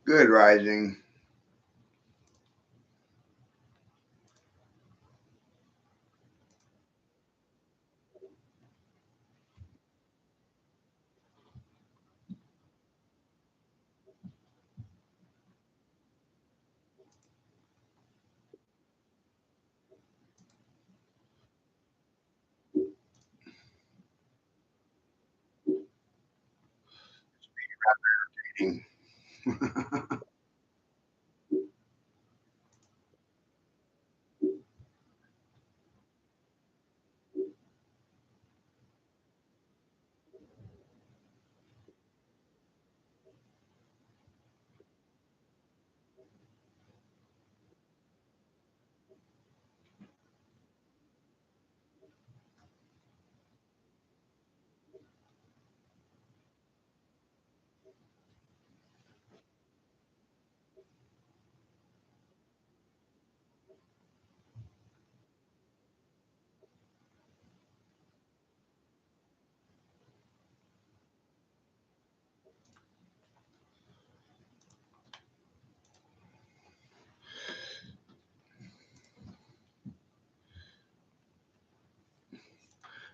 Good rising.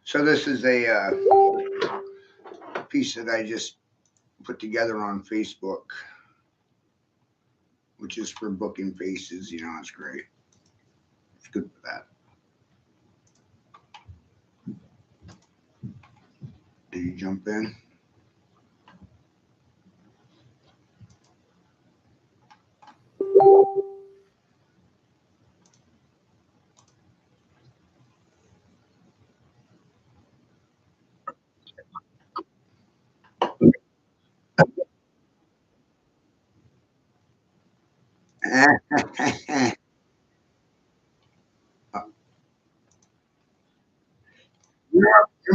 So this is a piece that I just put together on Facebook, which is for booking faces. You know, it's great. It's good for that. Do you jump in?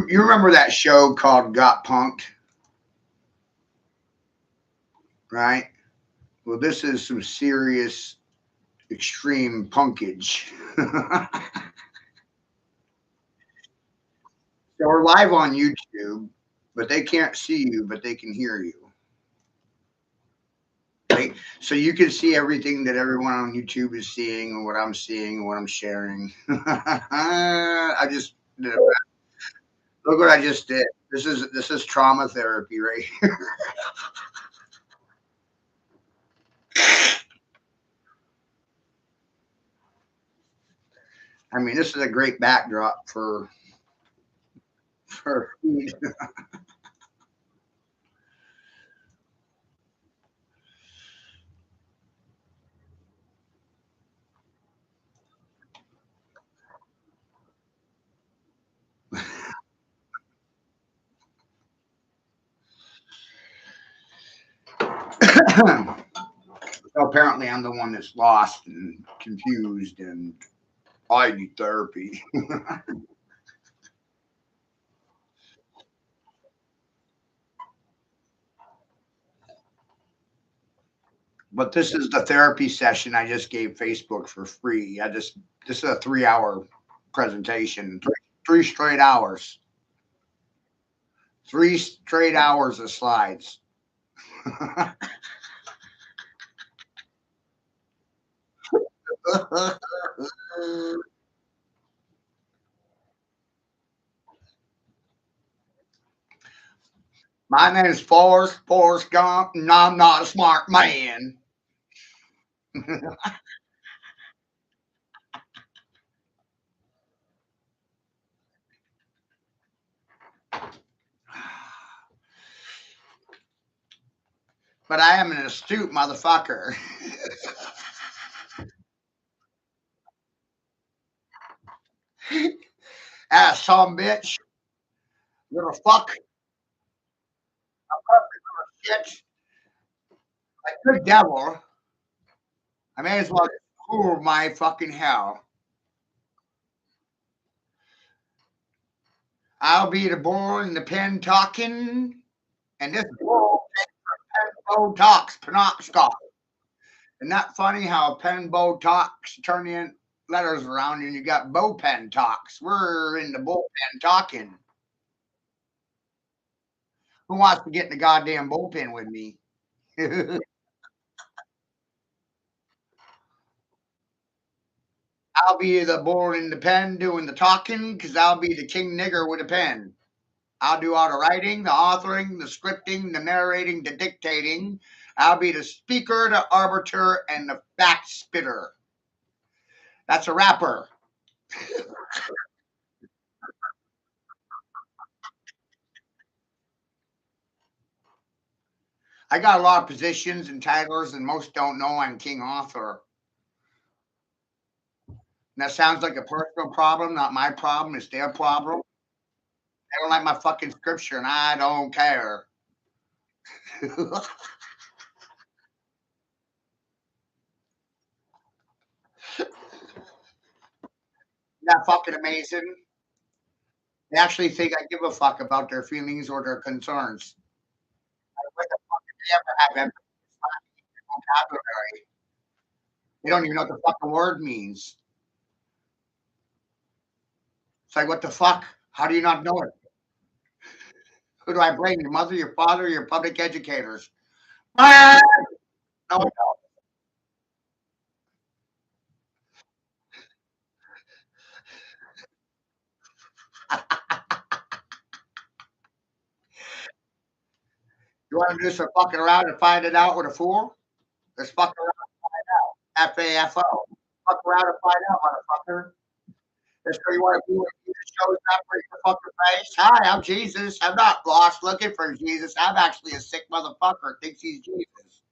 You remember that show called Got Punked, right? Well, this is some serious, extreme punkage. So we're live on YouTube, but they can't see you, but they can hear you. Right? So you can see everything that everyone on YouTube is seeing, and what I'm seeing, and what I'm sharing. I just did it. Look what I just did. This is trauma therapy right here. I mean, this is a great backdrop for food. So apparently, I'm the one that's lost and confused, and I need therapy. But this is the therapy session I just gave Facebook for free. This is a 3 hour presentation, three straight hours, 3 straight hours of slides. My name is Forrest Gump, and I'm not a smart man. But I am an astute motherfucker. Ass some bitch, little fuck, shit, a good devil. I may as well cool my fucking hell. I'll be the bull in the pen talking, and this bull bow talks Penobscot. Isn't that funny how pen bow talks turn in letters around and you got bow pen talks? We're in the bullpen talking. Who wants to get in the goddamn bullpen with me? I'll be the bull in the pen doing the talking because I'll be the king nigger with a pen. I'll do all the writing, the authoring, the scripting, the narrating, the dictating. I'll be the speaker, the arbiter, and the fact spitter. That's a rapper. I got a lot of positions and titles, and most don't know I'm king author. And that sounds like a personal problem, not my problem. It's their problem. They don't like my fucking scripture, and I don't care. Isn't that fucking amazing? They actually think I give a fuck about their feelings or their concerns. What the fuck did they ever have empathy vocabulary? They don't even know what the fucking word means. It's like, what the fuck? How do you not know it? Who do I blame? Your mother, your father, your public educators? Ah! No, you want to do some fucking around and find it out with a fool? Let's fuck around. FAFO. Fuck around and find out, motherfucker. That's what you want to do when Jesus shows up for your fucking face. Hi, I'm Jesus. I'm not lost looking for Jesus. I'm actually a sick motherfucker who thinks he's Jesus.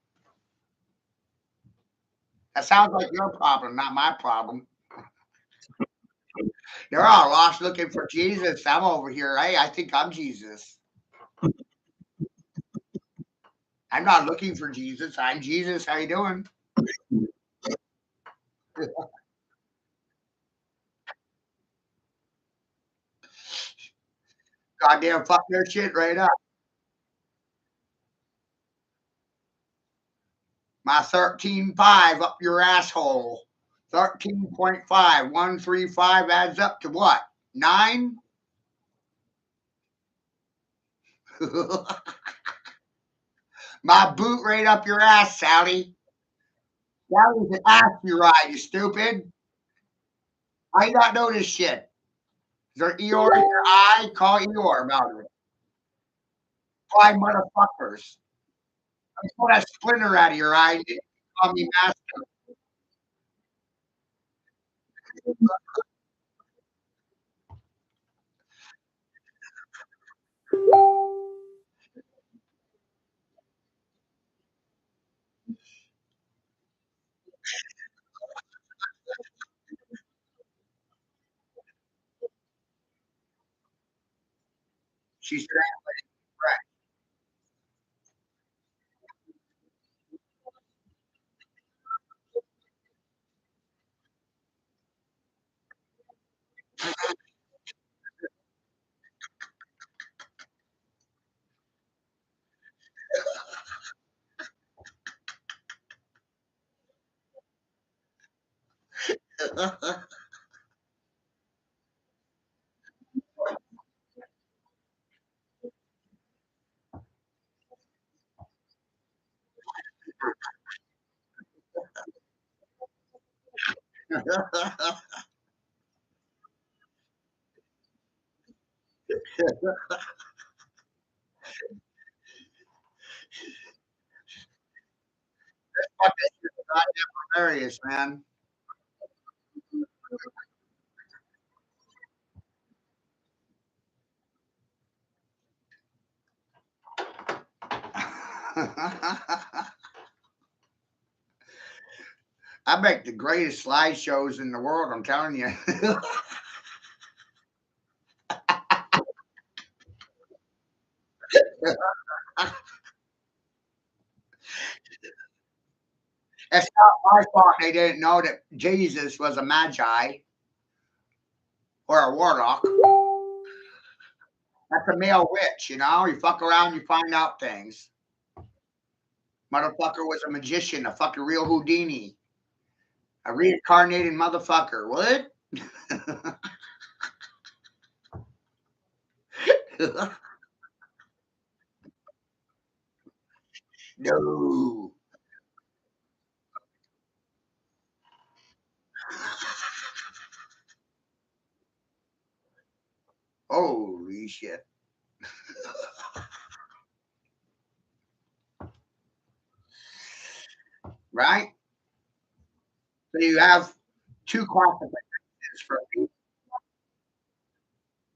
That sounds like your problem, not my problem. You're all lost looking for Jesus. I'm over here. Hey, I think I'm Jesus. I'm not looking for Jesus. I'm Jesus. How you doing? Goddamn fuck their shit right up. My 13.5 up your asshole. 13.5. 135 adds up to what? 9? My boot right up your ass, Sally. That was an ass you ride, you stupid. I not know this shit. Is there Eeyore in your eye? Call Eeyore about it. Why motherfuckers? I pull that splinter out of your eye. You call me master. She said, Hilarious, man. I make the greatest slideshows in the world. I'm telling you. It's not my fault they didn't know that Jesus was a magi or a warlock. That's a male witch, you know. You fuck around, you find out things. Motherfucker was a magician, a fucking real Houdini, a reincarnated motherfucker. What? No. Holy shit. Right? So you have two classifications for me.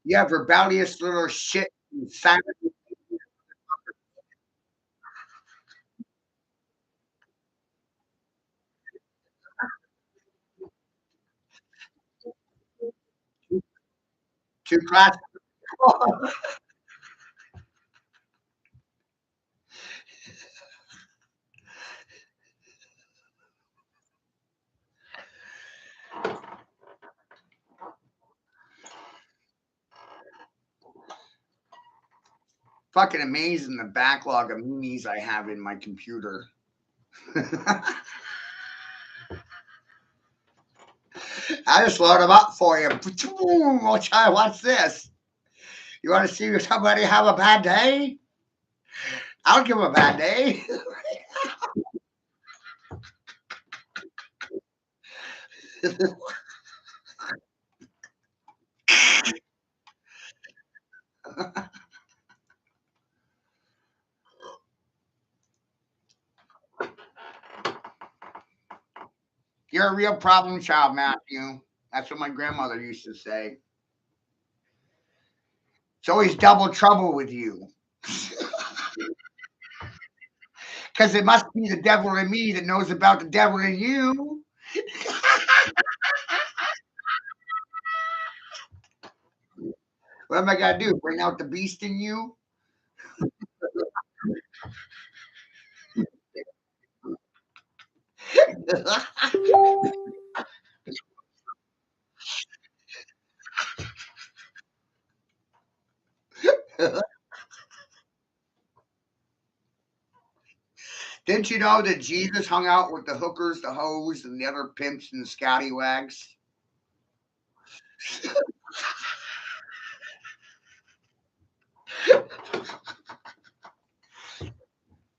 You have rebellious little shit and silent. Two classes. Fucking amazing the backlog of memes I have in my computer. I just load them up for you. What's this? You want to see somebody have a bad day? I'll give them a bad day. You're a real problem child, Matthew. That's what my grandmother used to say. It's always double trouble with you. Because it must be the devil in me that knows about the devil in you. What am I going to do? Bring out the beast in you? Didn't you know that Jesus hung out with the hookers, the hoes, and the other pimps and the scallywags?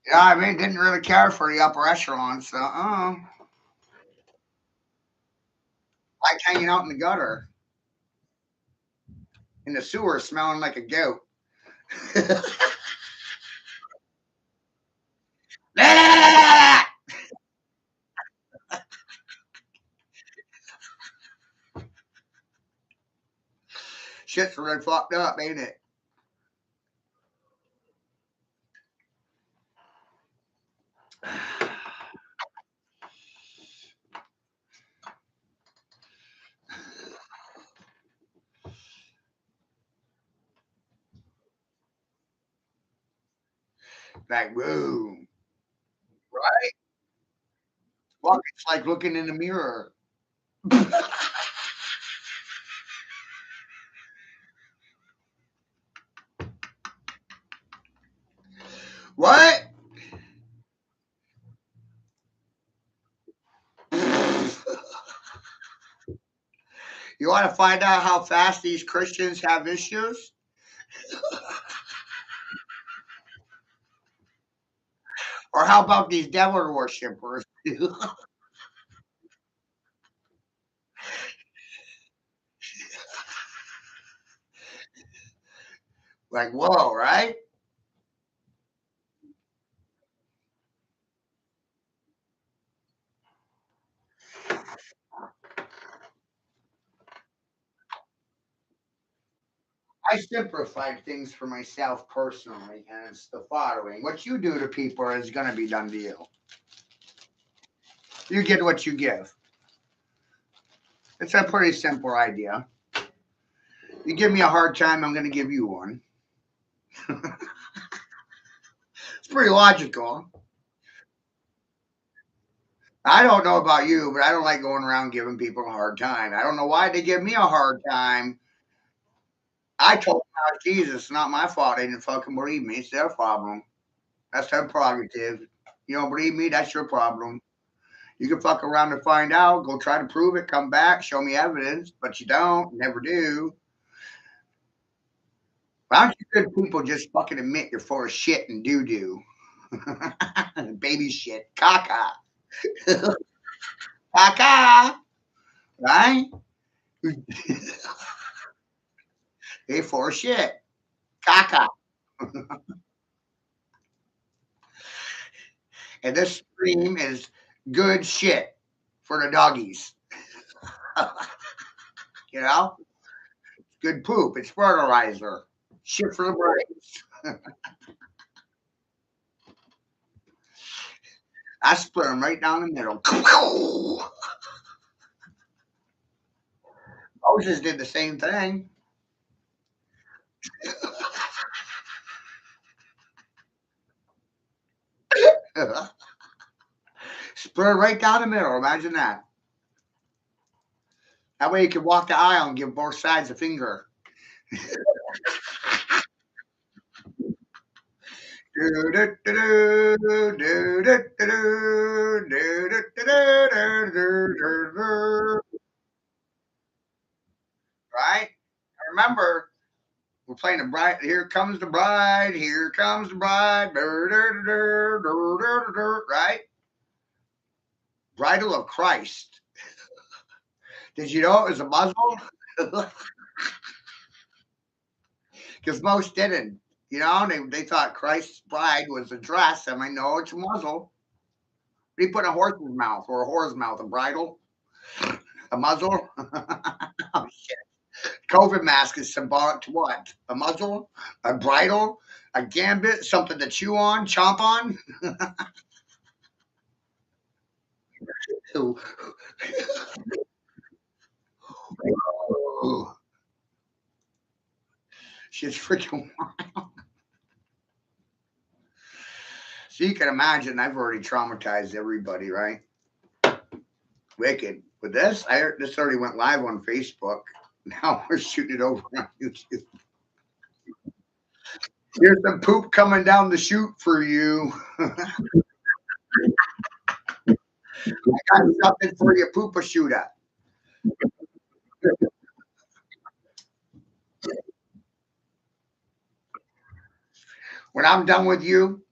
Yeah, I mean, didn't really care for the upper echelon, so like hanging out in the gutter, in the sewer, smelling like a goat. Shit's really fucked up, ain't it? Like, whoa, right? Fuck, it's like looking in the mirror. What? You want to find out how fast these Christians have issues? Or how about these devil worshippers? Like, whoa, right? I simplified things for myself personally, and it's the following: what you do to people is going to be done to you. You get what you give. It's a pretty simple idea. You give me a hard time, I'm going to give you one. It's pretty logical. I don't know about you, but I don't like going around giving people a hard time. I don't know why they give me a hard time. I told them about Jesus. It's not my fault. They didn't fucking believe me. It's their problem. That's their prerogative. You don't believe me? That's your problem. You can fuck around and find out. Go try to prove it. Come back. Show me evidence. But you don't. Never do. Why don't you good people just fucking admit you're full of shit and doo doo? Baby shit. Caca. Caca. Right? They full of shit. Caca. And this stream is good shit for the doggies. You know? Good poop. It's fertilizer. Shit for the brains. I split them right down the middle. Moses did the same thing. Split it right down the middle. Imagine that. That way you can walk the aisle and give both sides a finger. Right? Remember, we're playing the bride. Here comes the bride. Here comes the bride. Right? Bridal of Christ. Did you know it was a muzzle? Because most didn't. You know, they thought Christ's bride was a dress. I mean, no, it's a muzzle. What do you put in a horse's mouth or a whore's mouth? A bridle? A muzzle? Oh, shit. COVID mask is symbolic to what? A muzzle? A bridle? A gambit? Something to chew on? Chomp on? Shit's freaking wild. So you can imagine I've already traumatized everybody, right? Wicked. With this, I heard this already went live on Facebook. Now we're shooting it over on YouTube. Here's some poop coming down the chute for you. I got something for you, poopa shooter. When I'm done with you,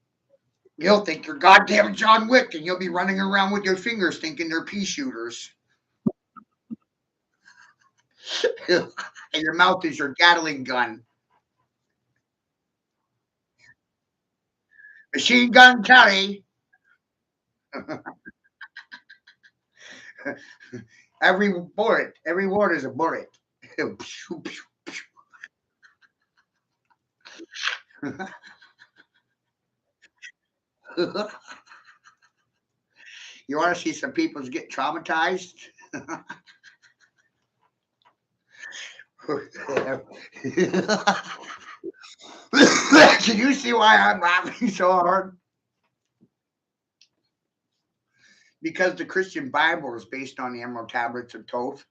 you'll think you're goddamn John Wick and you'll be running around with your fingers thinking they're pea shooters. And your mouth is your Gatling gun. Machine gun Kelly. Every bullet, every word is a bullet. You want to see some people get traumatized? Can you see why I'm laughing so hard? Because the Christian Bible is based on the Emerald Tablets of Thoth,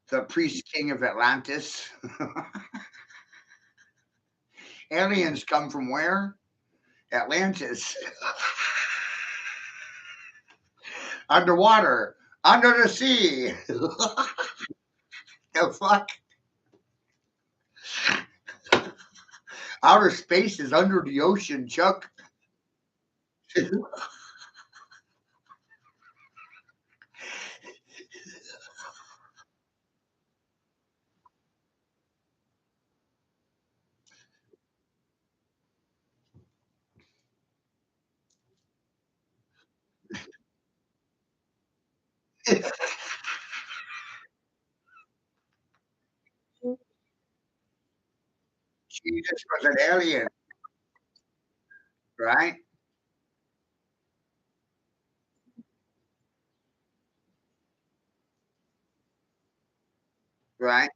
the priest king of Atlantis. Aliens come from where? Atlantis. Underwater, under the sea. The fuck? Outer space is under the ocean, Chuck. Jesus was an alien, right? Right?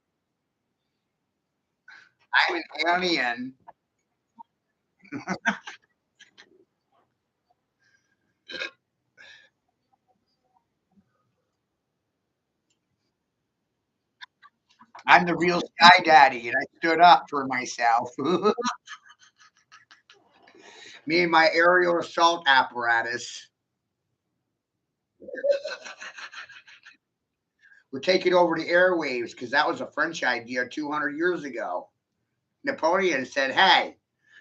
I'm an alien. I'm the real sky daddy, and I stood up for myself. Me and my aerial assault apparatus. We're taking over the airwaves because that was a French idea 200 years ago. Napoleon said, "Hey,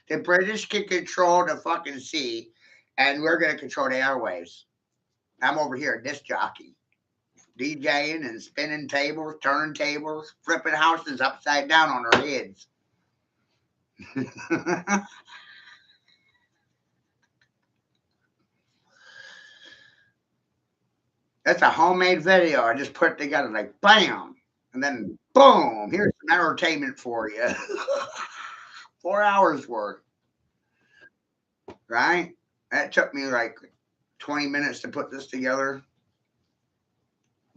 the British can control the fucking sea, and we're going to control the airwaves." I'm over here, disc jockey, DJing and spinning tables, turning tables, flipping houses upside down on our heads. That's a homemade video. I just put it together like bam, and then boom. Here's some entertainment for you. 4 hours worth, right? That took me like 20 minutes to put this together,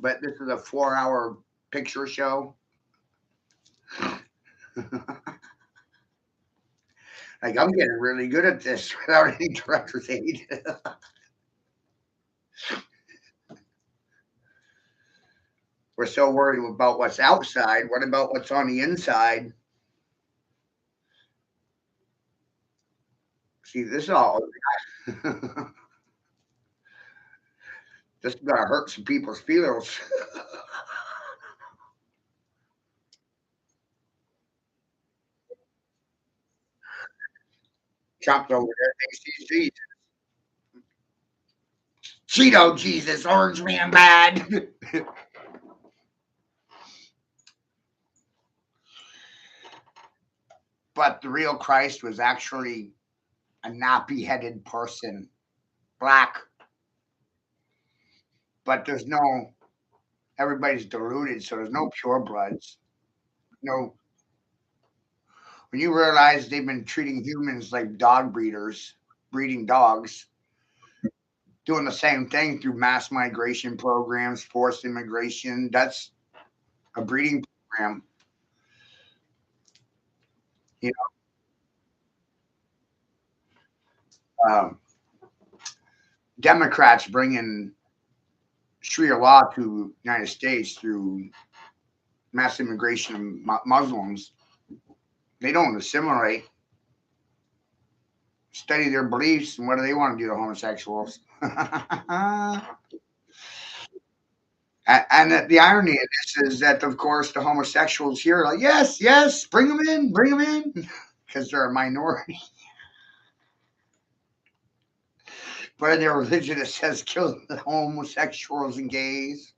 but this is a 4 hour picture show. Like I'm getting really good at this without any director's aid. We're so worried about what's outside. What about what's on the inside? See, this all this is gonna hurt some people's feelings. Trump's over there thinks he's Jesus. Cheeto Jesus, Orange Man bad. But the real Christ was actually a nappy headed person, black. But there's no, everybody's diluted, so there's no purebloods. No, when you realize they've been treating humans like dog breeders, breeding dogs, doing the same thing through mass migration programs, forced immigration, that's a breeding program. You know, Democrats bringing Sharia law to the United States through mass immigration of Muslims. They don't assimilate, study their beliefs, and what do they want to do to homosexuals? And the irony of this is that, of course, the homosexuals here are like, yes, yes, bring them in, because they're a minority. But in their religion, it says kill the homosexuals and gays.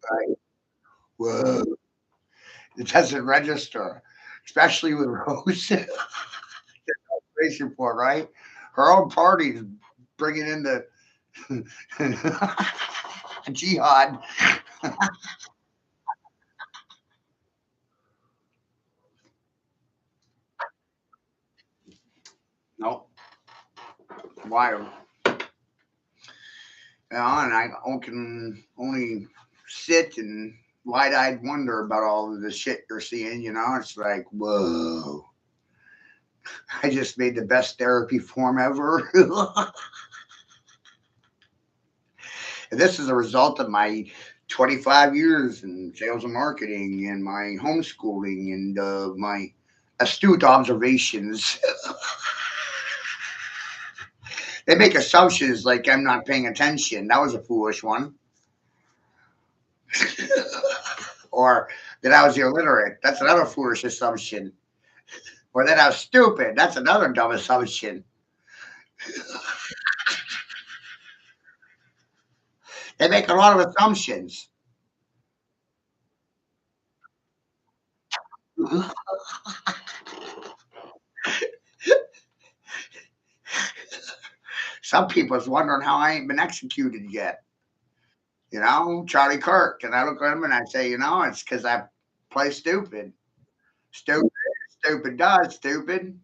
Right? Whoa. It doesn't register, especially with Rose. Race report, right? Her own party's bringing in the jihad. Nope. Wild. And I can only sit and wide eyed wonder about all of the shit you're seeing. It's like, whoa. I just made the best therapy form ever. And this is a result of my 25 years in sales and marketing and my homeschooling and my astute observations. They make assumptions like I'm not paying attention. That was a foolish one. Or that I was illiterate. That's another foolish assumption. Or that I was stupid. That's another dumb assumption. They make a lot of assumptions. Some people's wondering how I ain't been executed yet. You know, Charlie Kirk. And I look at him and I say, you know, it's because I play stupid. Stupid, stupid does, stupid.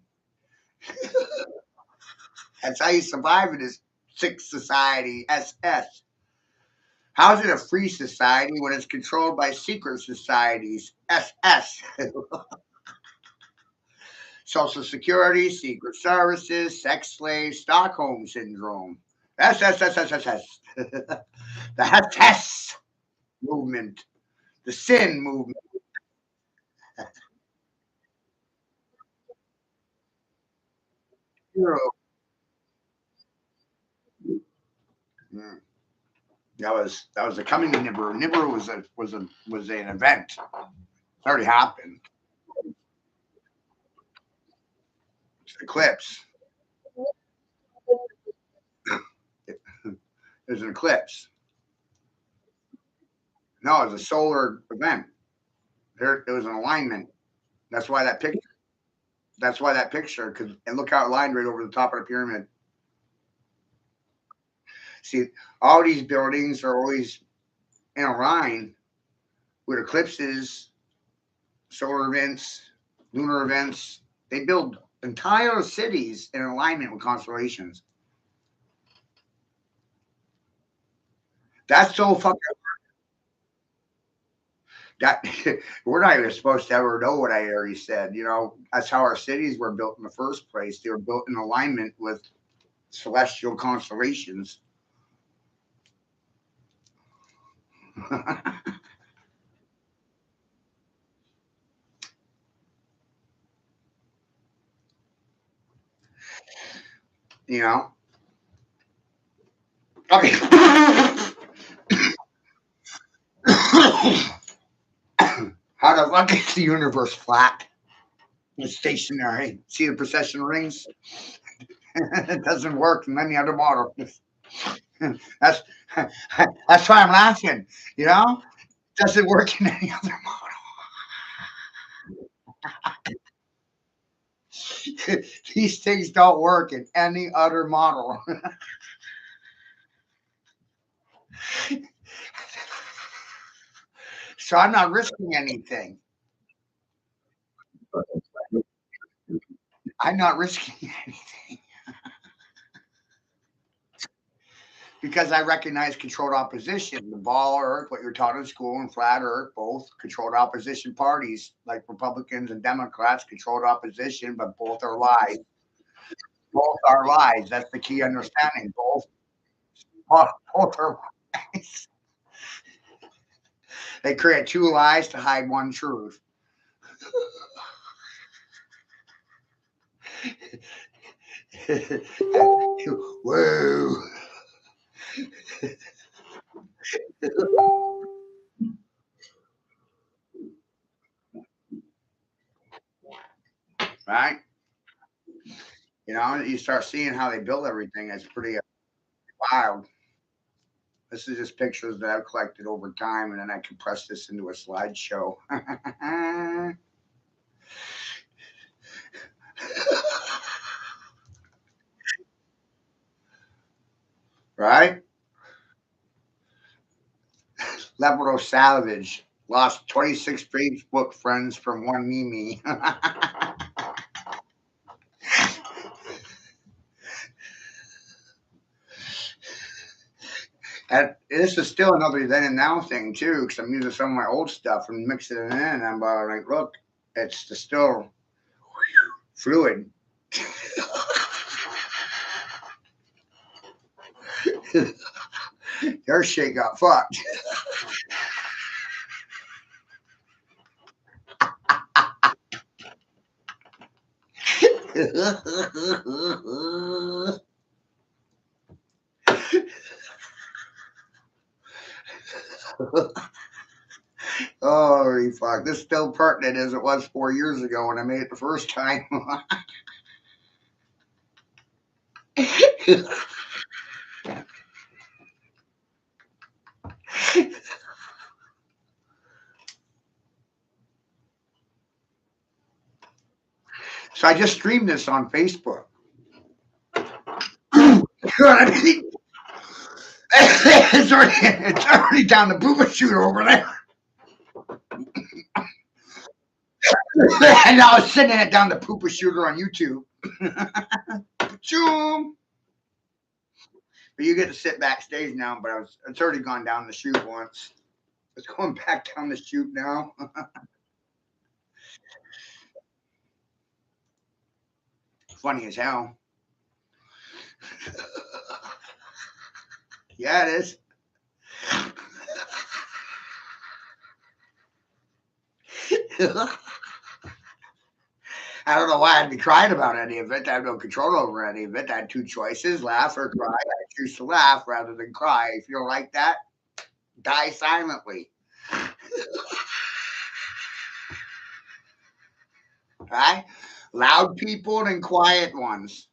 That's how you survive in this sick society, SS. How is it a free society when it's controlled by secret societies, SS? Social Security, Secret Services, sex slaves, Stockholm Syndrome. SSSSSS. The SS movement, the sin movement. Mm. That was the coming of Nibiru. Nibiru was an event. It's already happened. It's an eclipse. It, there's an eclipse. No, it was a solar event. There was an alignment. That's why that picture. That's why that picture. Because and look how it lined right over the top of the pyramid. See, all these buildings are always in a line with eclipses, solar events, lunar events. They build entire cities in alignment with constellations. That's so fucking that we're not even supposed to ever know what I already said. You know, that's how our cities were built in the first place. They were built in alignment with celestial constellations. You know, okay. How the fuck is the universe flat? It's stationary. See the precession rings? It doesn't work in any other model. That's that's why I'm laughing. You know, it doesn't work in any other model. These things don't work in any other model. So I'm not risking anything. I'm not risking anything because I recognize controlled opposition. The ball earth, what you're taught in school, and flat earth, both controlled opposition parties, like Republicans and Democrats, controlled opposition, but both are lies. Both are lies. That's the key understanding. Both are lies. They create two lies to hide one truth. Whoa. Right? You know, you start seeing how they build everything. It's pretty wild. This is just pictures that I've collected over time, and then I compress this into a slideshow. Right? Leopoldo Salvage lost 26 Facebook friends from one Mimi. And this is still another then and now thing too, because I'm using some of my old stuff and mixing it in. And I'm like, look, it's the still fluid. Their shit got fucked. Holy fuck. This is still pertinent as it was 4 years ago when I made it the first time. So I just streamed this on Facebook. You know what I mean? it's already down the booba shooter over there. And I was sending it down the pooper shooter on YouTube. Choom. But you get to sit backstage now, but it's already gone down the chute once. It's going back down the chute now. Funny as hell. Yeah, it is. I don't know why I'd be crying about any of it. I have no control over any of it. I had two choices, laugh or cry. I choose to laugh rather than cry. If you don't like that, die silently. Right? Loud people and quiet ones.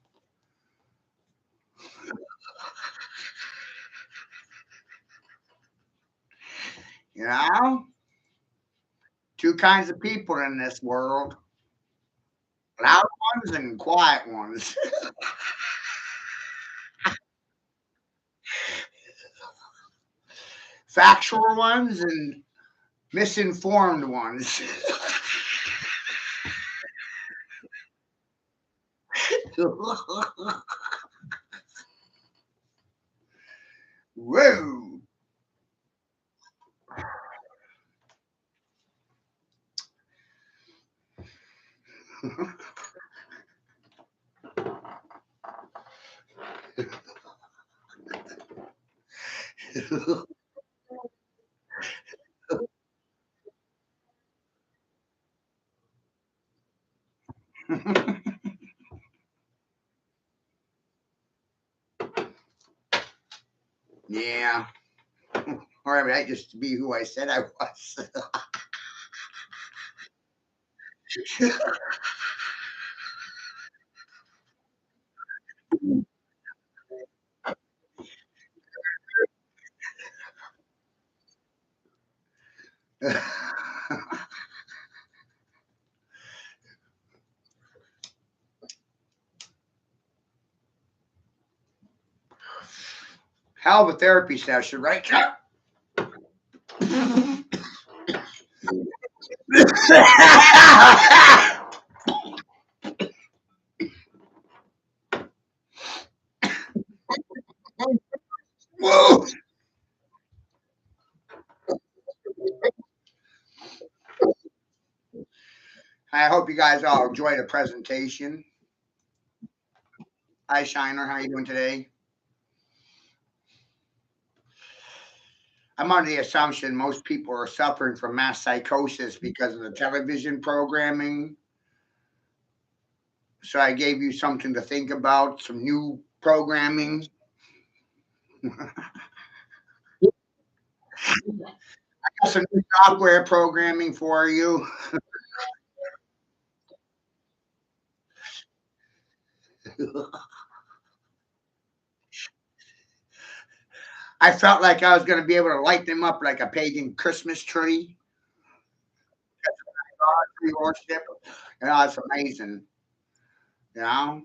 You know? Two kinds of people in this world. Loud ones and quiet ones. Factual ones and misinformed ones. Whoa. Yeah. Or I mean, I just be who I said I was. Hell of a therapy session, right? Whoa. I hope you guys all enjoy the presentation. Hi, Shiner. How you doing today? I'm under the assumption most people are suffering from mass psychosis because of the television programming. So I gave you something to think about, some new programming. Some new software programming for you. I felt like I was going to be able to light them up like a pagan Christmas tree. Tree worship. You know, it's amazing. You know,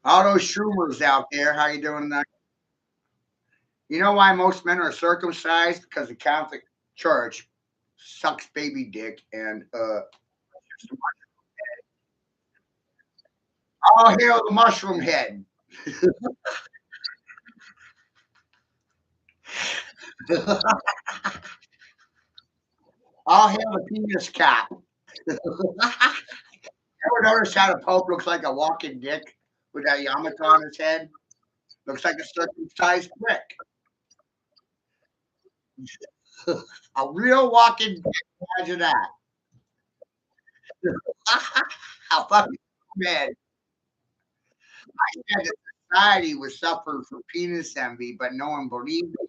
all those Schumers out there. How you doing? You know why most men are circumcised? Because the Catholic Church sucks baby dick and all hail the mushroom head. All hail the penis cap. Ever notice how the Pope looks like a walking dick with that yarmulke on his head? Looks like a circumcised prick. A real walking dick. Imagine that. How fucking mad. I said that society was suffering from penis envy, but no one believed me.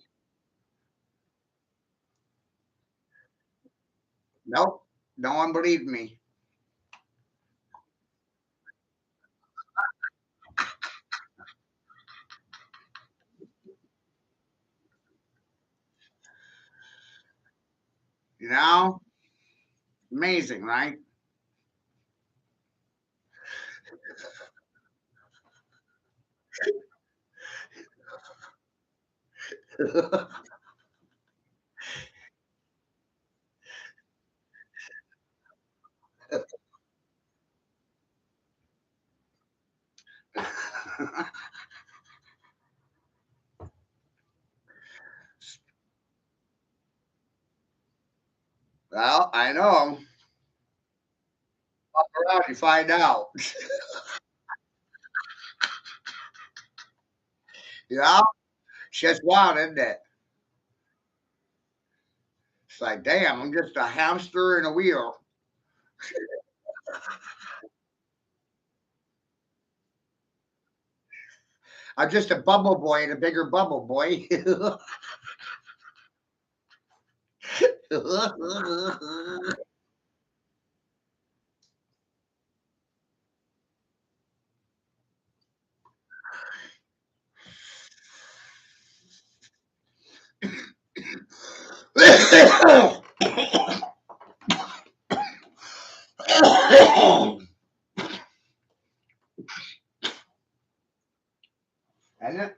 Nope. No one believed me. You know? Amazing, right? Well, I know. Fuck around, you find out. Yeah, shit's wild, isn't it? It's like, damn, I'm just a hamster in a wheel. I'm just a bubble boy in a bigger bubble boy. And it,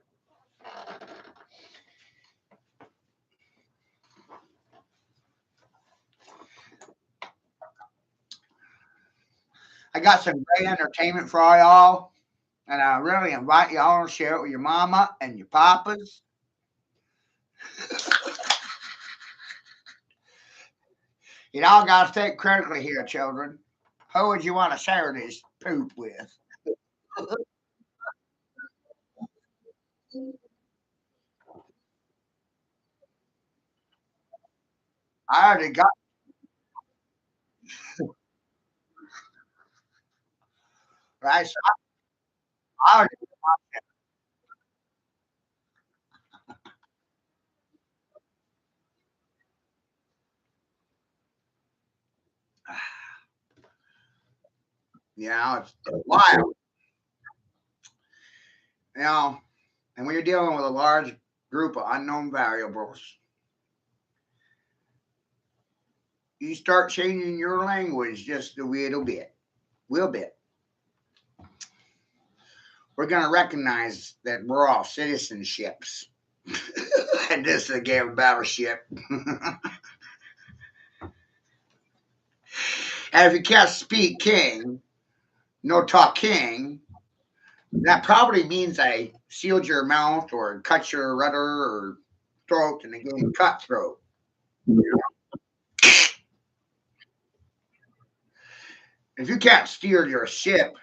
I got some great entertainment for y'all, and I really invite y'all to share it with your mama and your papas. You all got to think critically here, children. Who would you want to share this poop with? I already got right. So I already, it's wild. You know, and when you're dealing with a large group of unknown variables, you start changing your language just a little bit. Little bit. We're gonna recognize that we're all citizenships. And this is a game of battleship. And if you can't speak king, no talk king, that probably means I sealed your mouth or cut your rudder or throat in the game cutthroat. If you can't steer your ship,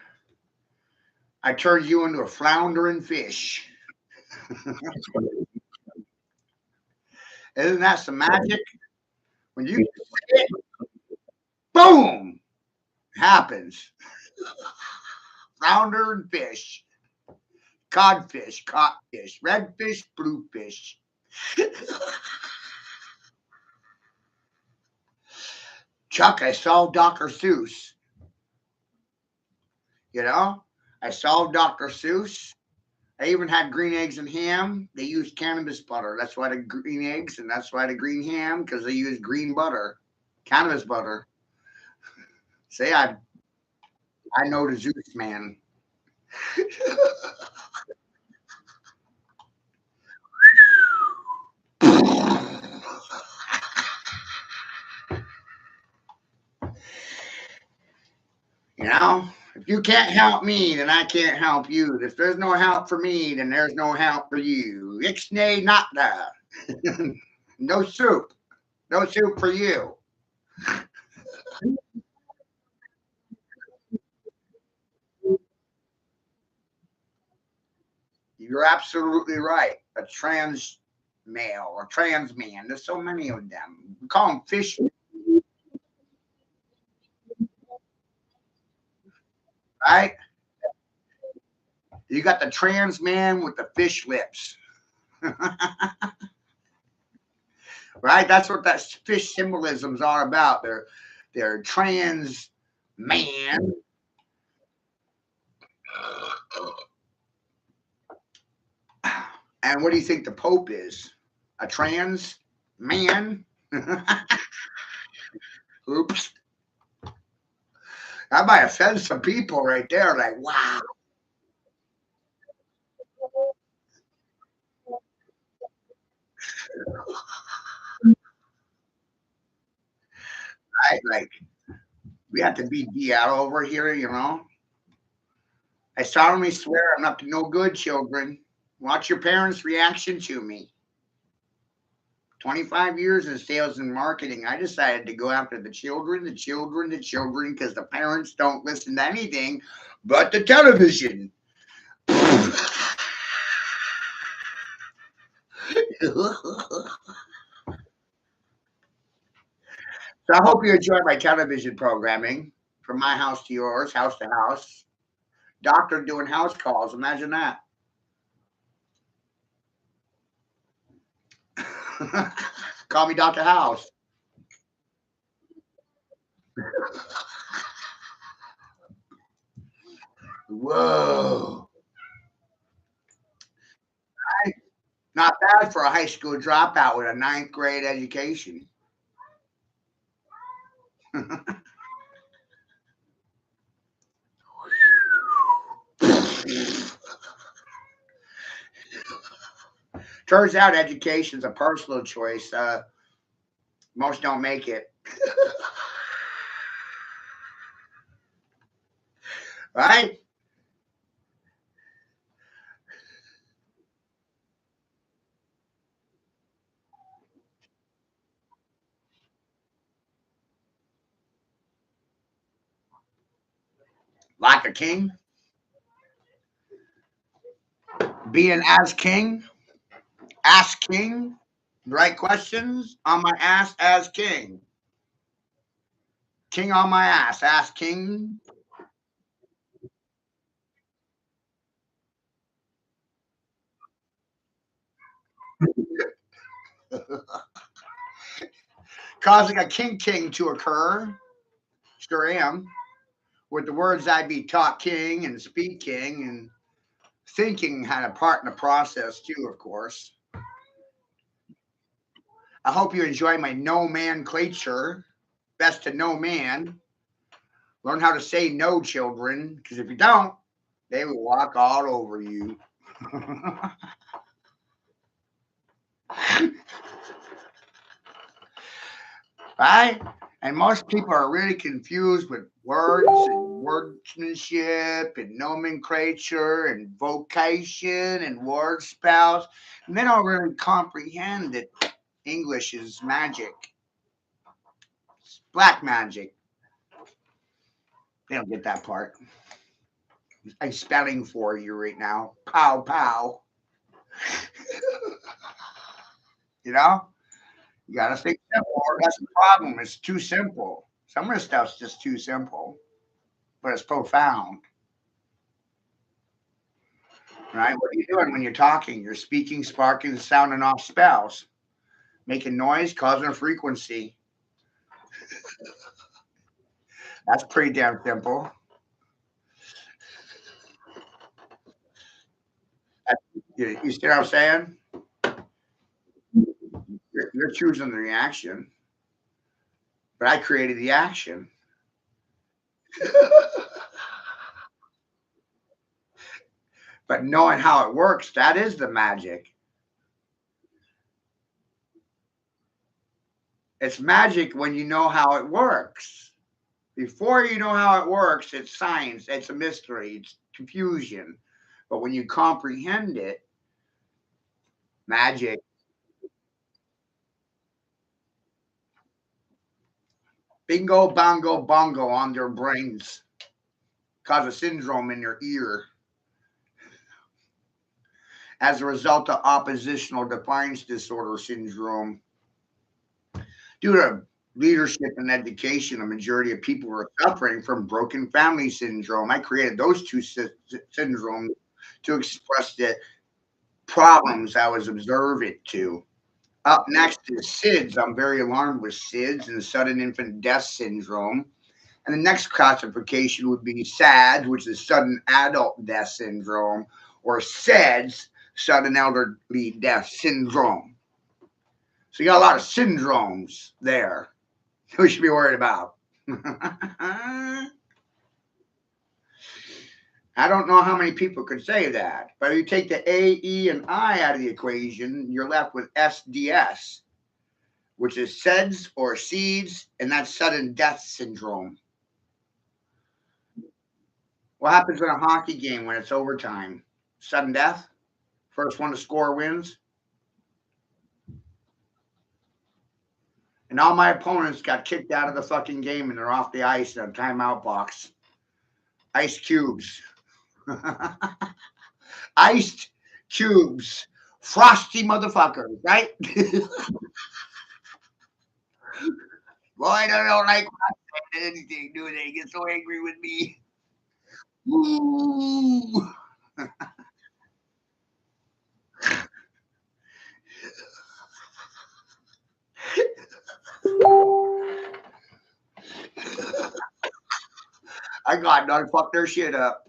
I turned you into a floundering fish. Isn't that some magic? When you say it, boom, happens. Flounder and fish, codfish, codfish, redfish, bluefish. Chuck, I solved Dr. Seuss. You know, I solved Dr. Seuss. I even had green eggs and ham. They used cannabis butter. That's why the green eggs and that's why the green ham because they use green butter, cannabis butter. Say I know the Zeus man. You know, if you can't help me, then I can't help you. If there's no help for me, then there's no help for you. Ixnay not there. No soup. No soup for you. You're absolutely right. A trans male or trans man. There's so many of them. We call them fish, right? You got the trans man with the fish lips, right? That's what that fish symbolisms are about. They're trans man. And what do you think the Pope is? A trans man? Oops. That might offend some people right there. Like, wow. Like, we have to beat DL over here, you know? I solemnly swear I'm up to no good, children. Watch your parents' reaction to me. 25 years in sales and marketing, I decided to go after the children, the children, the children, because the parents don't listen to anything but the television. So I hope you enjoy my television programming from my house to yours, house to house. Doctor doing house calls. Imagine that. Call me Dr. House. Whoa. Not bad for a high school dropout with a ninth grade education. Turns out education's a personal choice. Most don't make it. Right? Like a king, being as king, ask king, right questions on my ass as king. King on my ass, ask king. Causing a king to occur. Sure am. With the words I be taught king and speak king and thinking had a part in the process too, of course. I hope you enjoy my nomenclature. Best to know man. Learn how to say no, children, because if you don't, they will walk all over you. Right? And most people are really confused with words and wordsmanship and nomenclature and vocation and word spells. And they don't really comprehend that English is magic. It's black magic. They don't get that part. I'm spelling for you right now. Pow pow. You know? You gotta think simple. That's the problem. It's too simple. Some of the stuff's just too simple, but it's profound. Right? What are you doing when you're talking? You're speaking, sparking, sounding off spells, making noise, causing a frequency. That's pretty damn simple. You see what I'm saying? You're choosing the reaction, but I created the action. But knowing how it works, that is the magic. It's magic when you know how it works. Before you know how it works, it's science, it's a mystery, it's confusion. But when you comprehend it, magic. Bingo, bongo, bongo on their brains. Cause a syndrome in your ear as a result of oppositional defiance disorder syndrome. Due to leadership and education, a majority of people are suffering from broken family syndrome. I created those two syndromes to express the problems I was observing to. Up next is SIDS. I'm very alarmed with SIDS and sudden infant death syndrome. And the next classification would be SADS, which is sudden adult death syndrome, or SEDS, sudden elderly death syndrome. So you got a lot of syndromes there. Who should be worried about? I don't know how many people could say that, but if you take the A, E, and I out of the equation, you're left with SDS, which is SEDS or SEEDS, and that's sudden death syndrome. What happens in a hockey game when it's overtime? Sudden death? First one to score wins? And all my opponents got kicked out of the fucking game and they're off the ice in a timeout box. Ice cubes. Iced cubes. Frosty motherfuckers, right? Boy, I don't like anything, do they? Get so angry with me. Ooh. I got done fuck their shit up.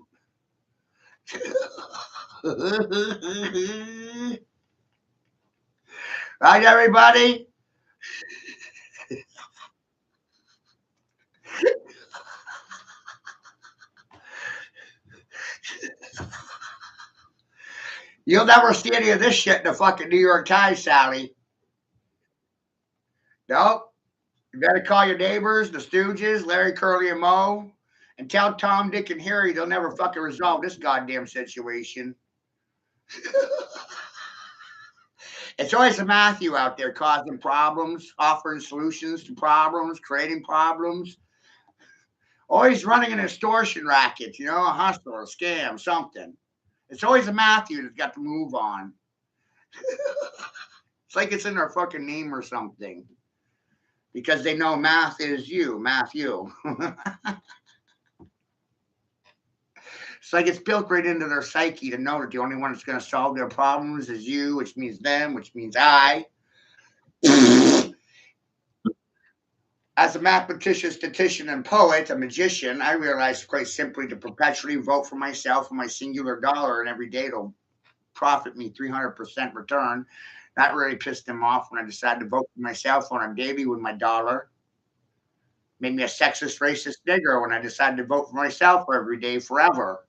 Right, everybody? You'll never see any of this shit in the fucking New York Times, Sally. Nope. You better call your neighbors, the Stooges, Larry, Curly, and Moe, and tell Tom, Dick, and Harry they'll never fucking resolve this goddamn situation. It's always a Matthew out there causing problems, offering solutions to problems, creating problems. Always running an extortion racket, you know, a hustle, a scam, something. It's always a Matthew that's got to move on. It's like it's in their fucking name or something. Because they know math is you, Matthew. It's like it's built right into their psyche to know that the only one that's going to solve their problems is you, which means them, which means I. As a mathematician, statistician, and poet, a magician, I realized quite simply to perpetually vote for myself and my singular dollar, and every day it'll profit me 300% return. That really pissed him off when I decided to vote for myself on a daily with my dollar. Made me a sexist, racist nigger when I decided to vote for myself every day forever.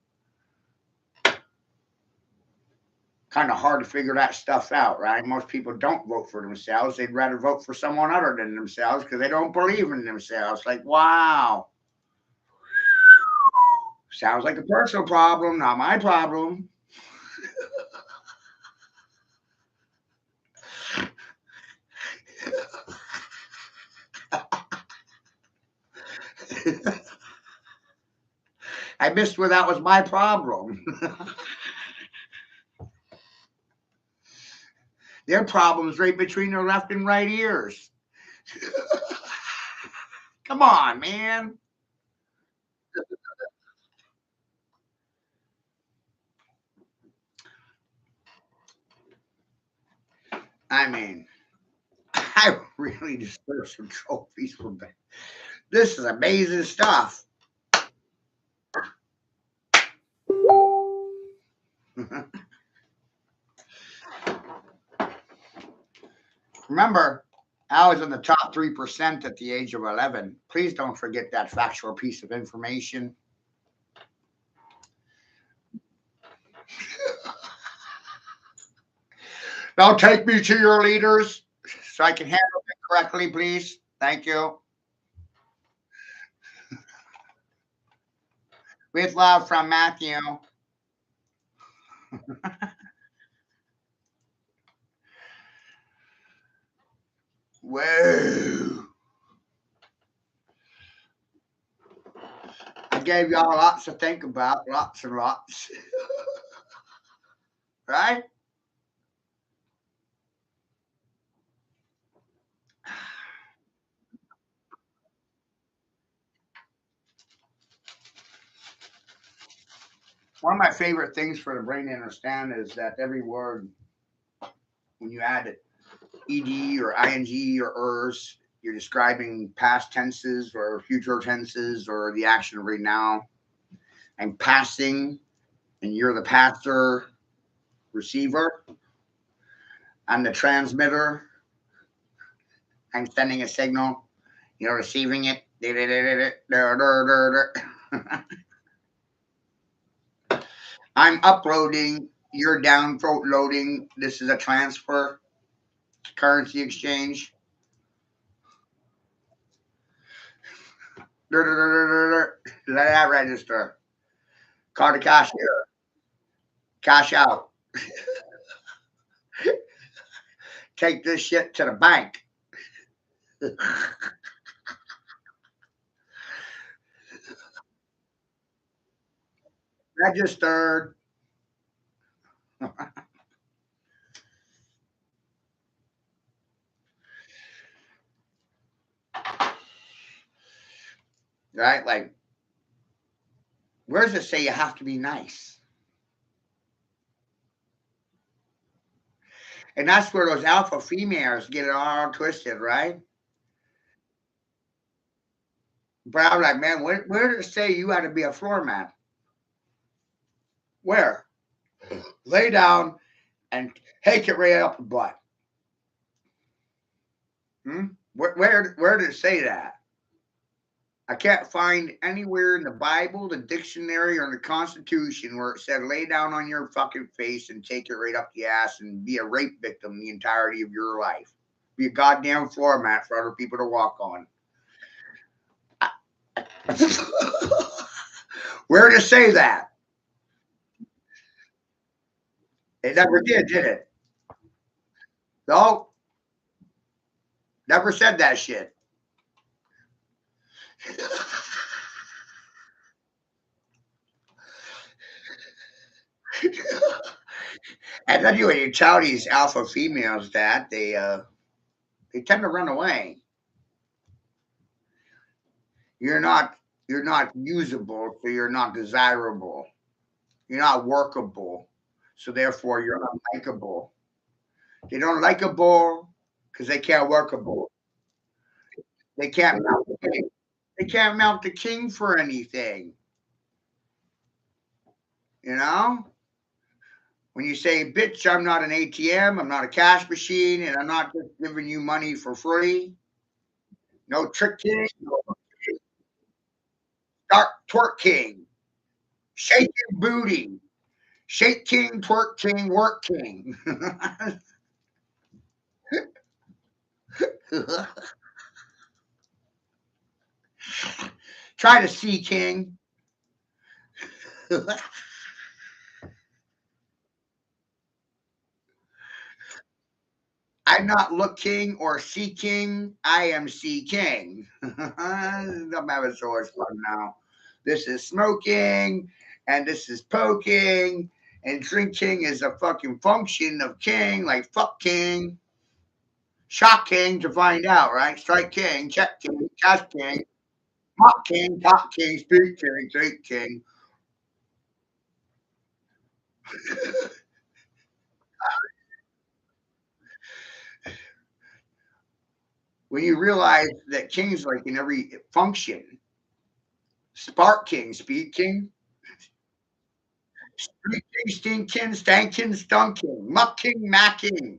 Kind of hard to figure that stuff out, right? Most people don't vote for themselves. They'd rather vote for someone other than themselves because they don't believe in themselves. Like, wow. Sounds like a personal problem, not my problem. I missed where that was my problem. Their problem's right between their left and right ears. Come on, man. I mean, I really deserve some trophies from that. This is amazing stuff. Remember, I was in the top 3% at the age of 11. Please don't forget that factual piece of information. Now take me to your leaders so I can handle it correctly, please. Thank you. With love from Matthew. Whoa. I gave y'all lots to think about, lots and lots. Right? One of my favorite things for the brain to understand is that every word, when you add it, ed or ing or ers, you're describing past tenses or future tenses or the action right now. I'm passing, and you're the passer, receiver. I'm the transmitter. I'm sending a signal. You're receiving it. I'm uploading. You're downloading. This is a transfer currency exchange. Let that register. Card to cashier. Cash out. Take this shit to the bank. Registered. Right? Like, where does it say you have to be nice? And that's where those alpha females get it all twisted, right? But I'm like, man, where did it say you had to be a floor mat? Where? Lay down and take it right up the butt. Hmm? Where did it say that? I can't find anywhere in the Bible, the dictionary, or the Constitution where it said lay down on your fucking face and take it right up the ass and be a rape victim the entirety of your life. Be a goddamn floor mat for other people to walk on. Where did it say that? It never did it? No, never said that shit. And then when you tell these alpha females that they tend to run away. You're not you're not usable, so you're not desirable. You're not workable, so therefore you're unlikable. They don't likeable because they can't workable. They can't mount the king. They can't mount the king for anything. You know? When you say, bitch, I'm not an ATM, I'm not a cash machine, and I'm not just giving you money for free. No trick king, no dark twerk king, shake your booty, shake king, twerk king, work king. Try to see king. I'm not look king or see king. I am see king. I'm having so much fun now. This is smoking, and this is poking, and drinking is a fucking function of king, like fuck king, shock king to find out, right? Strike king, check king, cash king, mock king, top king, street king, street king. When you realize that king's like in every function, spark king, speed king, street king, stinking, stankin, stunking, mucking, macking.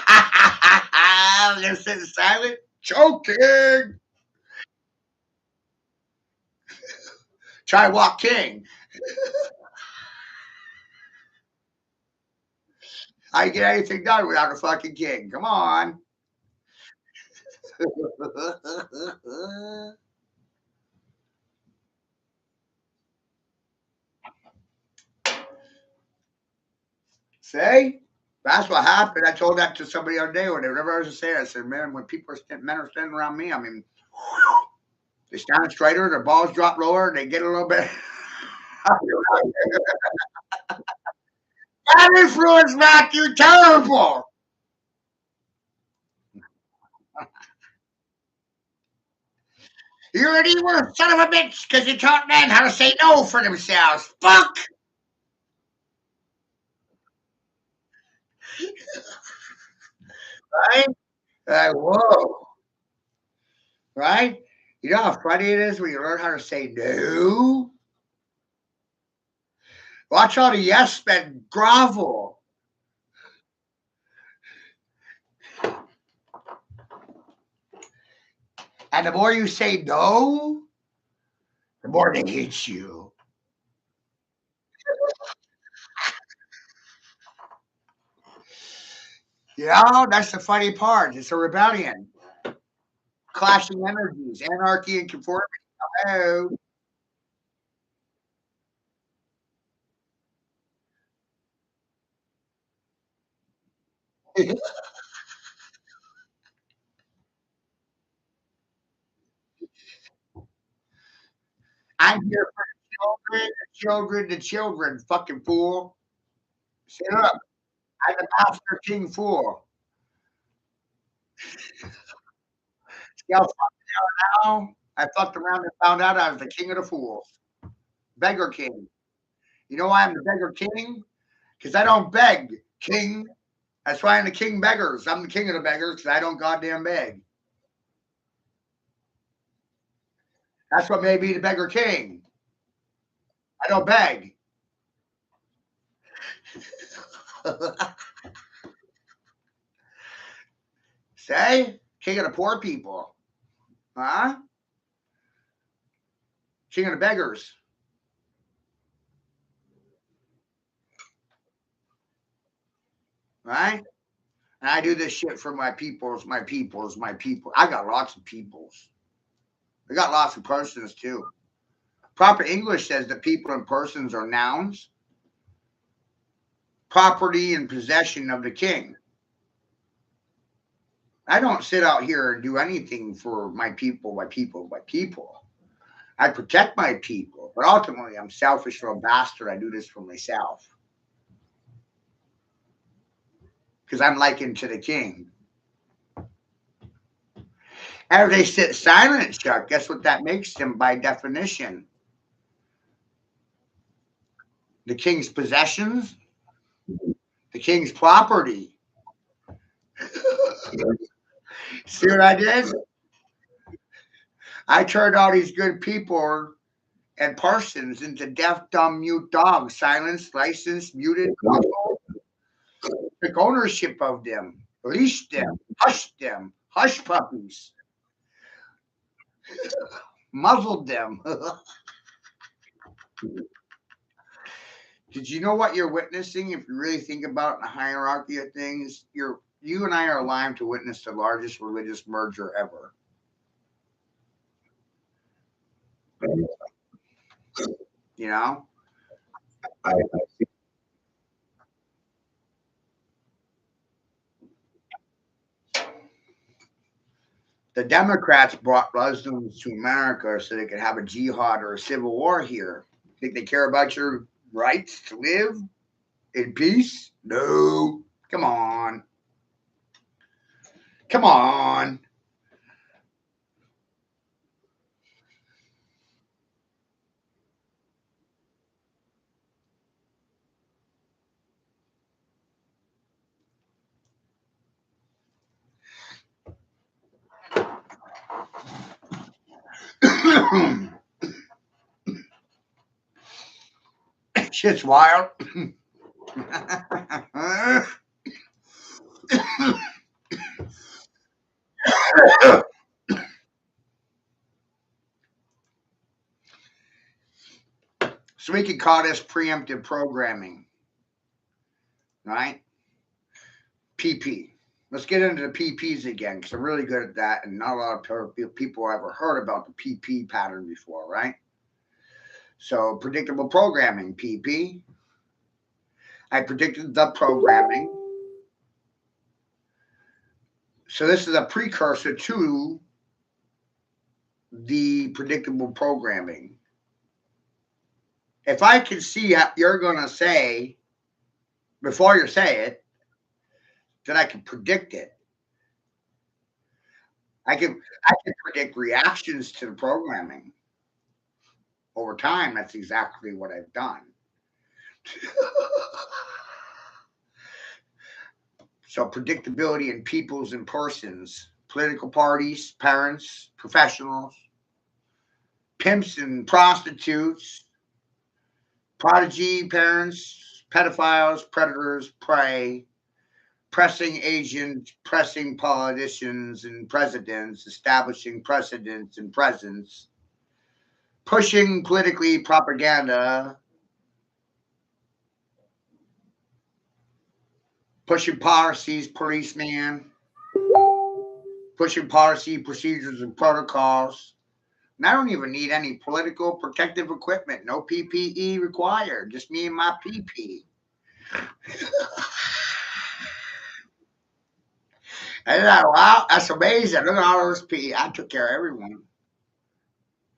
I'm gonna sit silent, choking. Try walk king. I get anything done without a fucking king. Come on. See? That's what happened. I told that to somebody the other day when they were ever say it. I said, man, when men are standing around me, I mean, they stand straighter, their balls drop lower, they get a little bit. That influence, Matthew, terrible. You're an evil son of a bitch because you taught men how to say no for themselves. Fuck. Right? Like, whoa. Right? You know how funny it is when you learn how to say no? Watch all the yes men grovel. And the more you say no, the more they hate you. You know, that's the funny part. It's a rebellion, clashing energies, anarchy and conformity. Hello. I'm here for the children, fucking fool. Shut up. I'm the master king fool. See how now? I fucked around and found out I was the king of the fools. Beggar king. You know why I'm the beggar king? Because I don't beg, king. That's why I'm the king beggars. I'm the king of the beggars because I don't goddamn beg. That's what made me the beggar king. I don't beg. Say, king of the poor people. Huh? King of the beggars. Right? And I do this shit for my peoples, my peoples, my people. I got lots of peoples. I got lots of persons too. Proper English says that people and persons are nouns, property and possession of the king. I don't sit out here and do anything for my people, my people, my people. I protect my people, but ultimately I'm selfish little bastard. I do this for myself because I'm likened to the king. And if they sit silent, Chuck, guess what that makes them by definition? The king's possessions, the king's property. See what I did? I turned all these good people and persons into deaf, dumb, mute dogs, silenced, licensed, muted, muzzled, took ownership of them, leashed them, hush puppies, muzzled them. Did you know what you're witnessing? If you really think about the hierarchy of things, you and I are alive to witness the largest religious merger ever. You know, the Democrats brought Muslims to America so they could have a jihad or a civil war here. Think they care about your rights to live in peace? No. Come on. Come on. Shit's wild. So we could call this preemptive programming, right? PP. Let's get into the PPs again because I'm really good at that, and not a lot of people ever heard about the PP pattern before, right? So predictable programming, PP. I predicted the programming. So this is a precursor to the predictable programming. If I can see how you're going to say before you say it, then I can predict it. I can predict reactions to the programming over time. That's exactly what I've done. So predictability in peoples and persons, political parties, parents, professionals, pimps and prostitutes, prodigy parents, pedophiles, predators, prey, pressing agents, pressing politicians and presidents, establishing precedents and presence, pushing politically propaganda, pushing policies, policeman, pushing policy, procedures, and protocols. And I don't even need any political protective equipment. No PPE required. Just me and my PP. And wow, that's amazing. Look at all those PPE. I took care of everyone.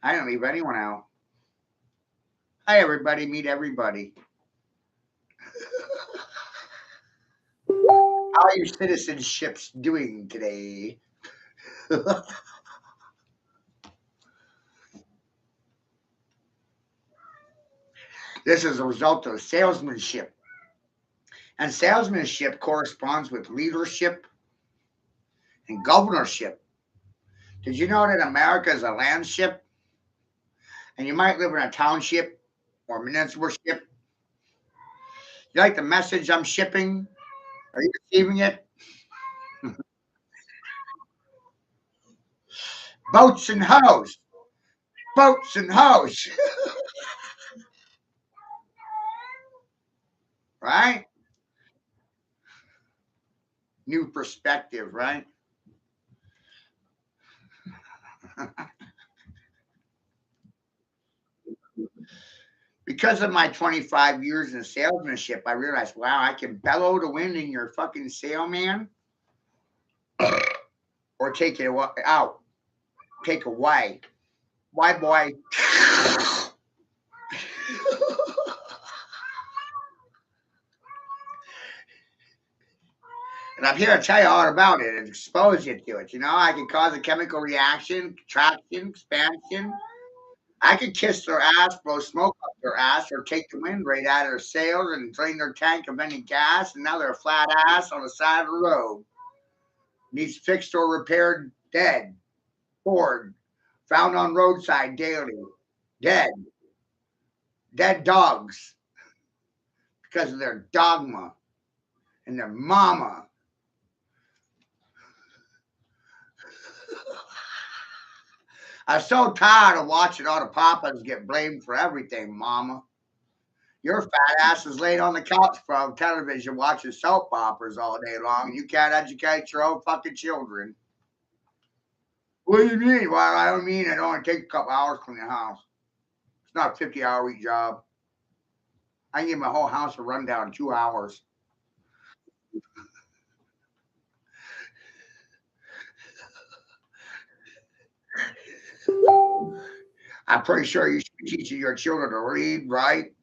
I didn't leave anyone out. Hi, everybody. Meet everybody. How are your citizenships doing today? This is a result of salesmanship. And salesmanship corresponds with leadership and governorship. Did you know that America is a landship? And you might live in a township or municipal ship. You like the message I'm shipping? Are you receiving it? Boats and hoes. Boats and hoes. Right? New perspective, right? Because of my 25 years in salesmanship, I realized, wow, I can bellow the wind in your fucking sail, man, or take it out, take away. Why, boy? And I'm here to tell you all about it and expose you to it. You know, I can cause a chemical reaction, contraction, expansion. I could kiss their ass, blow smoke up their ass, or take the wind right out of their sails and drain their tank of any gas, and now they're a flat ass on the side of the road. Needs fixed or repaired, dead, bored, found on roadside daily, dead, dead dogs because of their dogma and their mama. I'm so tired of watching all the papas get blamed for everything, mama. Your fat ass is laid on the couch from television watching soap operas all day long, and you can't educate your own fucking children. What do you mean? Well, I don't mean it only takes a couple hours to clean the house. It's not a 50-hour week job. I can give my whole house a rundown in 2 hours. I'm pretty sure you should be teaching your children to read, write.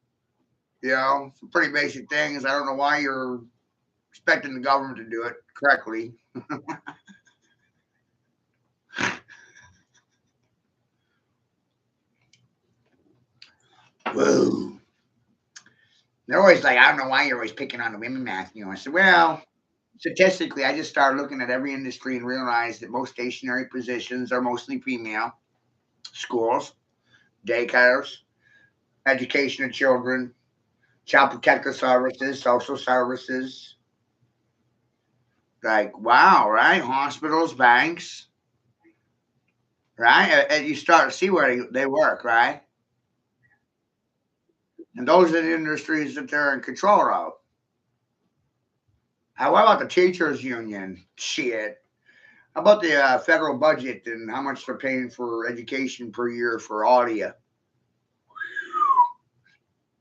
You know, some pretty basic things. I don't know why you're expecting the government to do it correctly. Whoa. They're always like, I don't know why you're always picking on the women, Matthew. I said, well, statistically, I just started looking at every industry and realized that most stationary positions are mostly female. Schools, daycares, education of children, child protective services, social services. Like, wow, right? Hospitals, banks, right? And you start to see where they work, right? And those are the industries that they're in control of. What about the teachers union? Shit. How about the federal budget and how much they're paying for education per year for all of you?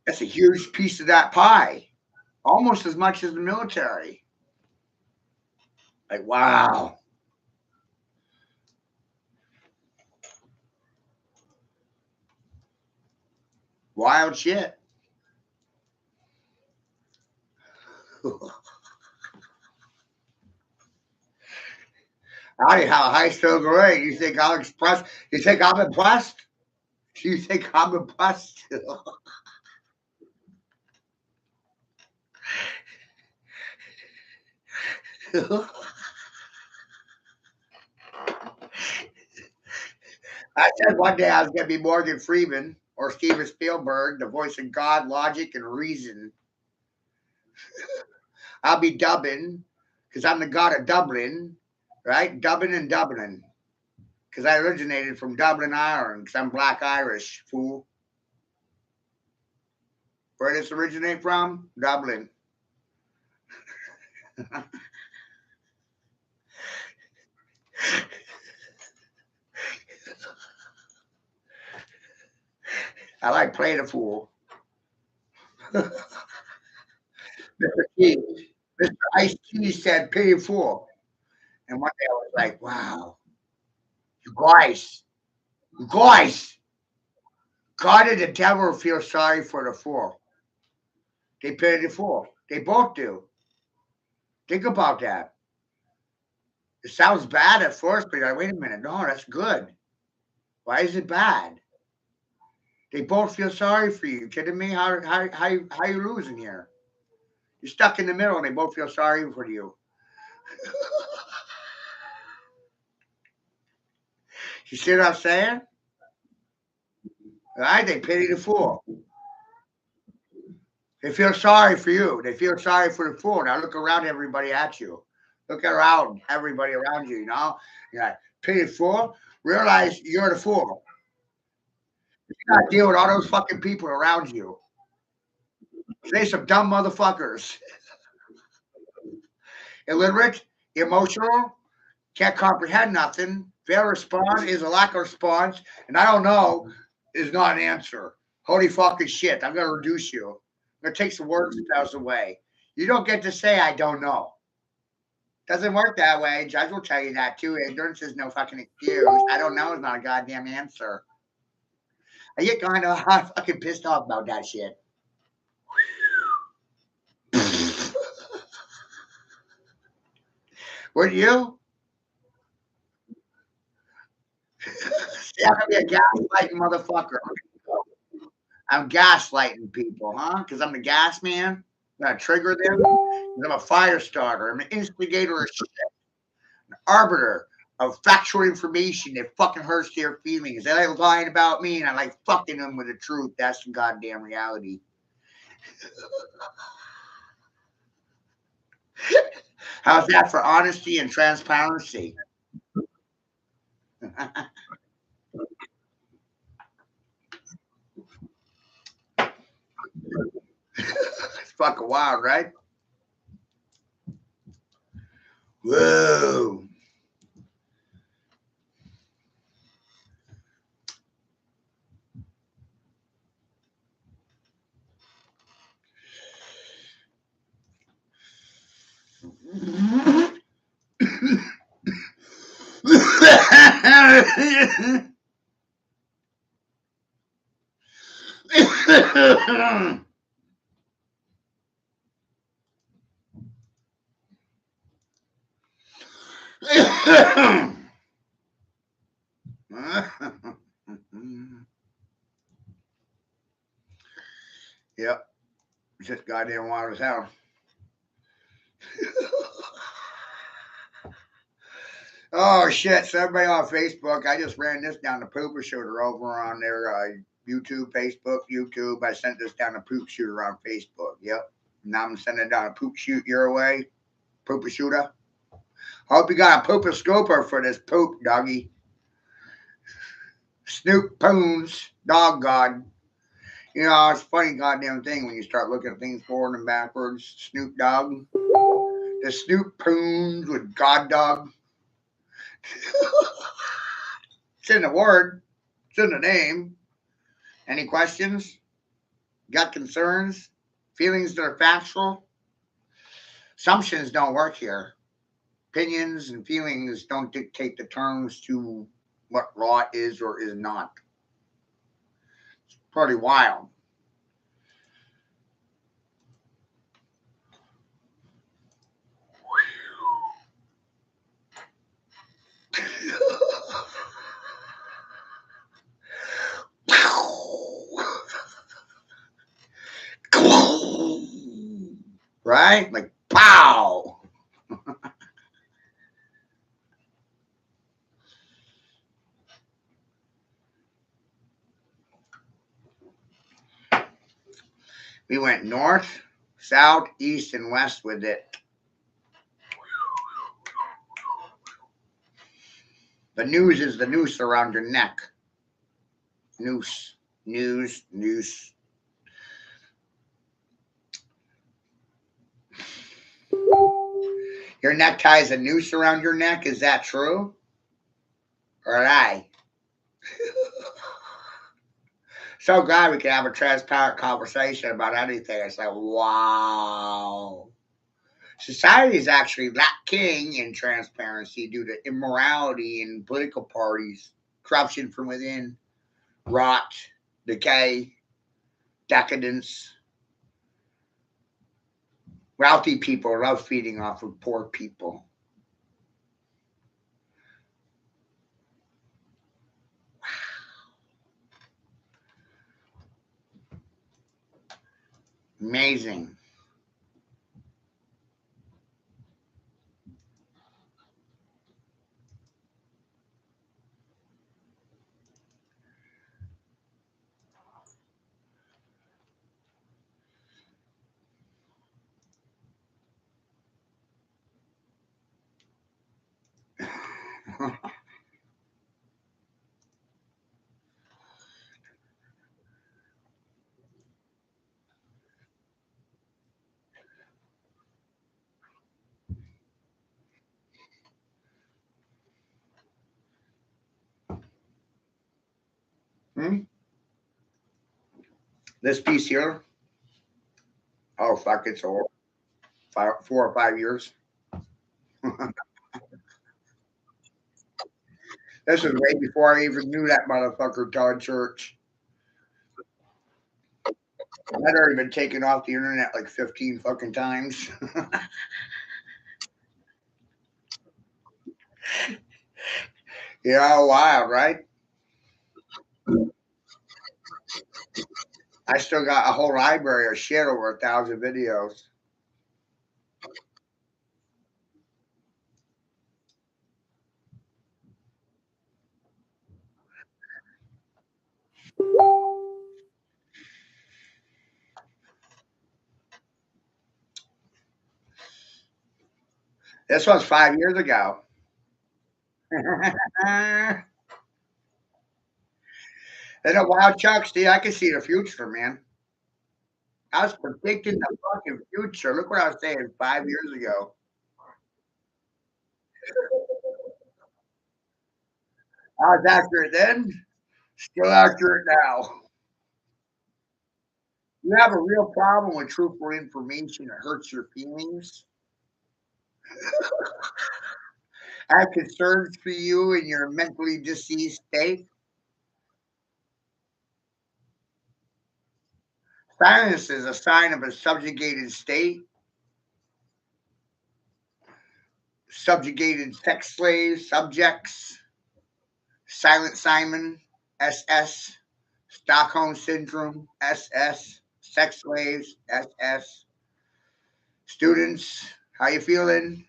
That's a huge piece of that pie, almost as much as the military. Like, wow. Wild shit. I have a high school grade. You think I'm impressed? You think I'm impressed? You think I'm impressed? I said one day I was going to be Morgan Freeman or Steven Spielberg, the voice of God, logic, and reason. I'll be dubbing because I'm the god of Dublin, right? Dublin and Dublin. Because I originated from Dublin, Ireland, because I'm black Irish, fool. Where does this originate from? Dublin. I like playing a fool. Mr. Key, Mr. Ice T said, pay fool. And one day I was like, wow, you guys, God and the devil feel sorry for the fool. They pity the fool. They both do. Think about that. It sounds bad at first, but you're like, wait a minute. No, that's good. Why is it bad? They both feel sorry for you. You kidding me? How you losing here? You're stuck in the middle and they both feel sorry for you. You see what I'm saying? Right? They pity the fool. They feel sorry for you. They feel sorry for the fool. Now look around everybody at you. Look around everybody around you, you know? You're like, pity the fool. Realize you're the fool. You gotta deal with all those fucking people around you. They some dumb motherfuckers. Illiterate, emotional, can't comprehend nothing. Fail respond is a lack of response, and I don't know is not an answer. Holy fucking shit! I'm gonna reduce you. I'm gonna take some words away. You don't get to say I don't know. Doesn't work that way. Judge will tell you that too. Ignorance is no fucking excuse. I don't know is not a goddamn answer. I get kind of fucking pissed off about that shit. Would you? See, I'm gonna be a gaslighting motherfucker. I'm gaslighting people, huh? Because I'm the gas man. I'm gonna trigger them. 'Cause I'm a fire starter. I'm an instigator of shit, an arbiter of factual information that fucking hurts their feelings. They like lying about me, and I like fucking them with the truth. That's the goddamn reality. How's that for honesty and transparency? It's fucking wild, right? Whoa. Yep. It's just goddamn wild as hell. Oh shit! So everybody on Facebook, I just ran this down to Pooper Shooter over on their YouTube, Facebook, YouTube. I sent this down to Poop Shooter on Facebook. Yep. Now I'm sending it down to Poop Shoot your way, Pooper Shooter. Hope you got a pooper scooper for this poop, doggy. Snoop Poons, dog god. You know, it's a funny goddamn thing when you start looking at things forward and backwards. Snoop Dogg. The Snoop Poons with God Dog. It's in the word. It's in the name. Any questions? Got concerns? Feelings that are factual? Assumptions don't work here. Opinions and feelings don't dictate the terms to what law is or is not. It's pretty wild. Right? Like, pow! We went north, south, east, and west with it. The news is the noose around your neck. Noose. Noose. Your necktie is a noose around your neck. Is that true? Or a lie? So glad we can have a transparent conversation about anything. It's like, wow. Society is actually lacking in transparency due to immorality in political parties, corruption from within, rot, decay, decadence. Wealthy people love feeding off of poor people. Amazing. Hmm? This piece here, oh fuck, it's old. 4 or 5 years. This was way before I even knew that motherfucker Todd Church. I'd already been taken off the internet like 15 fucking times. Yeah, wild, right? I still got a whole library of shit, over 1,000 videos. This was 5 years ago. And a wild chucks, dude. I can see the future, man. I was predicting the fucking future. Look what I was saying 5 years ago. I was accurate then, still accurate now. You have a real problem with truthful information that hurts your feelings. I have concerns for you in your mentally diseased state. Silence is a sign of a subjugated state, subjugated sex slaves, subjects, Silent Simon, SS, Stockholm Syndrome, SS, sex slaves, SS, students. How you feeling?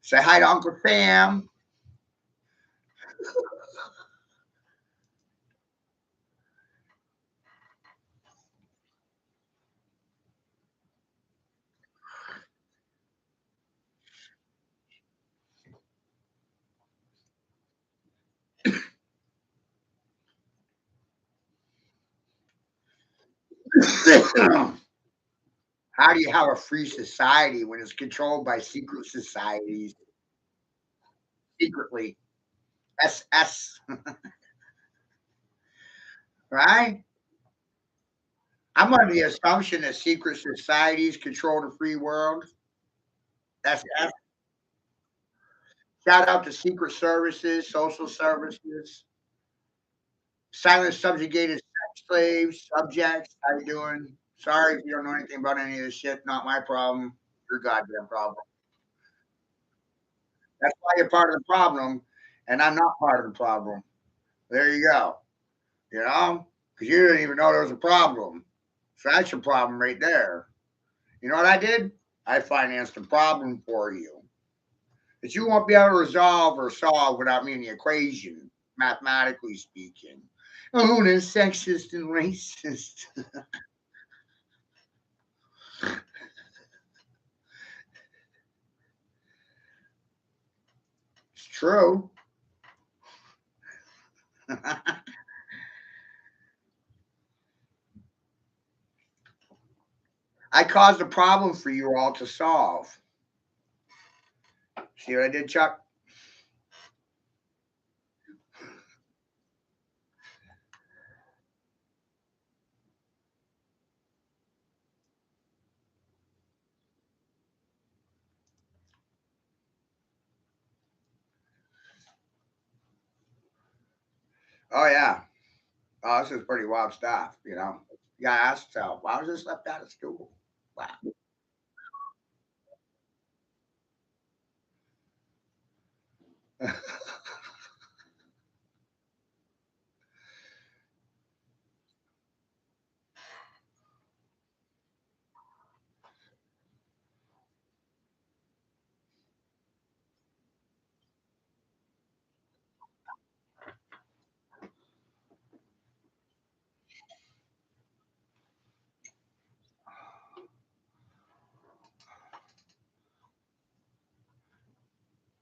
Say hi to Uncle Sam. How do you have a free society when it's controlled by secret societies secretly? SS, right? I'm under the assumption that secret societies control the free world. SS. Shout out to secret services, social services, silent subjugated sex slaves, subjects. How you doing? Sorry if you don't know anything about any of this shit. Not my problem. Your goddamn problem. That's why you're part of the problem, and I'm not part of the problem. There you go. You know, because you didn't even know there was a problem. So that's your problem right there. You know what I did? I financed the problem for you that you won't be able to resolve or solve without me in the equation, mathematically speaking. Oh, that's sexist and racist. True. I caused a problem for you all to solve. See what I did, Chuck? Oh yeah. Oh, this is pretty wild stuff, you know. You gotta ask yourself, why was this left out of school? Wow.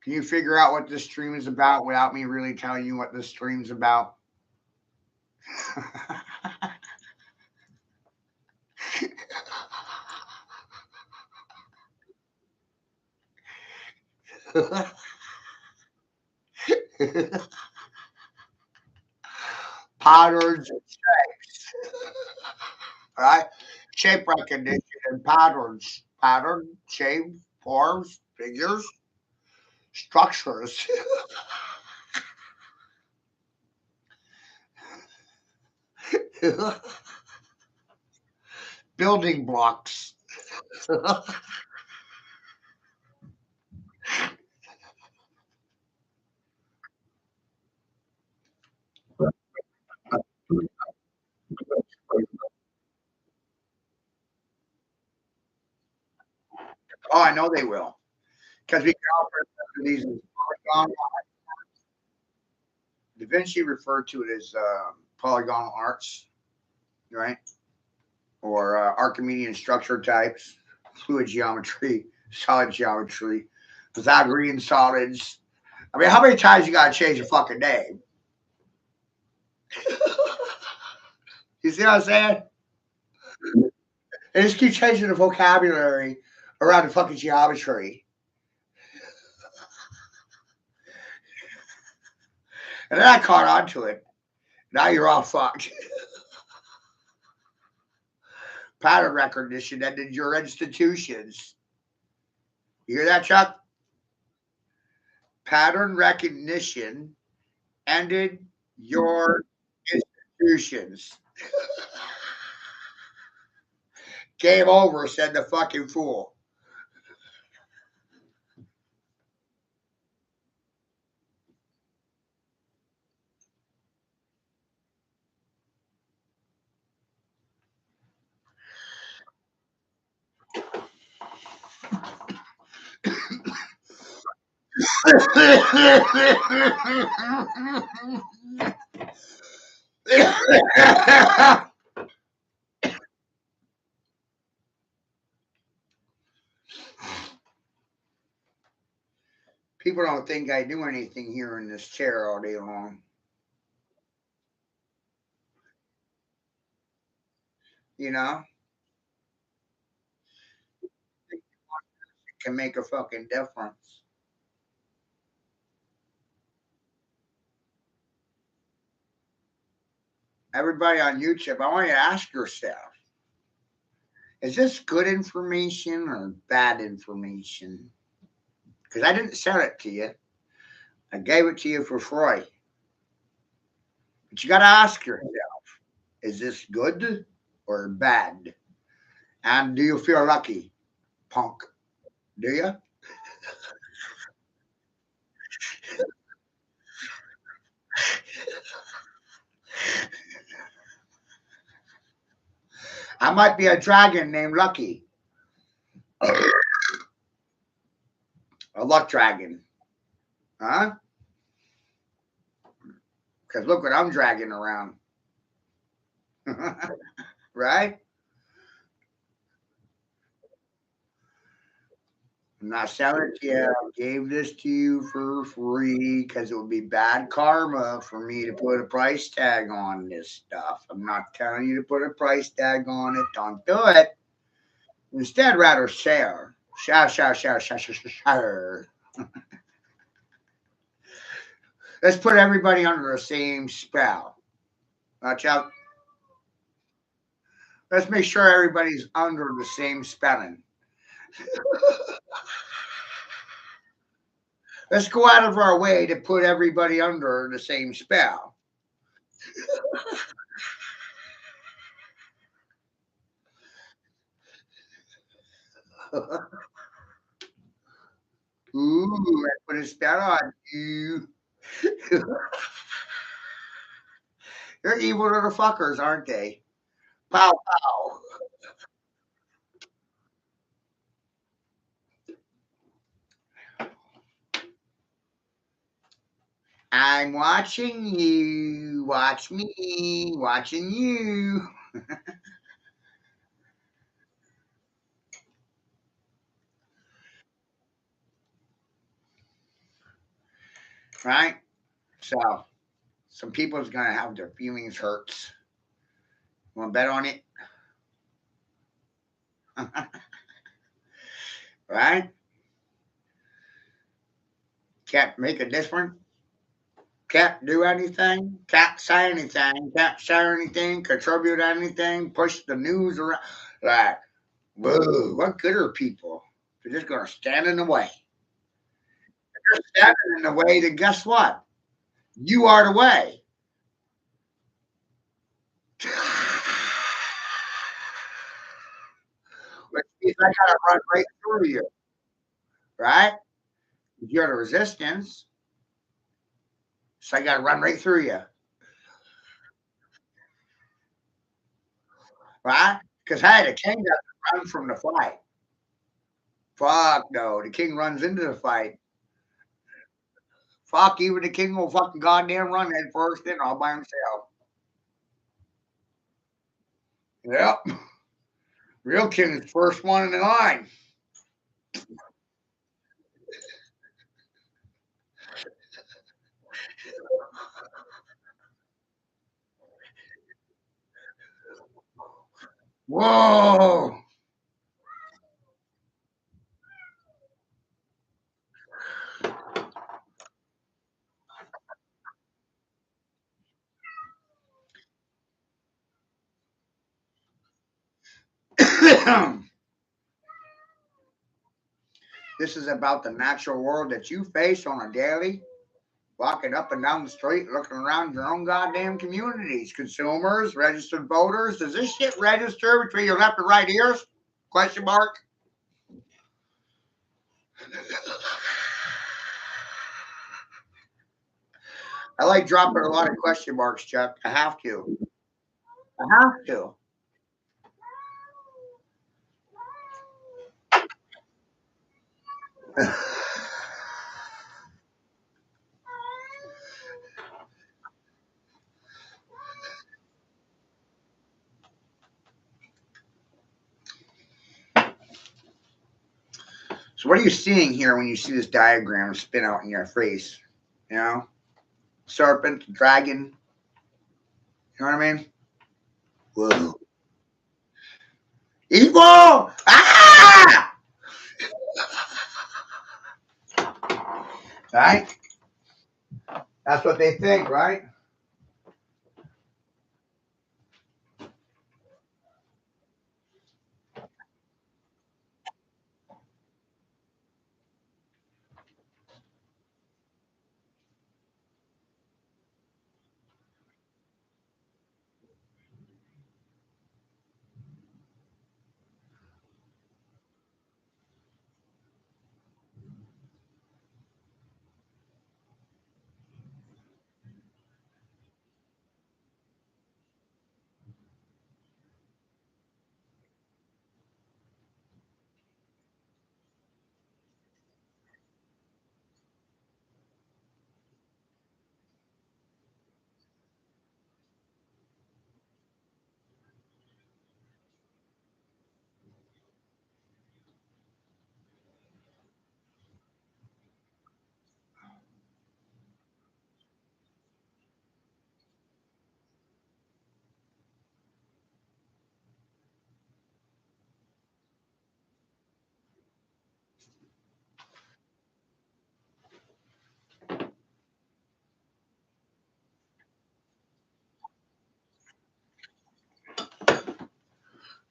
Can you figure out what this stream is about without me really telling you what this stream's about? Patterns and shapes. Right? Shape recognition and patterns. Pattern, shape, forms, figures, structures. Building blocks. Oh, I know they will. Because we can offer these polygon. Da Vinci referred to it as polygonal arts, right? Or Archimedean structure types, fluid geometry, solid geometry, Pythagorean solids. I mean, how many times you gotta change a fucking name? You see what I'm saying? They just keep changing the vocabulary around the fucking geometry. And then I caught on to it. Now you're all fucked. Pattern recognition ended your institutions. You hear that, Chuck? Pattern recognition ended your institutions. Game over, said the fucking fool. People don't think I do anything here in this chair all day long. You know, it can make a fucking difference. Everybody on YouTube, I want you to ask yourself, is this good information or bad information? Because I didn't sell it to you. I gave it to you for free. But you got to ask yourself, is this good or bad? And do you feel lucky, punk? Do you? I might be a dragon named Lucky, a luck dragon, huh? Because look what I'm dragging around, right? I'm not selling it to you. I gave this to you for free because it would be bad karma for me to put a price tag on this stuff. I'm not telling you to put a price tag on it. Don't do it. Instead, rather share. Share. Let's put everybody under the same spell. Watch out. Let's make sure everybody's under the same spelling. Let's go out of our way to put everybody under the same spell. Ooh, let's put a spell on you. They're evil little fuckers, aren't they? Pow pow. I'm watching you. Watch me. Watching you. Right? So, some people's gonna have their feelings hurts. Want to bet on it? Right? Can't make a difference. Can't do anything. Can't say anything. Can't share anything. Contribute anything. Push the news around. Like, whoa, what good are people? They're just gonna stand in the way. You're standing in the way, then guess what? You are the way. Which means I gotta run right through you, right? You're the resistance, so I gotta run right through you, right? Because hey, the king doesn't run from the fight. Fuck no, the king runs into the fight. Fuck, even the king will fucking goddamn run head first in all by himself. Yep, real king is first one in the line. Whoa. This is about the natural world that you face on a daily, walking up and down the street, looking around your own goddamn communities. Consumers, registered voters. Does this shit register between your left and right ears? Question mark. I like dropping a lot of question marks, Chuck. I have to. I have to. So, what are you seeing here when you see this diagram spin out in your face? You know, serpent, dragon. You know what I mean? Whoa. Evil! Ah! Right? That's what they think, right?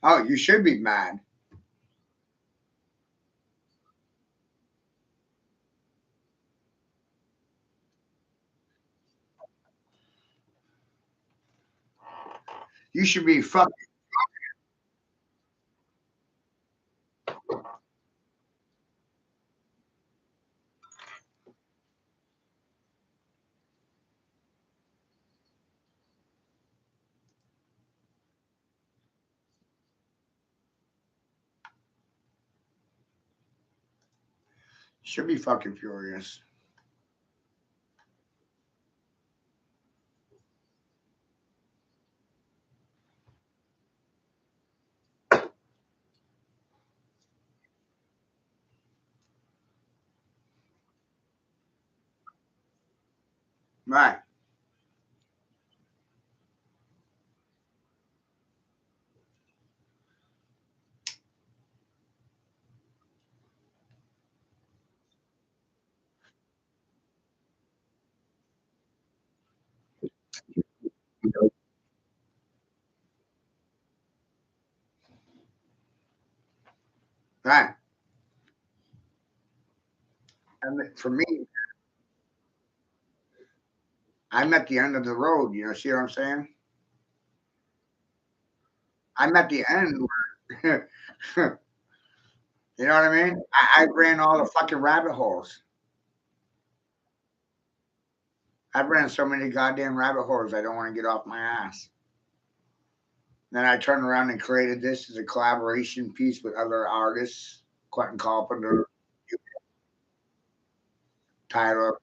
Oh, you should be mad. You should be fucking. Should be fucking furious. Right. Right. And for me, I'm at the end of the road. You know, see what I'm saying? I'm at the end. Where, you know what I mean? I ran all the fucking rabbit holes. I've ran so many goddamn rabbit holes. I don't want to get off my ass. Then I turned around and created this as a collaboration piece with other artists, Quentin Carpenter, Tyler.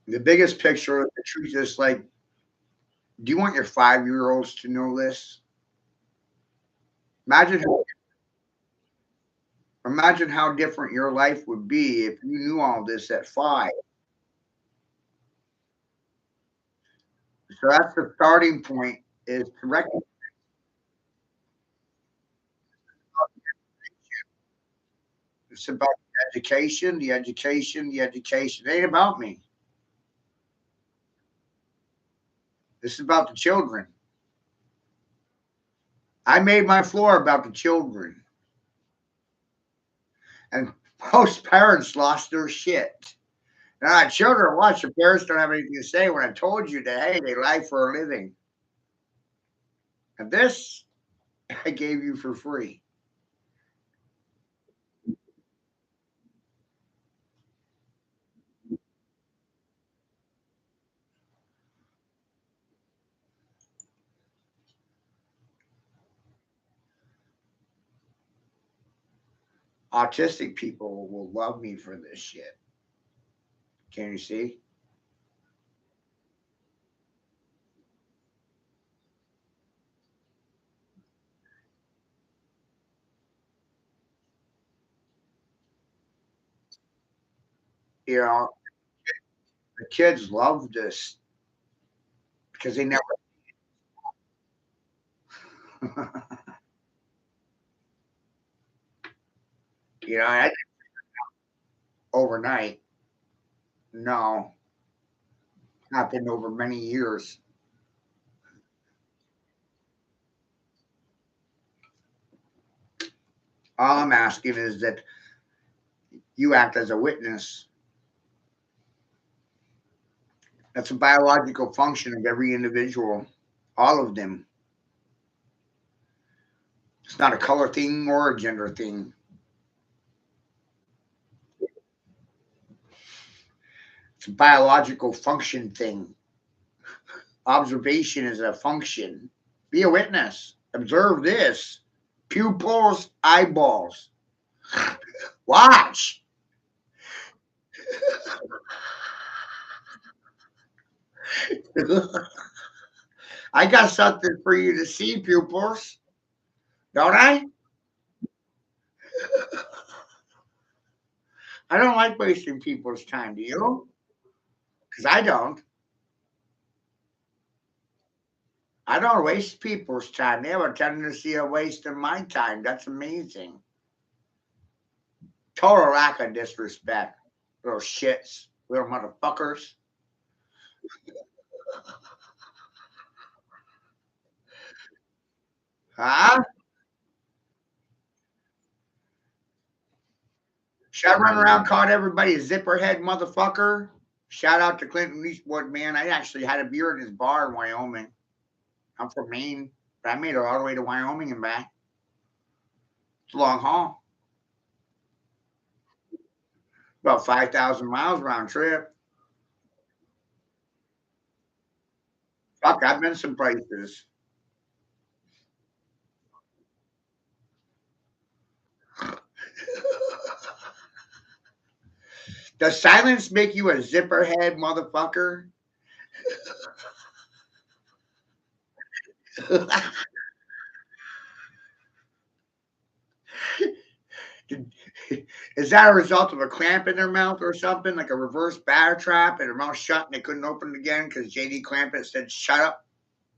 The biggest picture, the truth is like, do you want your 5 year olds to know this? Imagine imagine how different your life would be if you knew all this at 5. So that's the starting point is to recognize it's about the education, the education, the education. It ain't about me. This is about the children. I made my floor about the children. And most parents lost their shit. Now, children, watch, your parents don't have anything to say when I told you that, hey, they lie for a living. And this I gave you for free. Autistic people will love me for this shit. Can you see? You know, the kids love this because they never, you know, I, overnight. No, happened over many years. All I'm asking is that you act as a witness. That's a biological function of every individual, all of them. It's not a color thing or a gender thing. It's a biological function thing. Observation is a function. Be a witness. Observe this. Pupils, eyeballs. Watch. I got something for you to see, pupils. Don't I? I don't like wasting people's time. Do you? Because I don't. I don't waste people's time. They have a tendency of wasting my time. That's amazing. Total lack of disrespect. Little shits. Little motherfuckers. Huh? Should I run around calling everybody a zipperhead motherfucker? Shout out to Clinton Eastwood, man. I actually had a beer at his bar in Wyoming. I'm from Maine, but I made it all the way to Wyoming and back. It's a long haul. About 5,000 miles round trip. Fuck, I've been some places. Does silence make you a zipperhead motherfucker? Is that a result of a clamp in their mouth or something, like a reverse batter trap and their mouth shut and they couldn't open it again because JD Clampett said, shut up,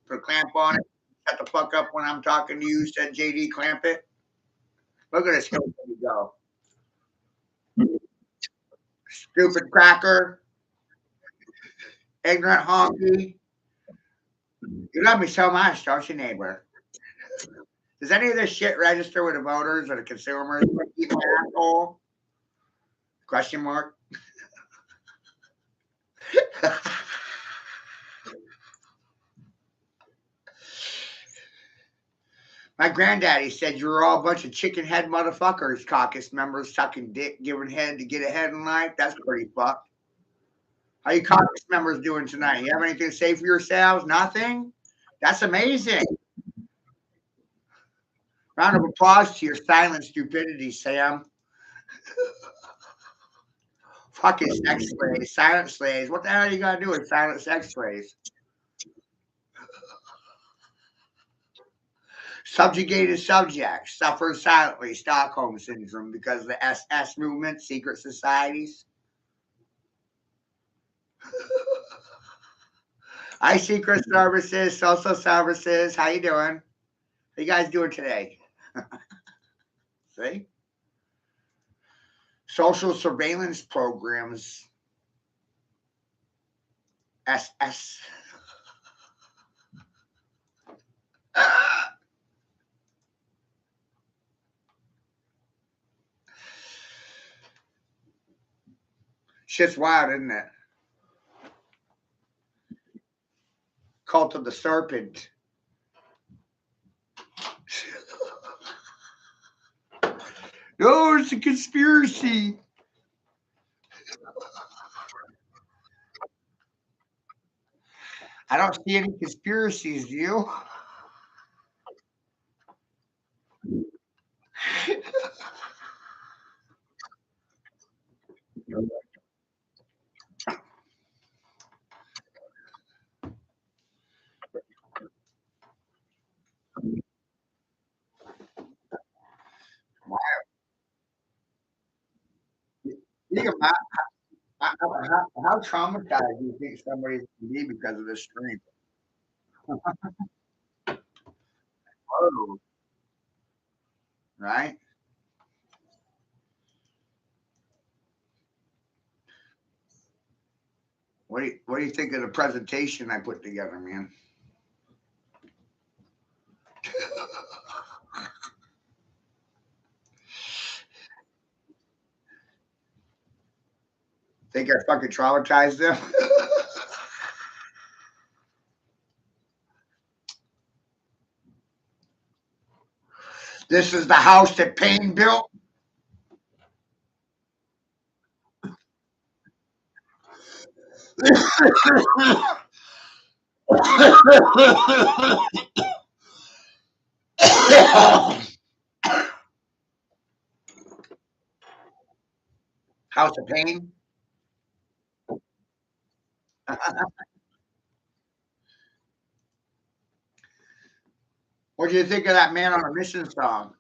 put a clamp on it. Shut the fuck up when I'm talking to you, said JD Clampett. Look at this go. Stupid cracker, ignorant honky. You love me so much, don't you, neighbor? Does any of this shit register with the voters or the consumers? Eat my asshole? Question mark. My granddaddy said you were all a bunch of chicken head motherfuckers, caucus members sucking dick, giving head to get ahead in life. That's pretty fucked. How you caucus members doing tonight? You have anything to say for yourselves? Nothing? That's amazing. Round of applause to your silent stupidity, Sam. Fucking sex slaves, silent slaves. What the hell are you gonna do with silent sex slaves? Subjugated subjects suffer silently Stockholm syndrome because of the SS movement, secret societies. Hi, secret services, social services. How you doing? How you guys doing today? See? Social surveillance programs. SS. Shit's wild, isn't it? Cult of the Serpent. No, it's a conspiracy. I don't see any conspiracies, do you? Think about how traumatized do you think somebody can be because of this stream? Oh, right? What do you think of the presentation I put together, man? Think I fucking traumatized them? This is the house that Payne built. House of Pain. What do you think of that Man on a Mission song?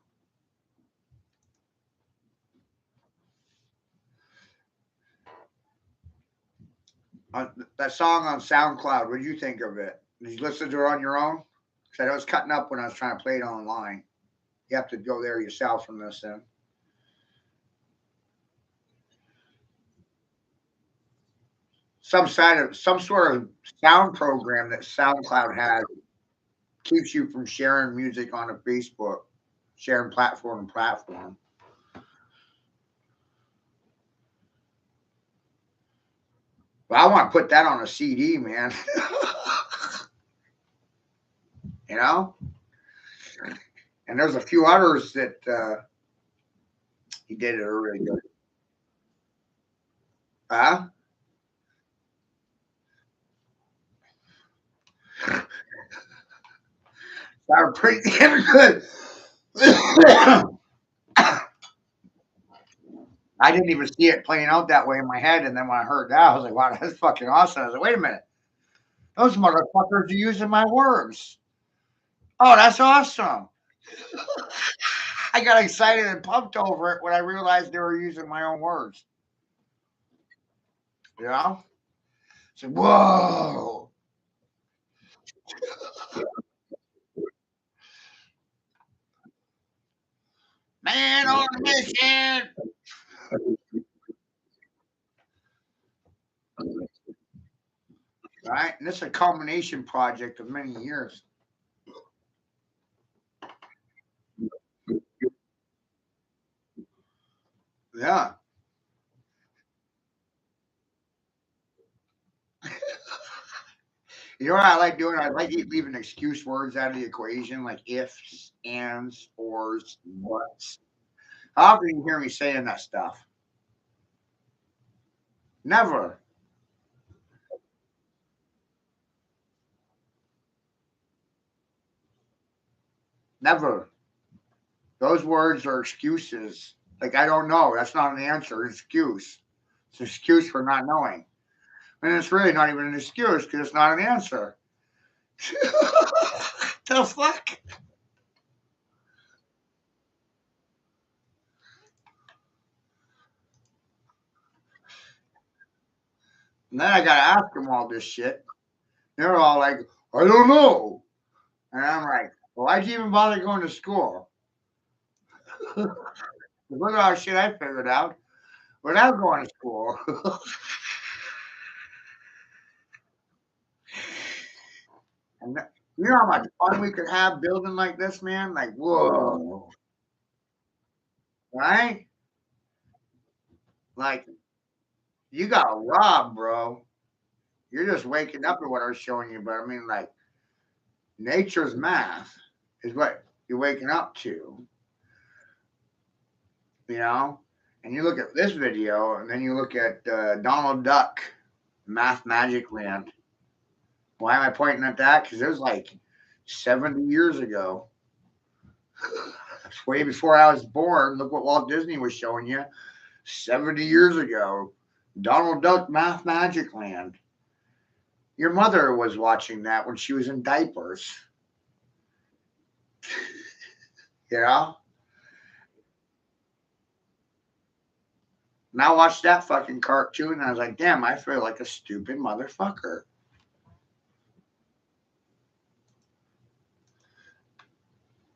That song on SoundCloud, what did you think of it? Did you listen to it on your own? Because I was cutting up when I was trying to play it online. You have to go there yourself and listen. Some sort of sound program that SoundCloud has keeps you from sharing music on a Facebook, sharing platform to platform. But I want to put that on a CD, man. You know? And there's a few others that he did it are really good. Huh? That were pretty damn good. I didn't even see it playing out that way in my head. And then when I heard that, I was like, wow, that's fucking awesome. I was like, wait a minute. Those motherfuckers are using my words. Oh, that's awesome. I got excited and pumped over it when I realized they were using my own words. You know? So, whoa. Man on a mission. Right? And this is a culmination project of many years. Yeah. You know what I like doing? I like leaving excuse words out of the equation, like ifs, ands, ors, buts. How often you hear me saying that stuff? Never. Never. Those words are excuses. Like, I don't know. That's not an answer. It's an excuse. It's an excuse for not knowing. And it's really not even an excuse because it's not an answer. The fuck? And then I got to ask them all this shit. They're all like, I don't know. And I'm like, well, why'd you even bother going to school? Look at all the shit I figured out without going to school. And you know how much fun we could have building like this, man? Like, whoa, right? Like, you got robbed, bro. You're just waking up to what I was showing you, but I mean, like, nature's math is what you're waking up to, you know? And you look at this video, and then you look at Donald Duck, Math Magic Land. Why am I pointing at that? Because it was like 70 years ago. Way before I was born. Look what Walt Disney was showing you 70 years ago. Donald Duck Math Magic Land. Your mother was watching that when she was in diapers. You know? And I watched that fucking cartoon and I was like, damn, I feel like a stupid motherfucker.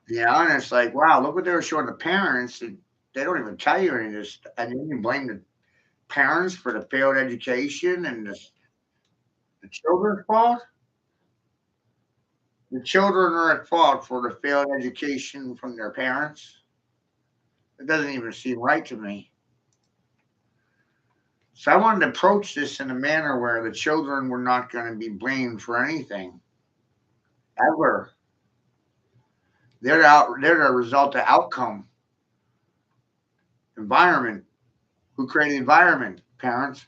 You know, and it's like, wow, look what they were showing the parents. And they don't even tell you any of this. And then you blame the parents for the failed education and the children's fault. The children are at fault for the failed education from their parents. It doesn't even seem right to me. So I wanted to approach this in a manner where the children were not going to be blamed for anything ever. They're the result of outcome, environment. Who created the environment? Parents.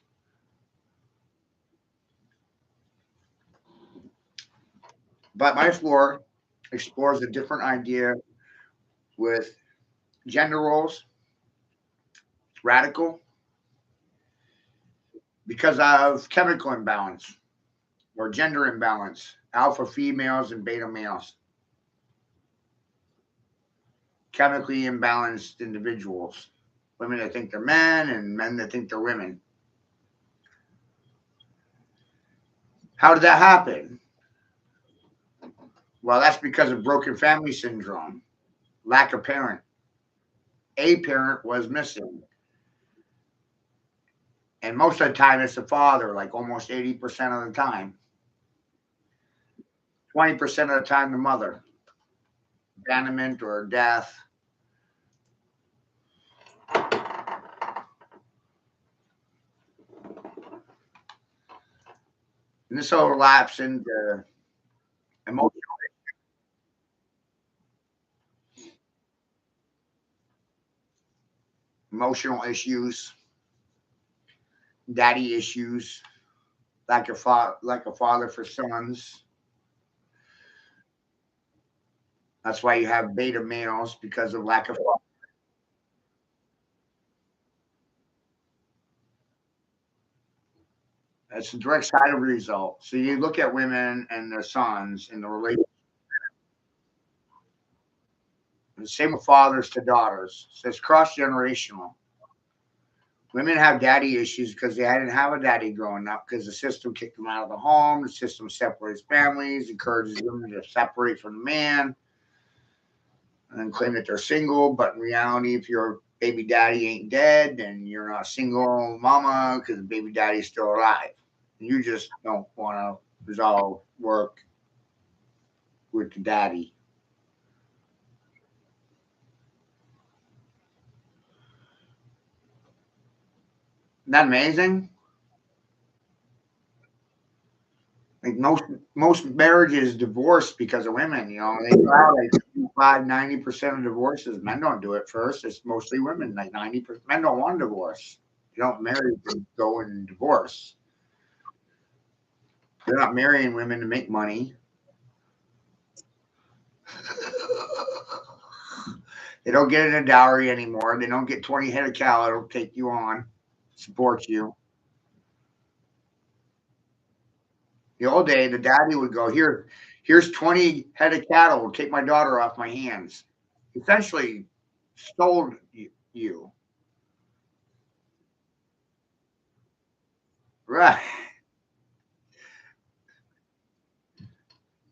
But my floor explores a different idea with gender roles, radical, because of chemical imbalance or gender imbalance, alpha females and beta males, chemically imbalanced individuals, women that think they're men and men that think they're women. How did that happen? Well, that's because of broken family syndrome, lack of parent. A parent was missing. And most of the time, it's the father, like almost 80% of the time. 20% of the time, the mother. Abandonment or death. And this overlaps into emotional, emotional issues, daddy issues, like a father for sons. That's why you have beta males because of lack of. That's a direct side of the result. So you look at women and their sons in the relation. The same with fathers to daughters. So it's cross generational. Women have daddy issues because they didn't have a daddy growing up because the system kicked them out of the home. The system separates families, encourages women to separate from the man, and then claim that they're single. But in reality, if your baby daddy ain't dead, then you're not a single mama because the baby daddy's still alive. You just don't want to resolve work with the daddy. Isn't that amazing? Like most marriages divorce because of women. You know, they file like 90% of divorces. Men don't do it first. It's mostly women. Like 90% men don't want a divorce. You don't marry to go and divorce. They're not marrying women to make money. They don't get a dowry anymore. They don't get 20 head of cattle. It'll take you on, support you. The old day, the daddy would go, here's 20 head of cattle. Take my daughter off my hands. Essentially stole you. Right.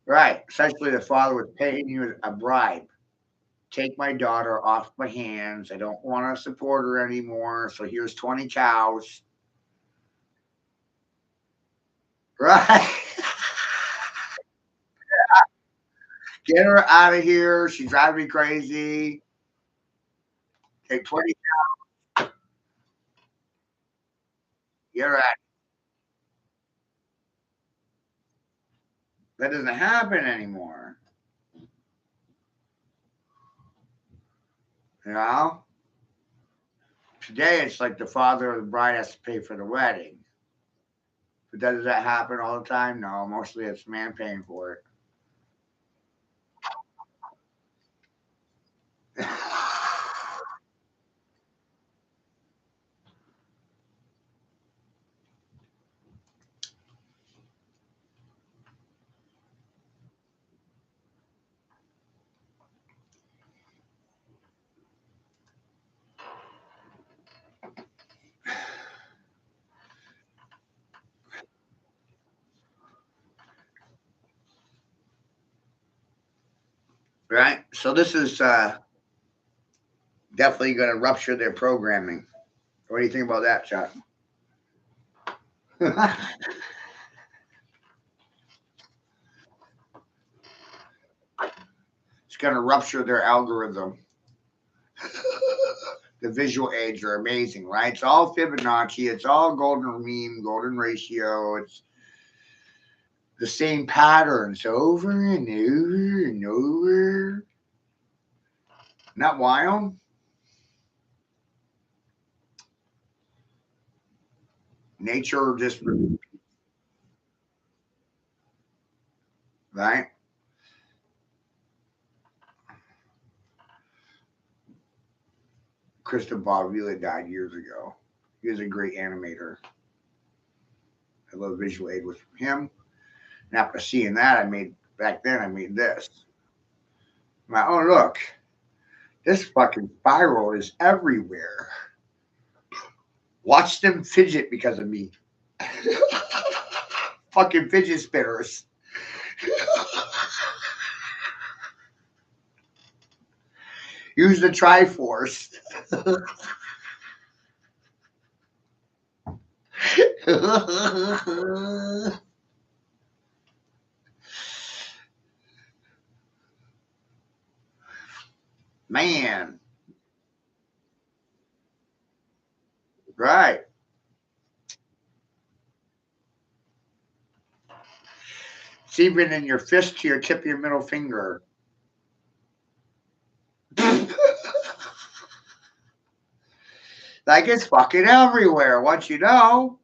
Right. Essentially, the father was paying you a bribe. Take my daughter off my hands. I don't want to support her anymore. So here's 20 cows. Right. Get her out of here. She's driving me crazy. Take 20. Get her out. That doesn't happen anymore. You know? Today, it's like the father of the bride has to pay for the wedding. But does that happen all the time? No. Mostly it's the man paying for it. Right? So this is definitely going to rupture their programming. What do you think about that, Chuck? It's going to rupture their algorithm. The visual aids are amazing, right? It's all Fibonacci. It's all golden mean, golden ratio. It's the same patterns over and over and over. Not wild, nature just right. Cristobal really died years ago. He was a great animator. I love visual aid was from him. And after seeing that, I made this. I'm like, oh look, this fucking spiral is everywhere. Watch them fidget because of me. fucking fidget spinners. Use the Triforce. Man, right. It's even in your fist to your tip of your middle finger. Like it's fucking everywhere. What you know?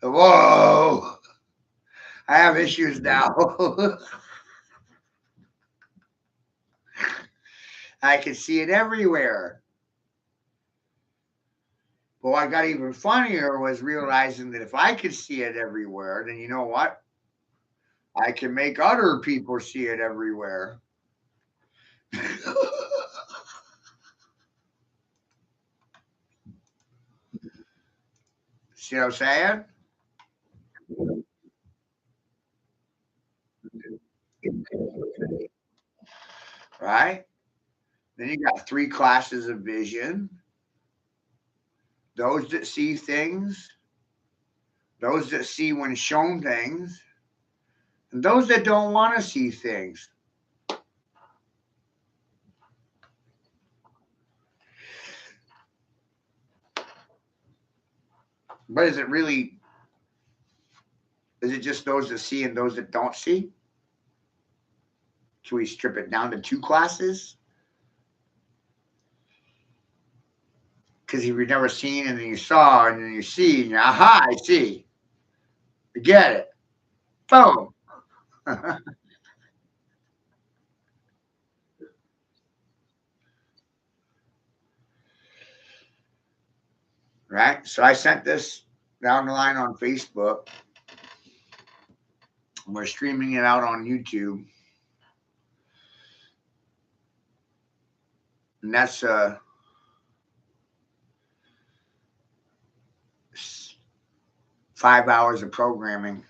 Whoa. I have issues now. I can see it everywhere. But what got even funnier was realizing that if I could see it everywhere, then you know what? I can make other people see it everywhere. See what I'm saying? Right? Then you got three classes of vision: those that see things, those that see when shown things, and those that don't want to see things. But is it really, is it just those that see and those that don't see? Can we strip it down to two classes? Because if you've never seen and then you saw and then you see and you're, aha, I see. You get it. Boom. Right? So I sent this down the line on Facebook. We're streaming it out on YouTube. And that's 5 hours of programming,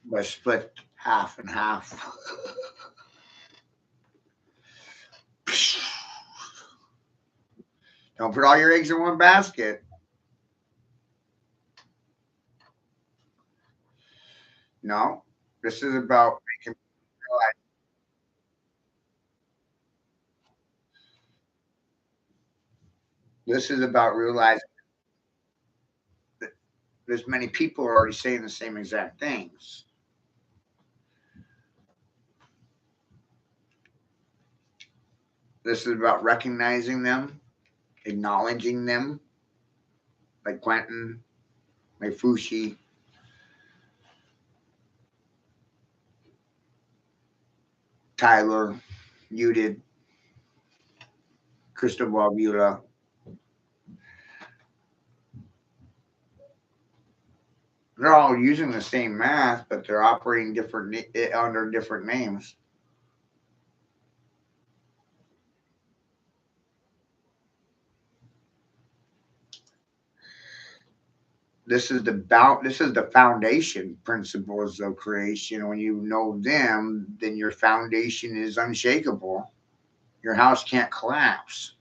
but split half and half. Don't put all your eggs in one basket. No, this is about making realize. This is about realizing that there's many people are already saying the same exact things. This is about recognizing them, acknowledging them, like Quentin, like Fushi, Tyler, Muted, Cristobal Vula. They're all using the same math, but they're operating under different names. This is the foundation principles of creation. When you know them, then your foundation is unshakable. Your house can't collapse.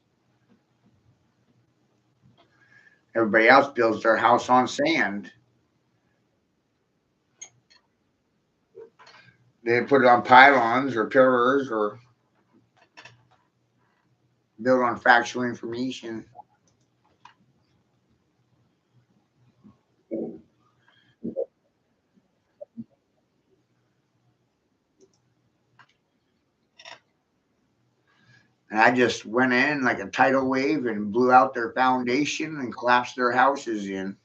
Everybody else builds their house on sand. They put it on pylons or pillars or build on factual information. And I just went in like a tidal wave and blew out their foundation and collapsed their houses in.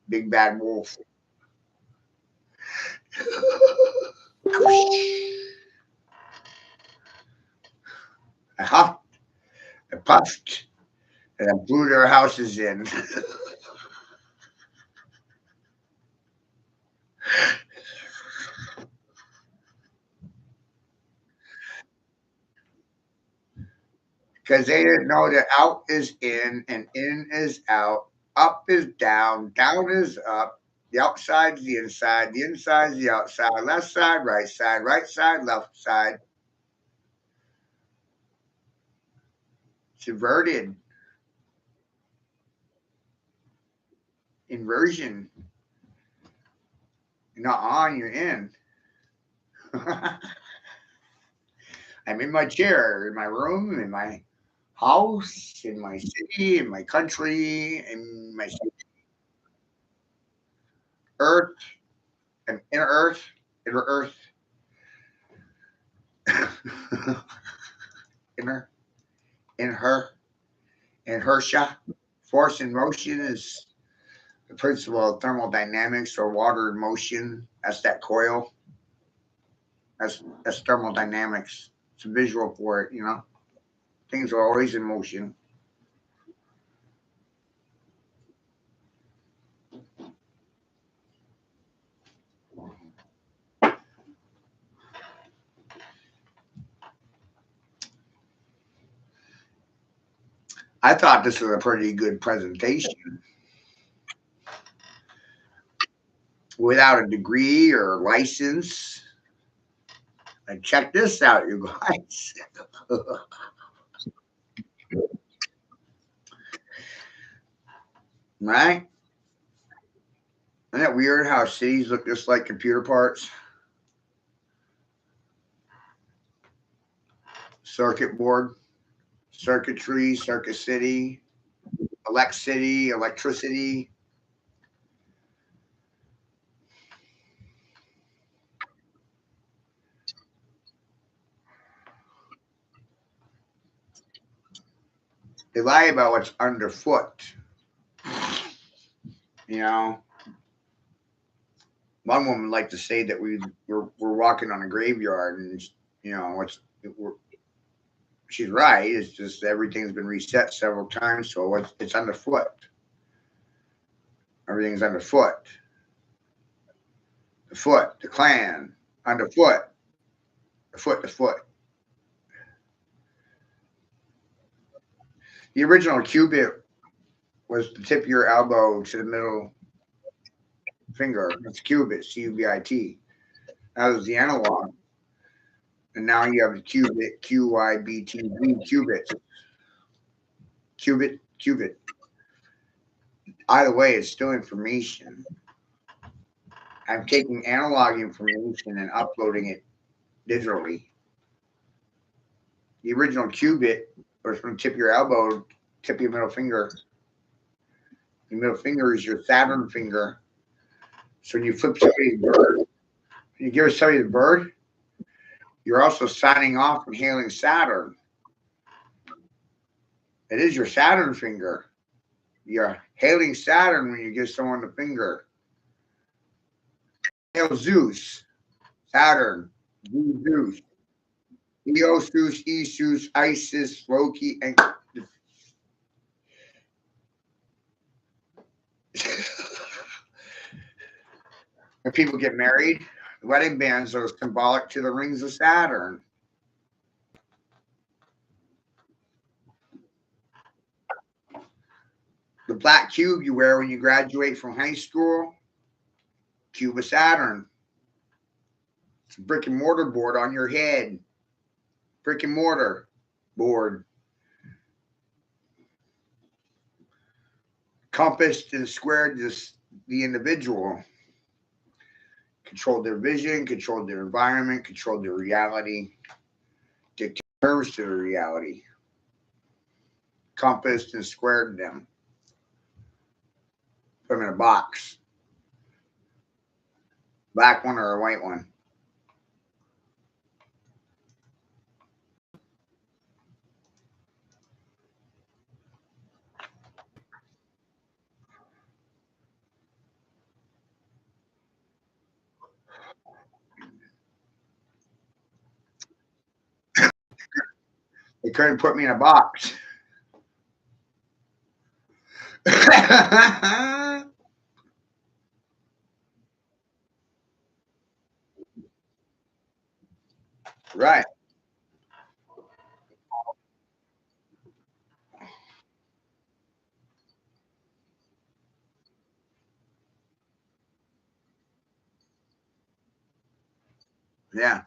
Big bad wolf. I huffed, I puffed, and I blew their houses in. Because they didn't know that out is in and in is out, up is down, down is up, the outside's the inside's the outside, left side, right side, left side. It's inverted, inversion. You're not on, you're in. I'm in my chair, in my room, in my house, in my city, in my country, in my earth, and inner earth, inner earth, inner, in her, in Hersha. Force in motion is the principle of thermodynamics or water in motion. That's that coil. That's thermodynamics. It's a visual for it, you know. Things are always in motion. I thought this was a pretty good presentation. Without a degree or license. And check this out, you guys. Right? Isn't that weird how cities look just like computer parts? Circuit board, circuitry, circuit city, city, electricity. They lie about what's underfoot. You know, one woman liked to say that we're walking on a graveyard, and you know, she's right. It's just everything's been reset several times, so it's underfoot. Everything's underfoot. The foot, the clan, underfoot, the foot, the foot. The original cubit was the tip of your elbow to the middle finger. That's cubit, C-U-B-I-T. That was the analog. And now you have the qubit, Q-Y-B-T-B, qubit. Qubit, qubit. Either way, it's still information. I'm taking analog information and uploading it digitally. The original qubit was from the tip of your elbow, tip of your middle finger. Your middle finger is your Saturn finger. So when you flip somebody's bird, you give somebody the bird, you're also signing off and hailing Saturn. It is your Saturn finger. You're hailing Saturn when you give someone the finger. Hail Zeus, Saturn, Zeus, Eosus, Esus, Isis, Loki, and when people get married, the wedding bands are symbolic to the rings of Saturn. The black cube you wear when you graduate from high school, cube of Saturn. It's a brick and mortar board on your head. Brick and mortar board. Compassed and squared the individual. Controlled their vision, controlled their environment, controlled their reality, dictate terms to their reality. Compassed and squared them. Put them in a box. Black one or a white one. They couldn't put me in a box. Right. Yeah.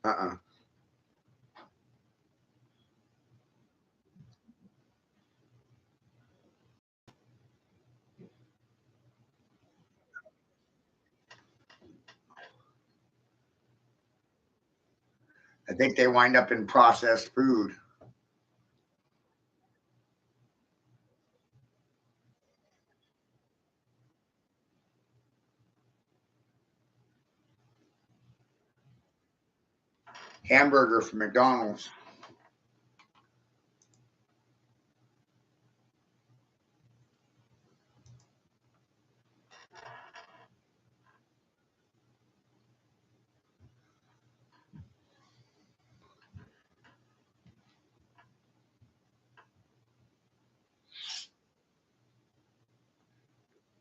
Uh-uh. I think they wind up in processed food. Hamburger from McDonald's.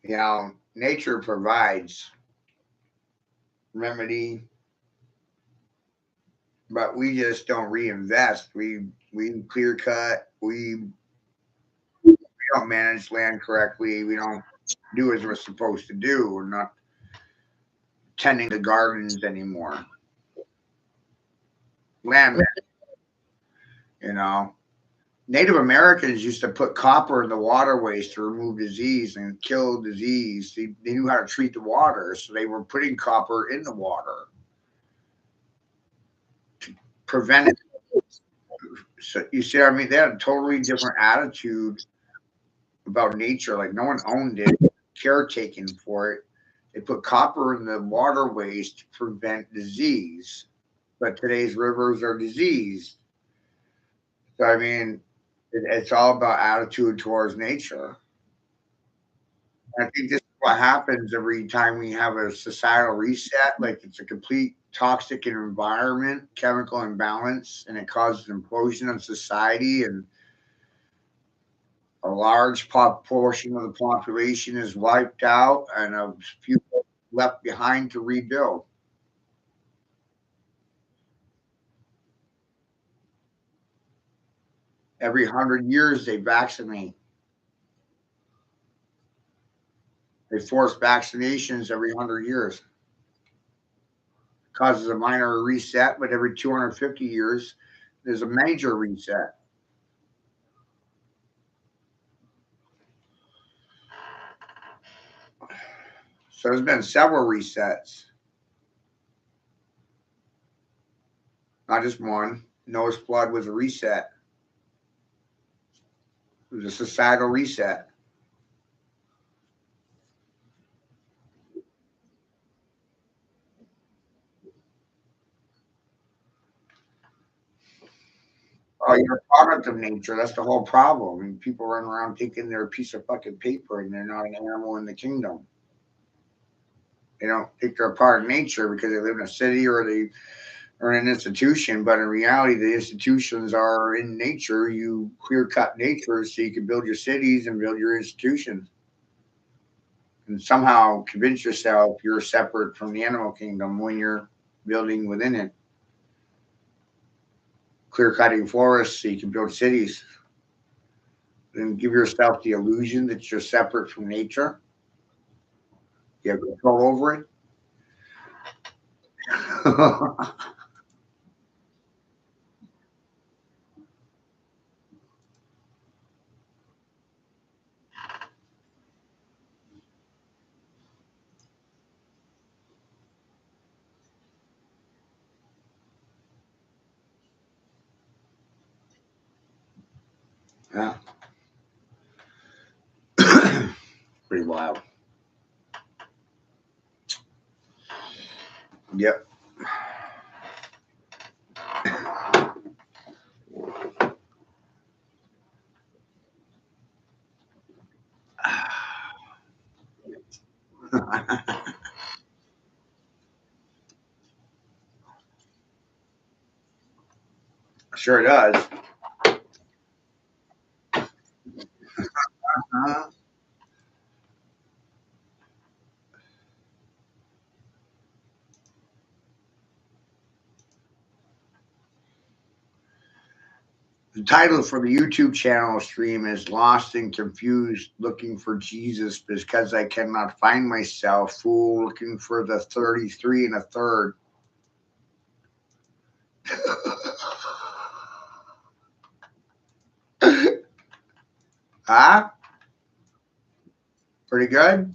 You know, nature provides remedy, but we just don't reinvest. We clear cut. We don't manage land correctly. We don't do as we're supposed to do. We're not tending the gardens anymore. Land, you know. Native Americans used to put copper in the waterways to remove disease and kill disease. They knew how to treat the water, so they were putting copper in the water to prevent it. So you see what I mean? They had a totally different attitude about nature. Like no one owned it, caretaking for it. They put copper in the waterways to prevent disease. But today's rivers are diseased. So I mean, it's all about attitude towards nature. I think this is what happens every time we have a societal reset. Like it's a complete toxic environment, chemical imbalance, and it causes implosion of society. And a large portion of the population is wiped out, and a few left behind to rebuild. Every 100 years, they vaccinate. They force vaccinations every 100 years. Causes a minor reset, but every 250 years, there's a major reset. So there's been several resets, not just one. Noah's flood was a reset. It was a societal reset. Oh, you're a product of nature. That's the whole problem. And people run around thinking they're a piece of fucking paper and they're not an animal in the kingdom. They don't think they're a part of nature because they live in a city or they are in an institution. But in reality, the institutions are in nature. You clear cut nature so you can build your cities and build your institutions. And somehow convince yourself you're separate from the animal kingdom when you're building within it. Clear cutting forests so you can build cities. And give yourself the illusion that you're separate from nature. You have control over it. Yeah, pretty wild. Yep. Sure does. Uh, The title for the YouTube channel stream is Lost and Confused Looking for Jesus Because I Cannot Find Myself, Fool Looking for the 33 and a Third. Huh? Pretty good?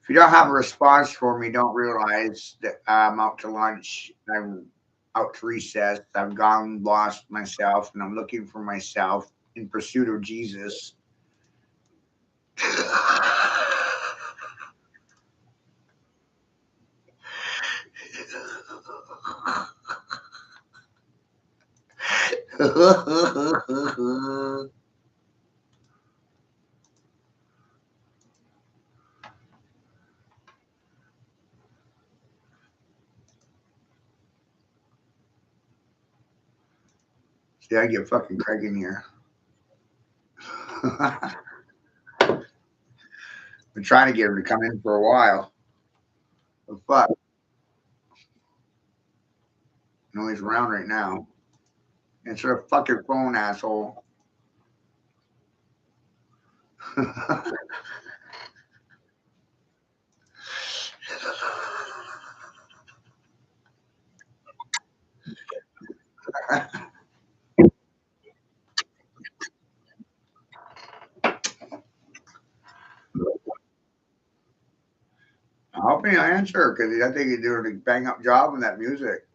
If you don't have a response for me, don't realize that I'm out to lunch. I'm out to recess. I've gone lost myself and I'm looking for myself in pursuit of Jesus. See, I get fucking Craig in here. Been trying to get him to come in for a while. But fuck. No, he's around right now. Answer a fucking phone, asshole. I hope he'll answer because I think he's doing a bang up job on that music.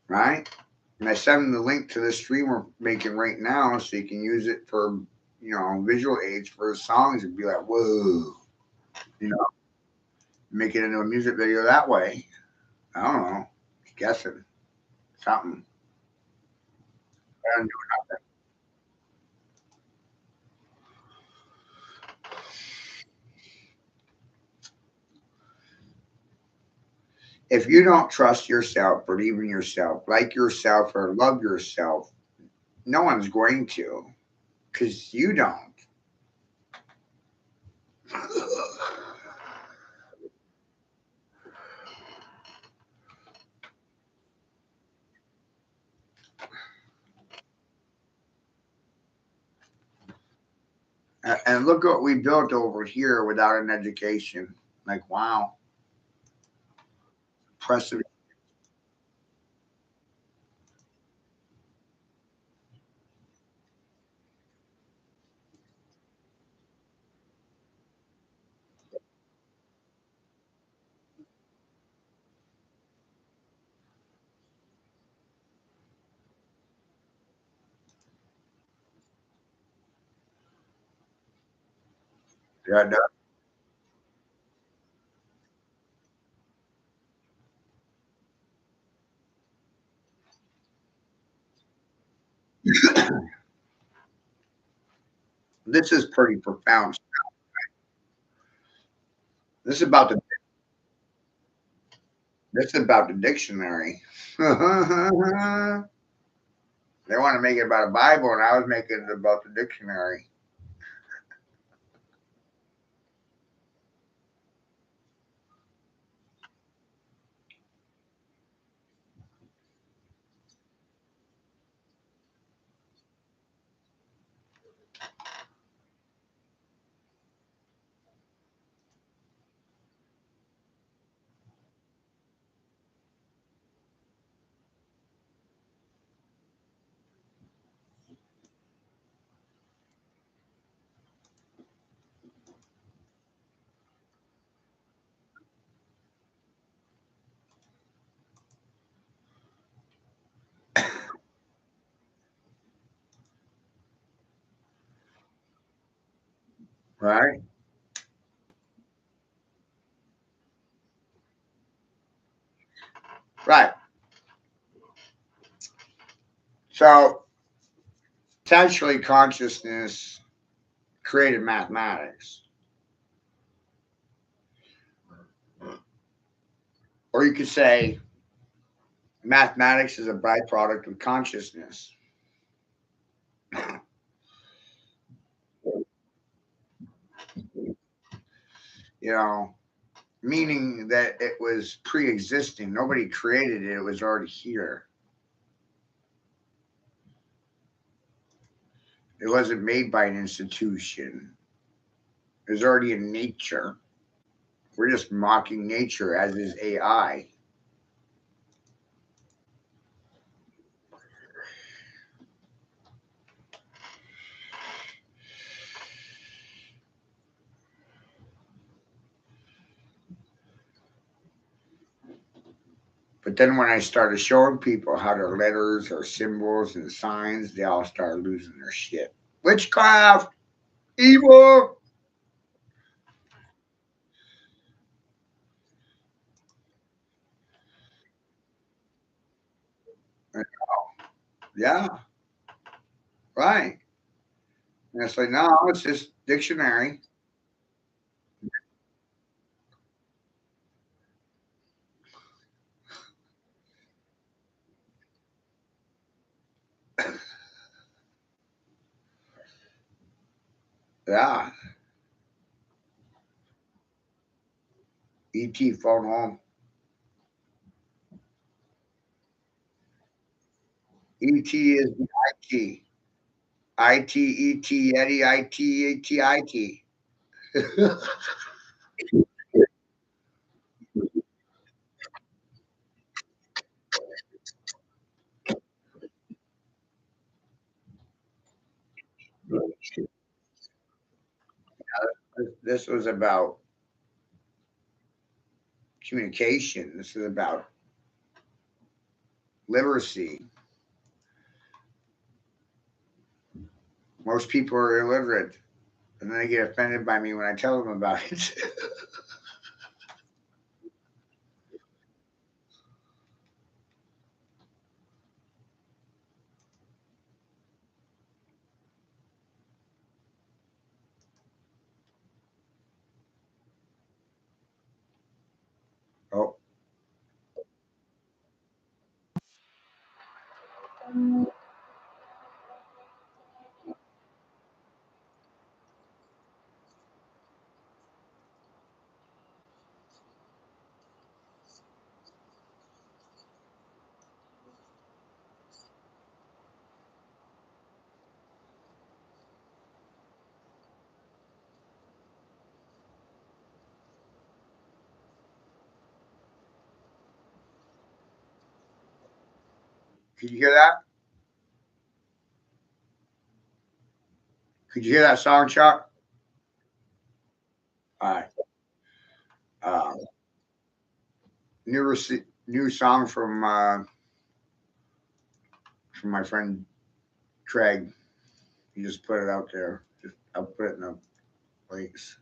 Right? And I sent him the link to the stream we're making right now so you can use it for, visual aids for his songs and be like, whoa, you know, make it into a music video that way. I don't know. Guessing something. I don't know. If you don't trust yourself, believe in yourself, like yourself, or love yourself, no one's going to because you don't. And look what we built over here without an education. Like, wow, impressive. Yeah, no. This is pretty profound. This is about the this is about the dictionary. They want to make it about a Bible, and I was making it about the dictionary. Right? Right. So essentially, consciousness created mathematics, or you could say mathematics is a byproduct of consciousness. You know, meaning that it was pre-existing. Nobody created it; it was already here. It wasn't made by an institution. It was already in nature. We're just mocking nature, as is AI. But then when I started showing people how their letters or symbols and signs, they all started losing their shit. Witchcraft, evil. Yeah, right. And it's like, no, it's just dictionary. Yeah. ET phone home. ET is the IT. IT, ET, Yeti, IT, ET, IT. This was about communication. This is about literacy. Most people are illiterate, and then they get offended by me when I tell them about it. Oh, could you hear that? Could you hear that song, Chuck? All right. Uh, new song from my friend Craig. He just put it out there. Just I'll put it in the links.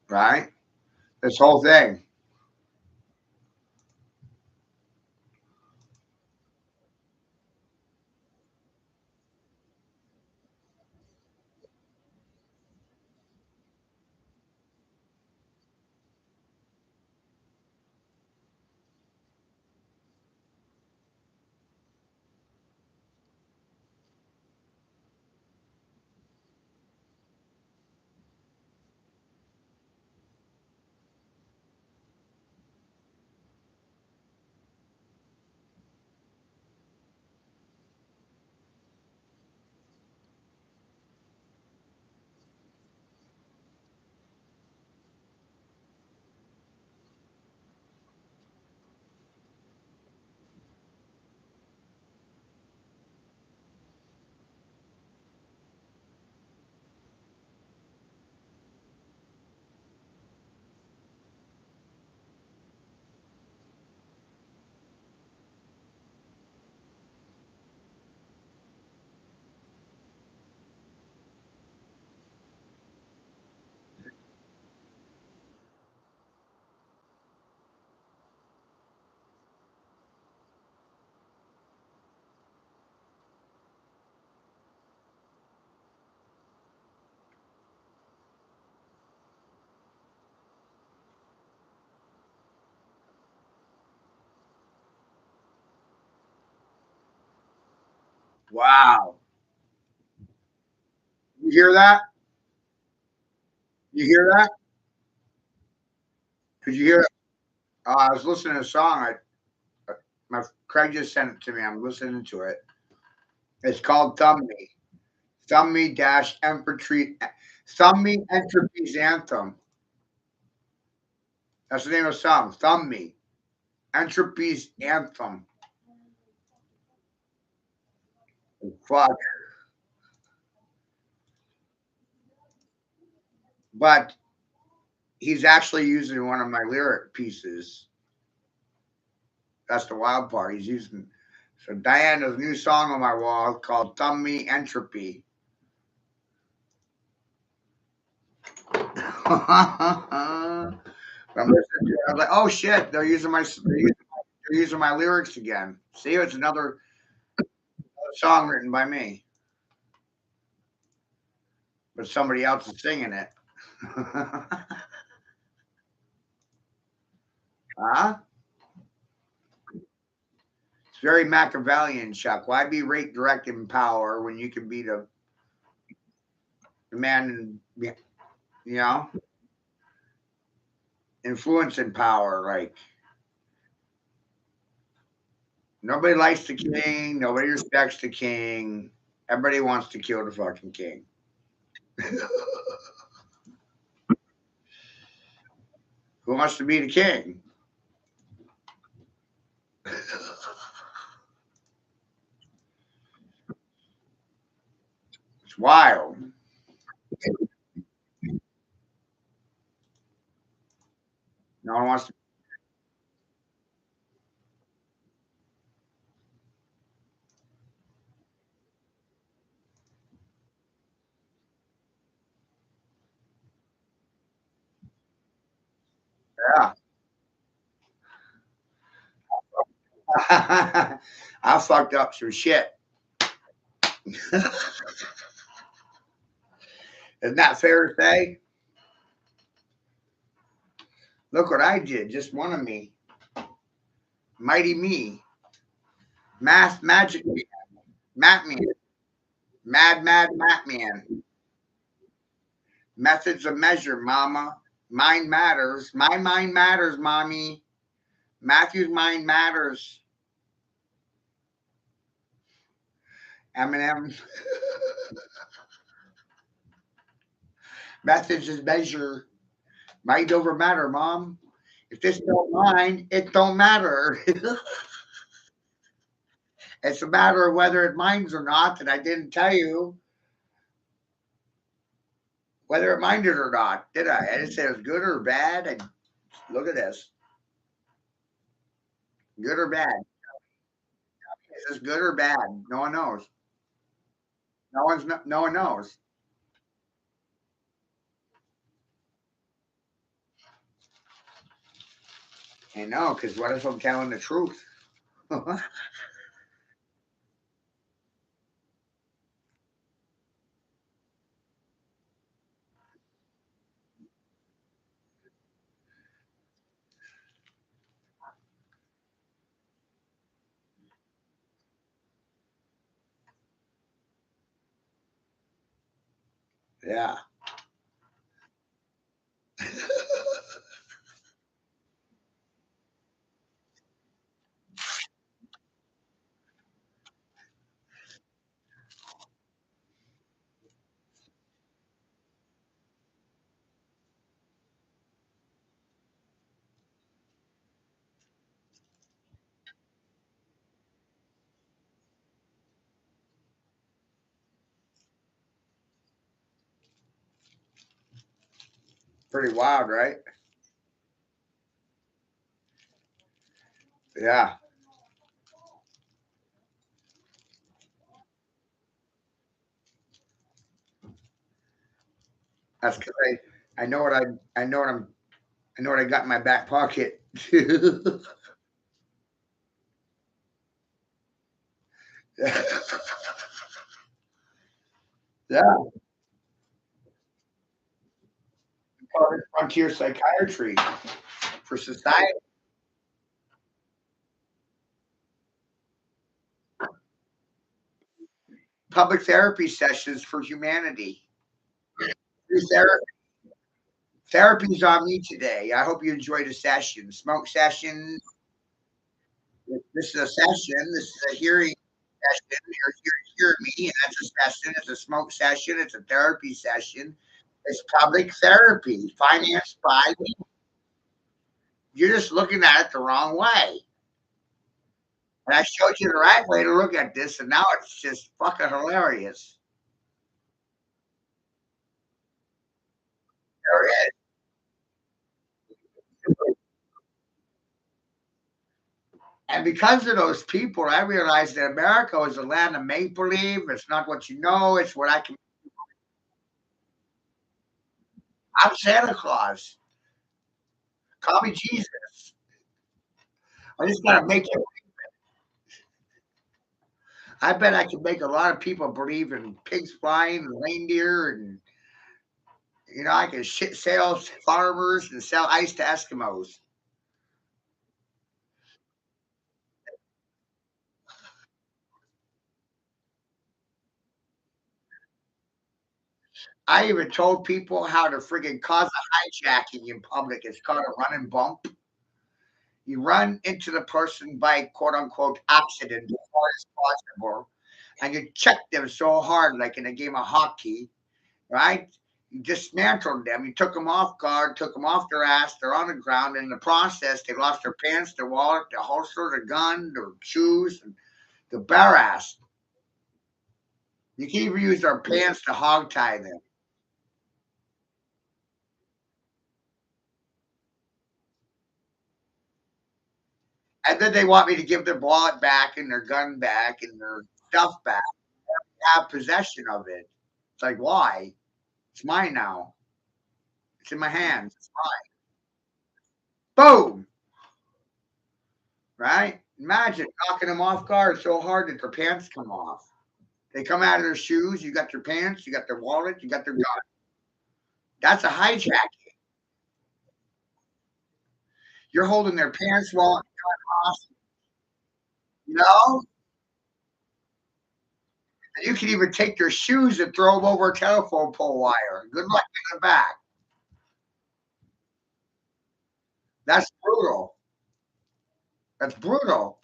Right? This whole thing. Wow. You hear that? You hear that? Could you hear it? I was listening to a song. My Craig just sent it to me. I'm listening to it. It's called Thumb Me. Thumb Me dash Entropy. Thumb Me Entropy's Anthem. That's the name of the song. Thumb Me. Entropy's Anthem. Fuck. But he's actually using one of my lyric pieces. That's the wild part. He's using so Diana's new song on my wall called Thumb Me Entropy. I'm listening to it. I was like, oh shit, they're using my lyrics again. See, it's another song written by me, but somebody else is singing it. Huh? It's very Machiavellian, Chuck. Why be rate, direct, in power when you can be the man in, you know, influence and power? Like nobody likes the king. Nobody respects the king. Everybody wants to kill the fucking king. Who wants to be the king? It's wild. No one wants to. Yeah. I fucked up some shit. Isn't that fair to say? Look what I did. Just one of me. Mighty me. Math magic man. Matman. Mad Matman. Methods of measure, mama. Mind matters. My mind matters, mommy. Matthew's mind matters. Eminem. Methods is measure. Mind over matter, mom. If this don't mind, it don't matter. It's a matter of whether it minds or not. And I didn't tell you whether it minded or not, did I? I didn't say it was good or bad. And look at this, good or bad. Is this good or bad? No one knows. No one knows. I know, because what if I'm telling the truth? Yeah. Pretty wild, right? Yeah. That's because I know what I know what I know what I got in my back pocket. Yeah. Call it frontier psychiatry for society. Public therapy sessions for humanity. Free therapy. Therapy's on me today. I hope you enjoyed the session. Smoke session. This is a session. This is a hearing session. You're here to hear me, and that's a session. It's a smoke session. It's a therapy session. It's public therapy financed by me. You're just looking at it the wrong way. And I showed you the right way to look at this, and now it's just fucking hilarious. There it is. And because of those people, I realized that America is a land of make believe. It's not what you know, it's what I can. I'm Santa Claus. Call me Jesus. I just gotta make it. I bet I can make a lot of people believe in pigs flying and reindeer, and I can shit sell farmers and sell ice to Eskimos. I even told people how to friggin' cause a hijacking in public. It's called a run and bump. You run into the person by quote unquote accident as far as possible, and you check them so hard, like in a game of hockey, right? You dismantled them. You took them off guard, took them off their ass. They're on the ground. In the process, they lost their pants, their wallet, their holster, their gun, their shoes, and the bare ass. You can even use their pants to hog tie them. And then they want me to give their wallet back and their gun back and their stuff back, have possession of it. It's like, why? It's mine now. It's in my hands. It's mine. Boom. Right? Imagine knocking them off guard so hard that their pants come off. They come out of their shoes. You got their pants. You got their wallet. You got their gun. That's a hijack. You're holding their pants, wallet, gun off. You know? And you can even take their shoes and throw them over a telephone pole wire. Good luck getting them back. That's brutal. That's brutal.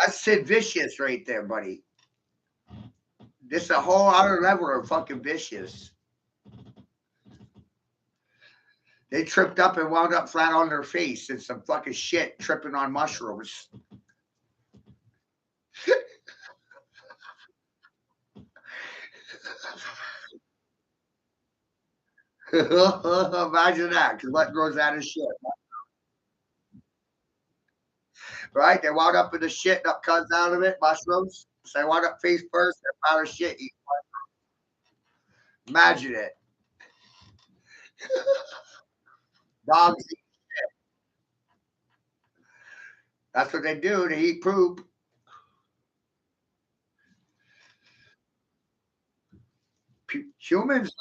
That's Sid Vicious right there, buddy. This is a whole other level of fucking vicious. They tripped up and wound up flat on their face in some fucking shit, tripping on mushrooms. Imagine that, because what grows out of shit, right? They wound up in the shit that comes out of it, mushrooms. So they wound up face first, they're out of shit. Imagine it. Dogs, that's what they do. They eat poop. Humans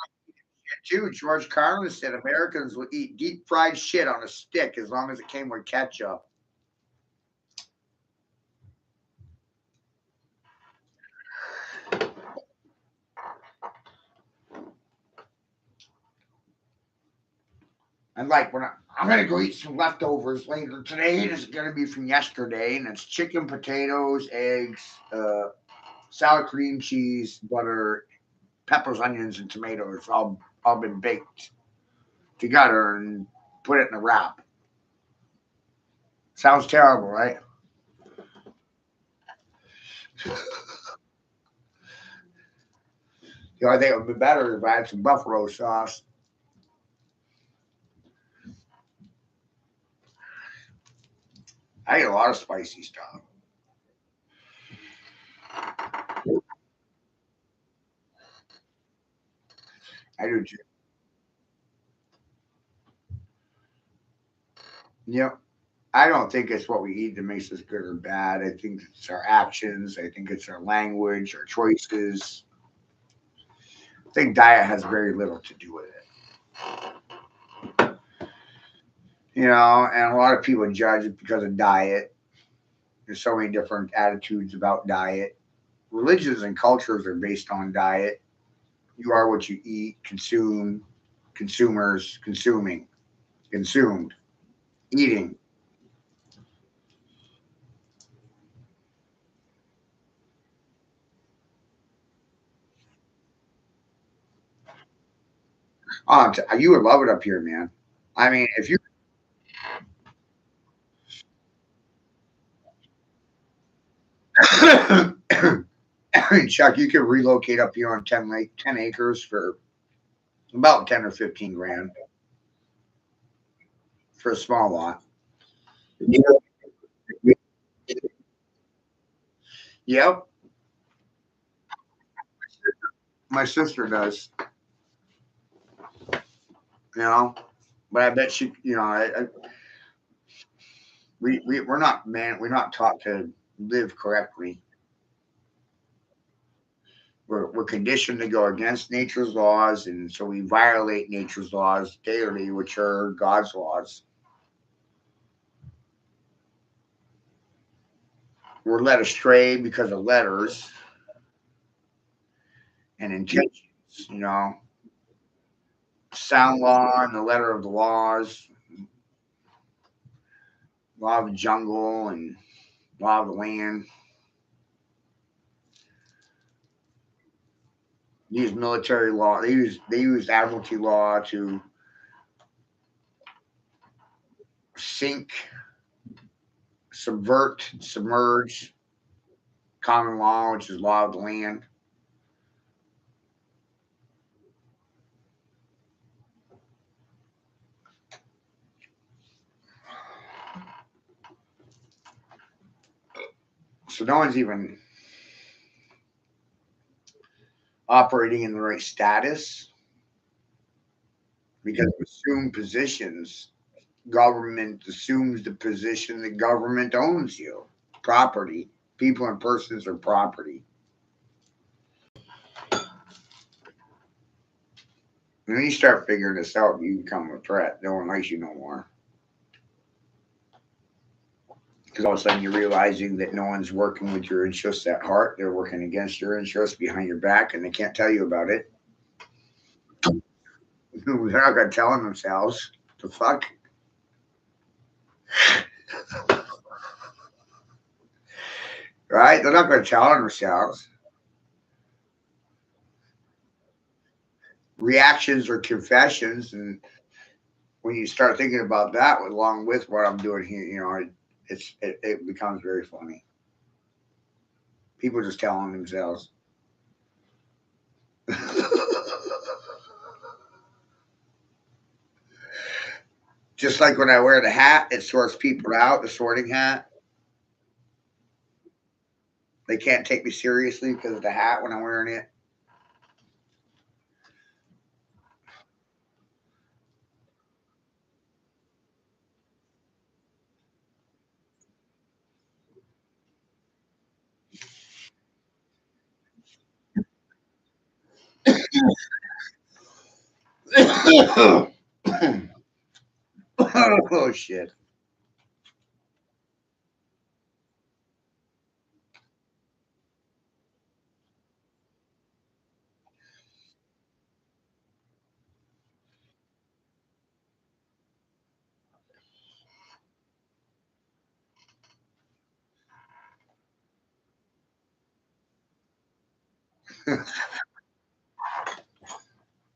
too. George Carlin said Americans will eat deep fried shit on a stick as long as it came with ketchup. And like when I'm gonna go eat some leftovers later today, it's gonna be from yesterday, and it's chicken, potatoes, eggs, sour cream, cheese, butter, peppers, onions, and tomatoes all been baked together and put it in a wrap. Sounds terrible, right? I think it would be better if I had some buffalo sauce. I eat a lot of spicy stuff. I do too. Yep. I don't think it's what we eat that makes us good or bad. I think it's our actions. I think it's our language, our choices. I think diet has very little to do with it. And a lot of people judge it because of diet. There's so many different attitudes about diet. religions and cultures are based on diet. You are what you eat, consume, consumers, consuming, consumed, eating. You would love it up here, man. I mean, if you Chuck, you could relocate up here on 10 acres for about 10 or 15 grand for a small lot. Yep, my sister does. You know, but I bet she, we're not, man, we're not taught to live correctly. We're conditioned to go against nature's laws, and so we violate nature's laws daily, which are God's laws. We're led astray because of letters and intentions, sound law and the letter of the laws, law of the jungle and law of the land. Use military law. They use admiralty law to sink, subvert, submerge common law, which is law of the land. So no one's even operating in the right status because of assumed positions. Government assumes the position that government owns you. Property. People and persons are property. And when you start figuring this out, you become a threat. No one likes you no more. Because all of a sudden you're realizing that no one's working with your interests at heart. They're working against your interests behind your back, and they can't tell you about it. They're not going to tell them themselves. The fuck? Right? They're not going to tell them themselves. Reactions or confessions, and when you start thinking about that along with what I'm doing here, it becomes very funny. People just telling themselves. Just like when I wear the hat, it sorts people out. The sorting hat, they can't take me seriously because of the hat when I'm wearing it. Oh shit!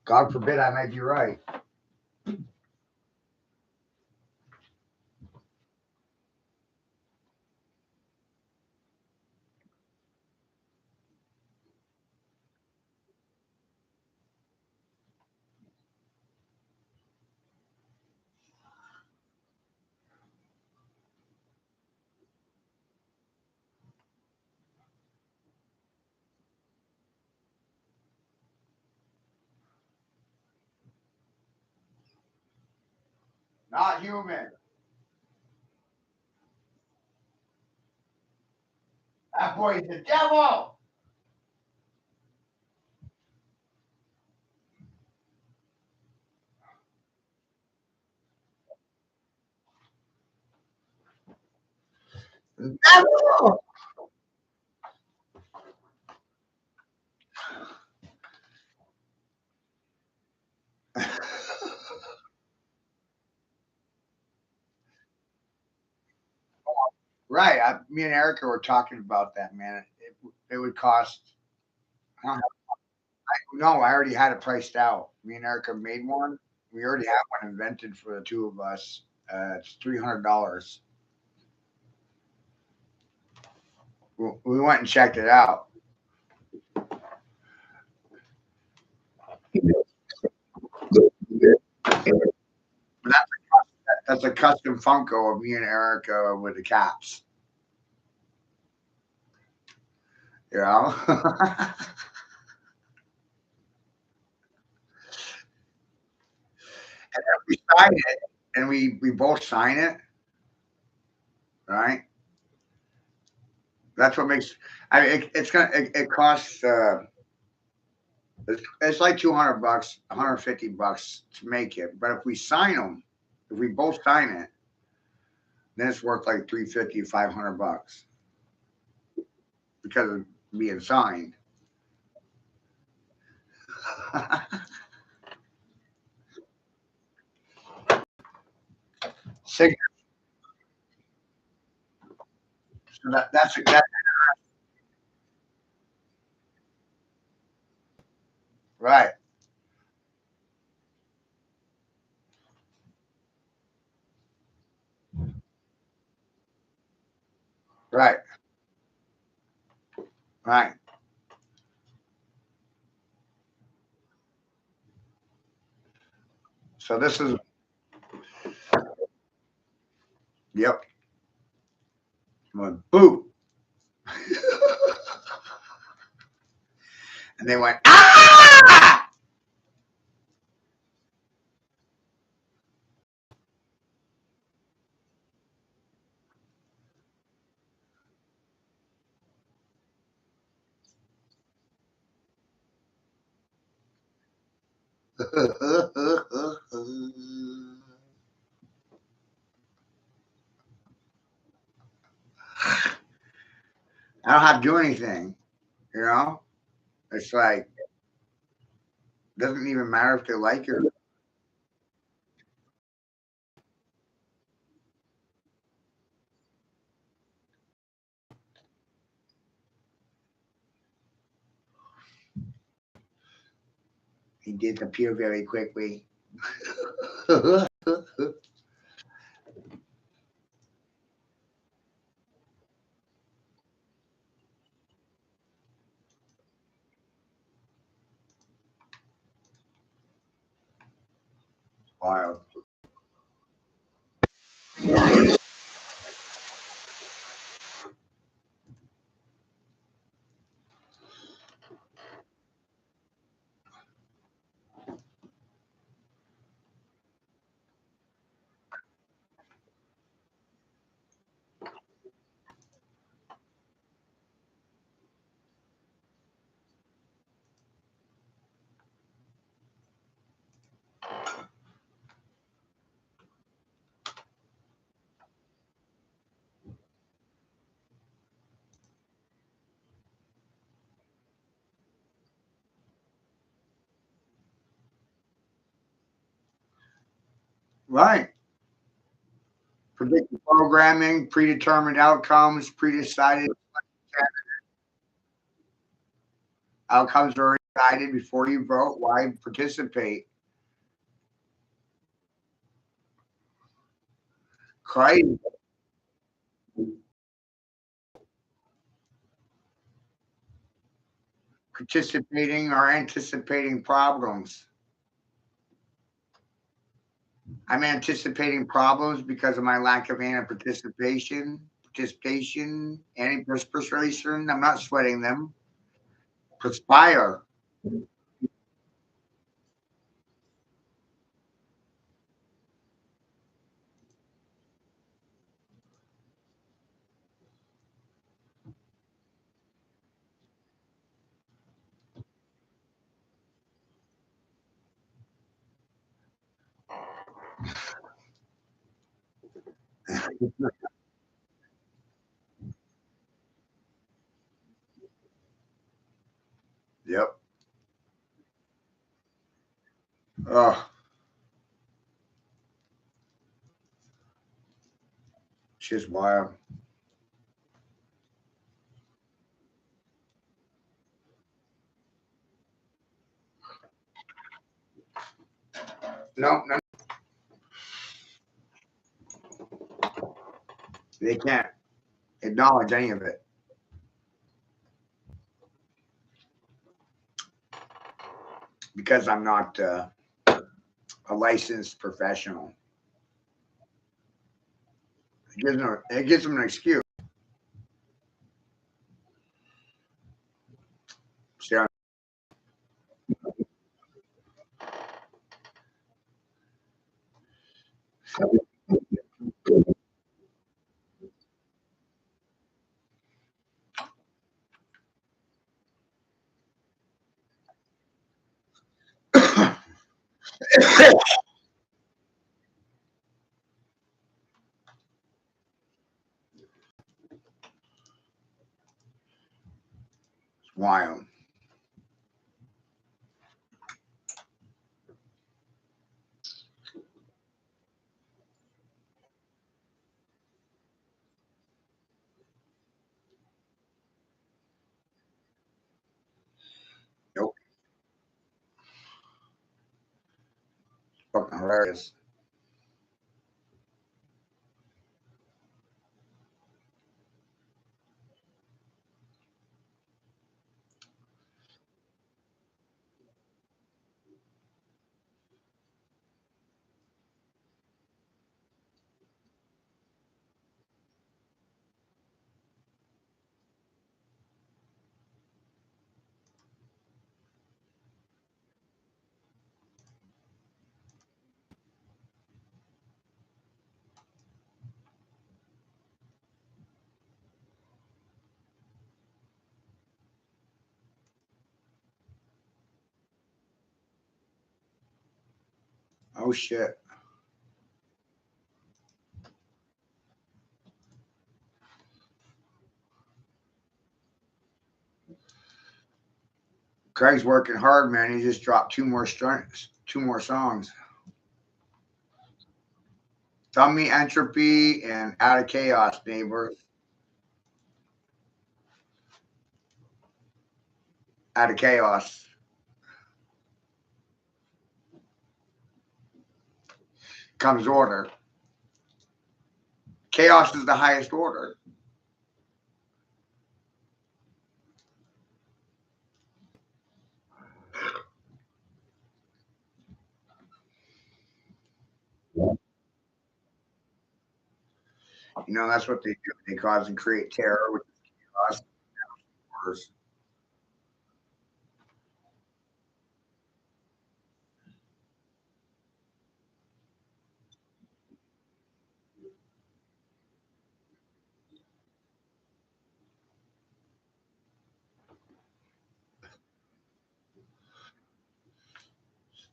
God forbid I might be right. Not human. That boy's the devil. Devil. Yeah, me and Erica were talking about that, man. It would cost. I don't know, no, I already had it priced out. Me and Erica made one. We already have one invented for the two of us. It's $300. We went and checked it out. But that's a custom Funko of me and Erica with the caps. You know, and we sign it, and we both sign it, right? That's what makes. I mean, it costs. It's like $200, $150 to make it. But if we sign them, if we both sign it, then it's worth like 350, $500 because of being signed. Sig- so that's right, right, right. So this is yep. Went boop, and they went ah. I don't have to do anything. You know, it's like doesn't even matter if they like it. He did appear very quickly. Wild. Right. Predictive programming, predetermined outcomes, predecided outcomes are already decided before you vote. Why participate? Crazy. Participating or anticipating problems. I'm anticipating problems because of my lack of participation, anti-perspiration. I'm not sweating them. Perspire. Yep. Oh, just wild. No, no, they can't acknowledge any of it because I'm not a licensed professional. It gives them an excuse. Stay on. Wild. Nope. Fucking hilarious. Oh shit. Craig's working hard, man. He just dropped two more songs. Dummy Entropy and Out of Chaos, neighbor. Out of Chaos comes order. Chaos is the highest order. You know, that's what they do. They cause and create terror with chaos orders.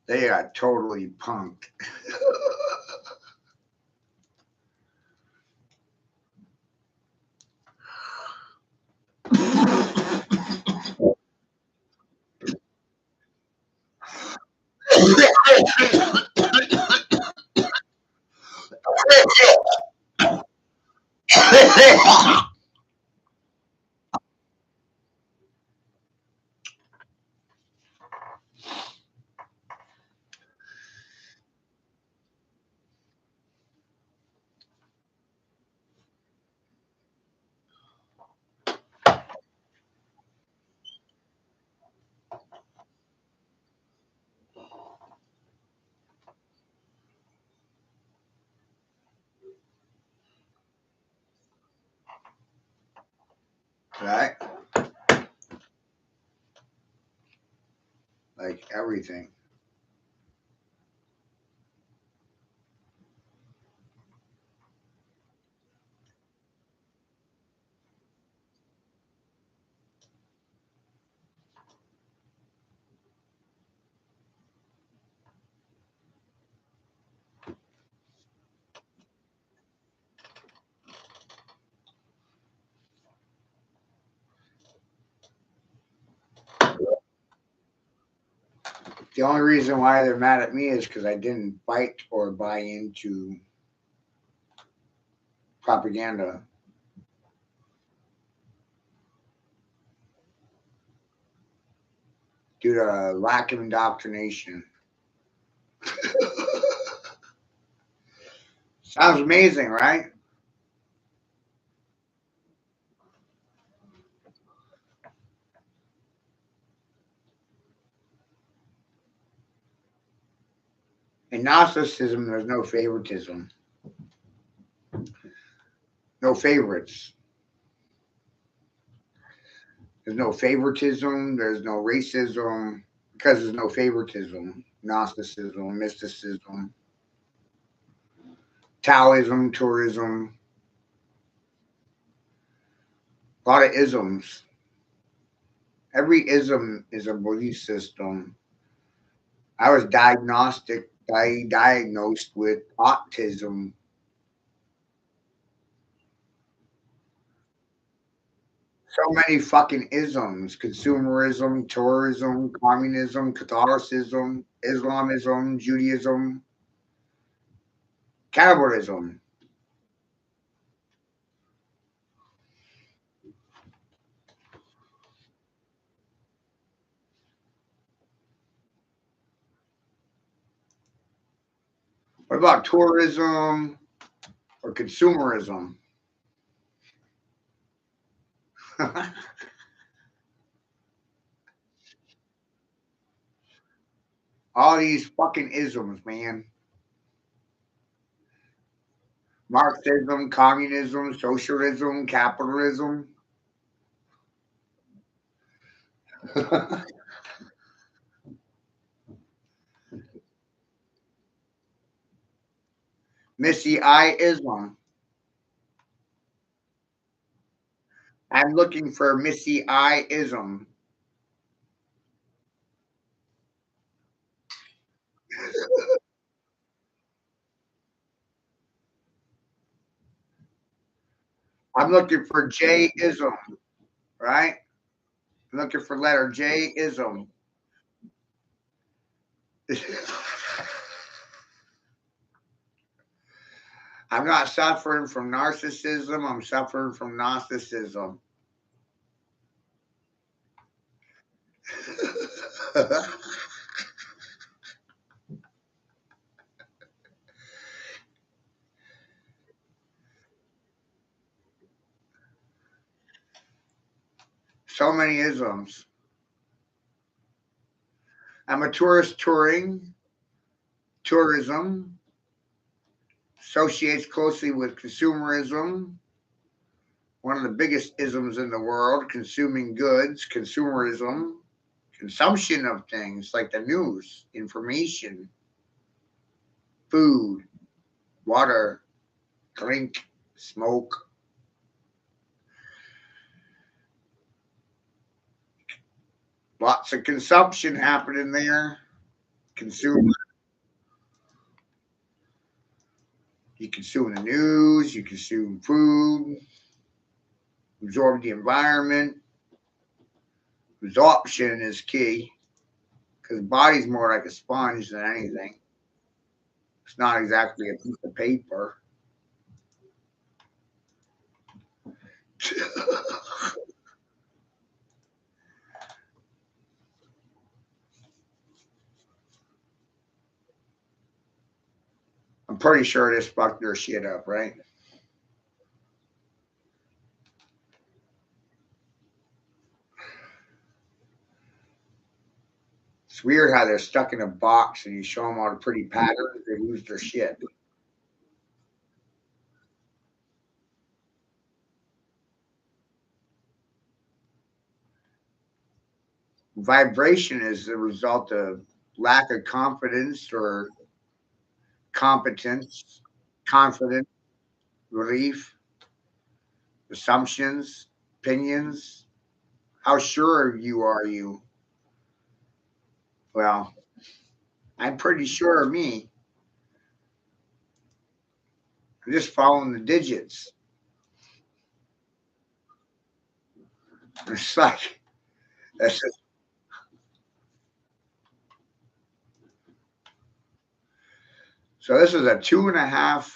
They got totally punked. Right? Like everything. The only reason why they're mad at me is because I didn't bite or buy into propaganda due to lack of indoctrination. Sounds amazing, right? In Gnosticism, there's no favoritism, no favorites. There's no favoritism. There's no racism because there's no favoritism. Gnosticism, mysticism, Taoism, tourism, a lot of isms. Every ism is a belief system. I was diagnosed with autism. So many fucking isms: consumerism, tourism, communism, Catholicism, Islamism, Judaism, cannibalism. What about tourism or consumerism? All these fucking isms, man. Marxism, communism, socialism, capitalism. Missy I ism. I'm looking for Missy I ism. I'm looking for J ism, right? I'm looking for letter J ism. I'm not suffering from narcissism. I'm suffering from Gnosticism. So many isms. I'm a tourist touring. Tourism associates closely with consumerism, one of the biggest isms in the world, consuming goods, consumerism, consumption of things like the news, information, food, water, drink, smoke. Lots of consumption happening there. Consume. You consume the news, you consume food, absorb the environment. Absorption is key because the body's more like a sponge than anything. It's not exactly a piece of paper. I'm pretty sure this fucked their shit up, right? It's weird how they're stuck in a box and you show them all the pretty patterns, they lose their shit. Vibration is the result of lack of confidence or competence, confidence, belief, assumptions, opinions. How sure you are you? Well, I'm pretty sure of me. I'm just following the digits. It's like that's just, so. This is a 2.5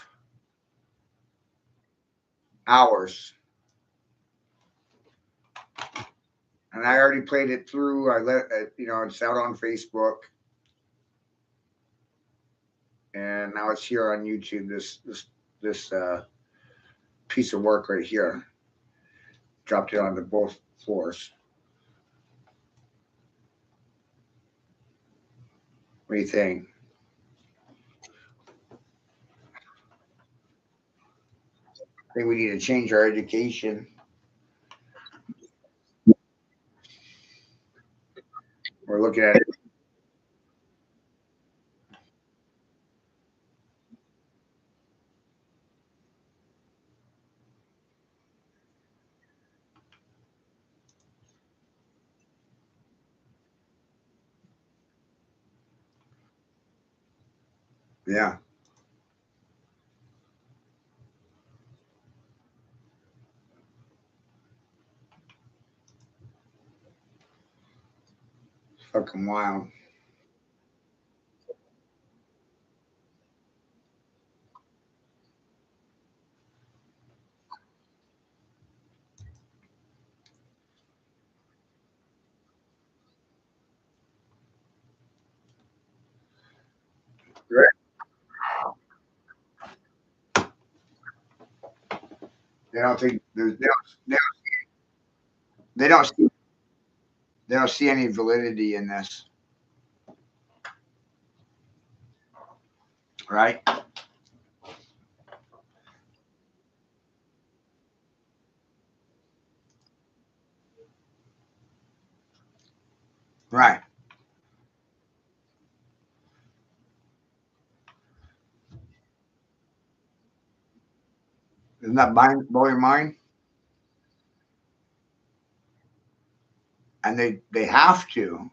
hours, and I already played it through. I let it, it's out on Facebook, and now it's here on YouTube. This this piece of work right here. Dropped it onto both floors. What do you think? I think we need to change our education. We're looking at it. Yeah, fucking wild. Right. They don't think they don't see, they don't see any validity in this, right? Right. Isn't that blow your mind? And they have to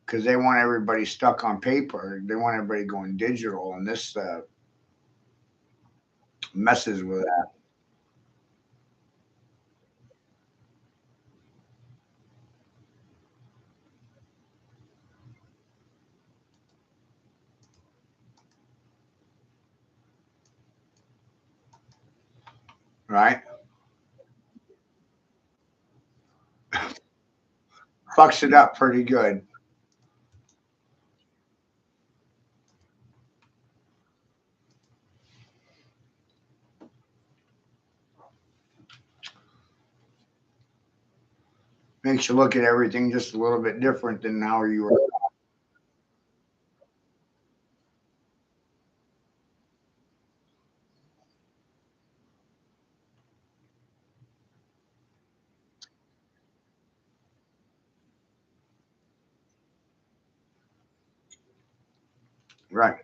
because they want everybody stuck on paper. They want everybody going digital, and this messes with that. Right? Fucks it up pretty good. Makes you look at everything just a little bit different than how you were. Right.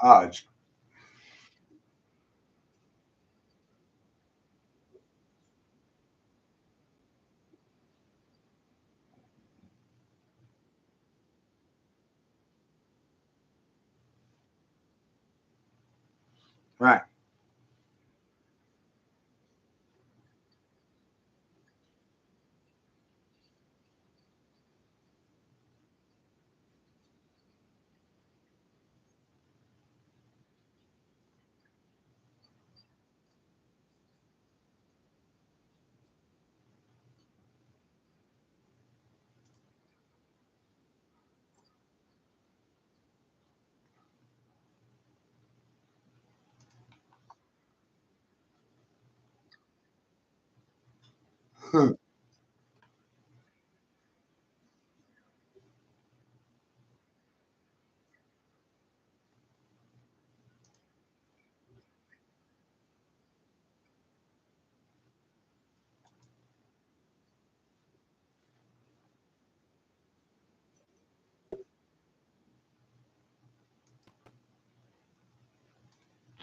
Oh, it's right.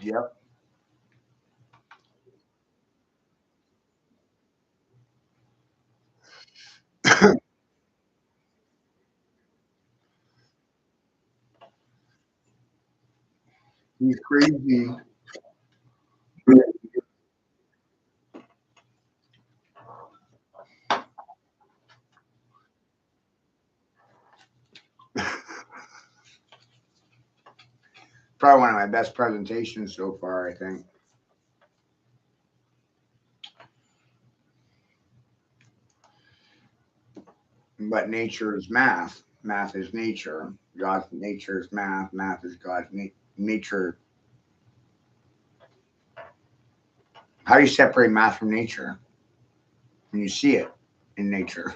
Yep. He's crazy. Probably one of my best presentations so far, I think. But nature is math. Math is nature. God's nature is math. Math is God's nature. How do you separate math from nature? When you see it in nature,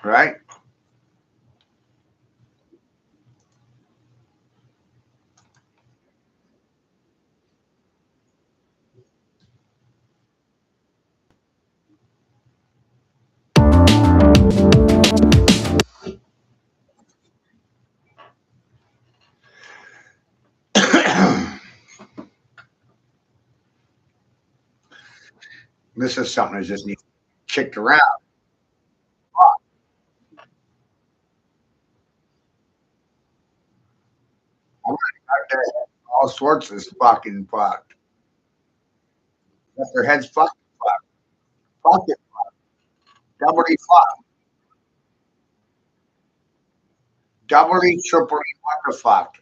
right? This is something that just needs kicked around. I'm all sorts of fucking fucked. Got their heads fucking fucked. Fucking doubly fucked. Doubly, triply, wonder fucked.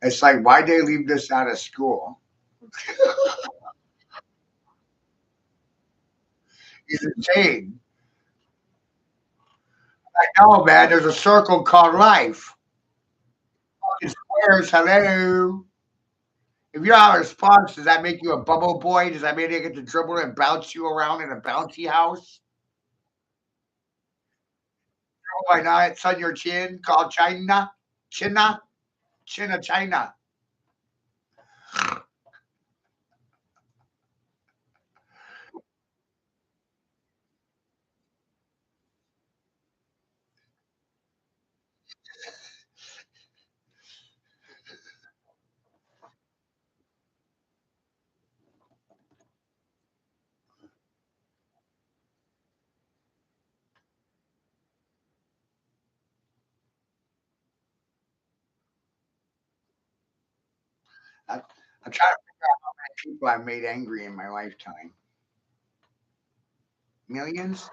It's like, why'd they leave this out of school? He's insane. I know, man. There's a circle called life. Fucking squares, hello. If you have a response, does that make you a bubble boy? Does that mean they get to dribble and bounce you around in a bouncy house? Oh, why not? It's on your chin called China. China. China, China. I, I'm trying to figure out how many people I've made angry in my lifetime. Millions?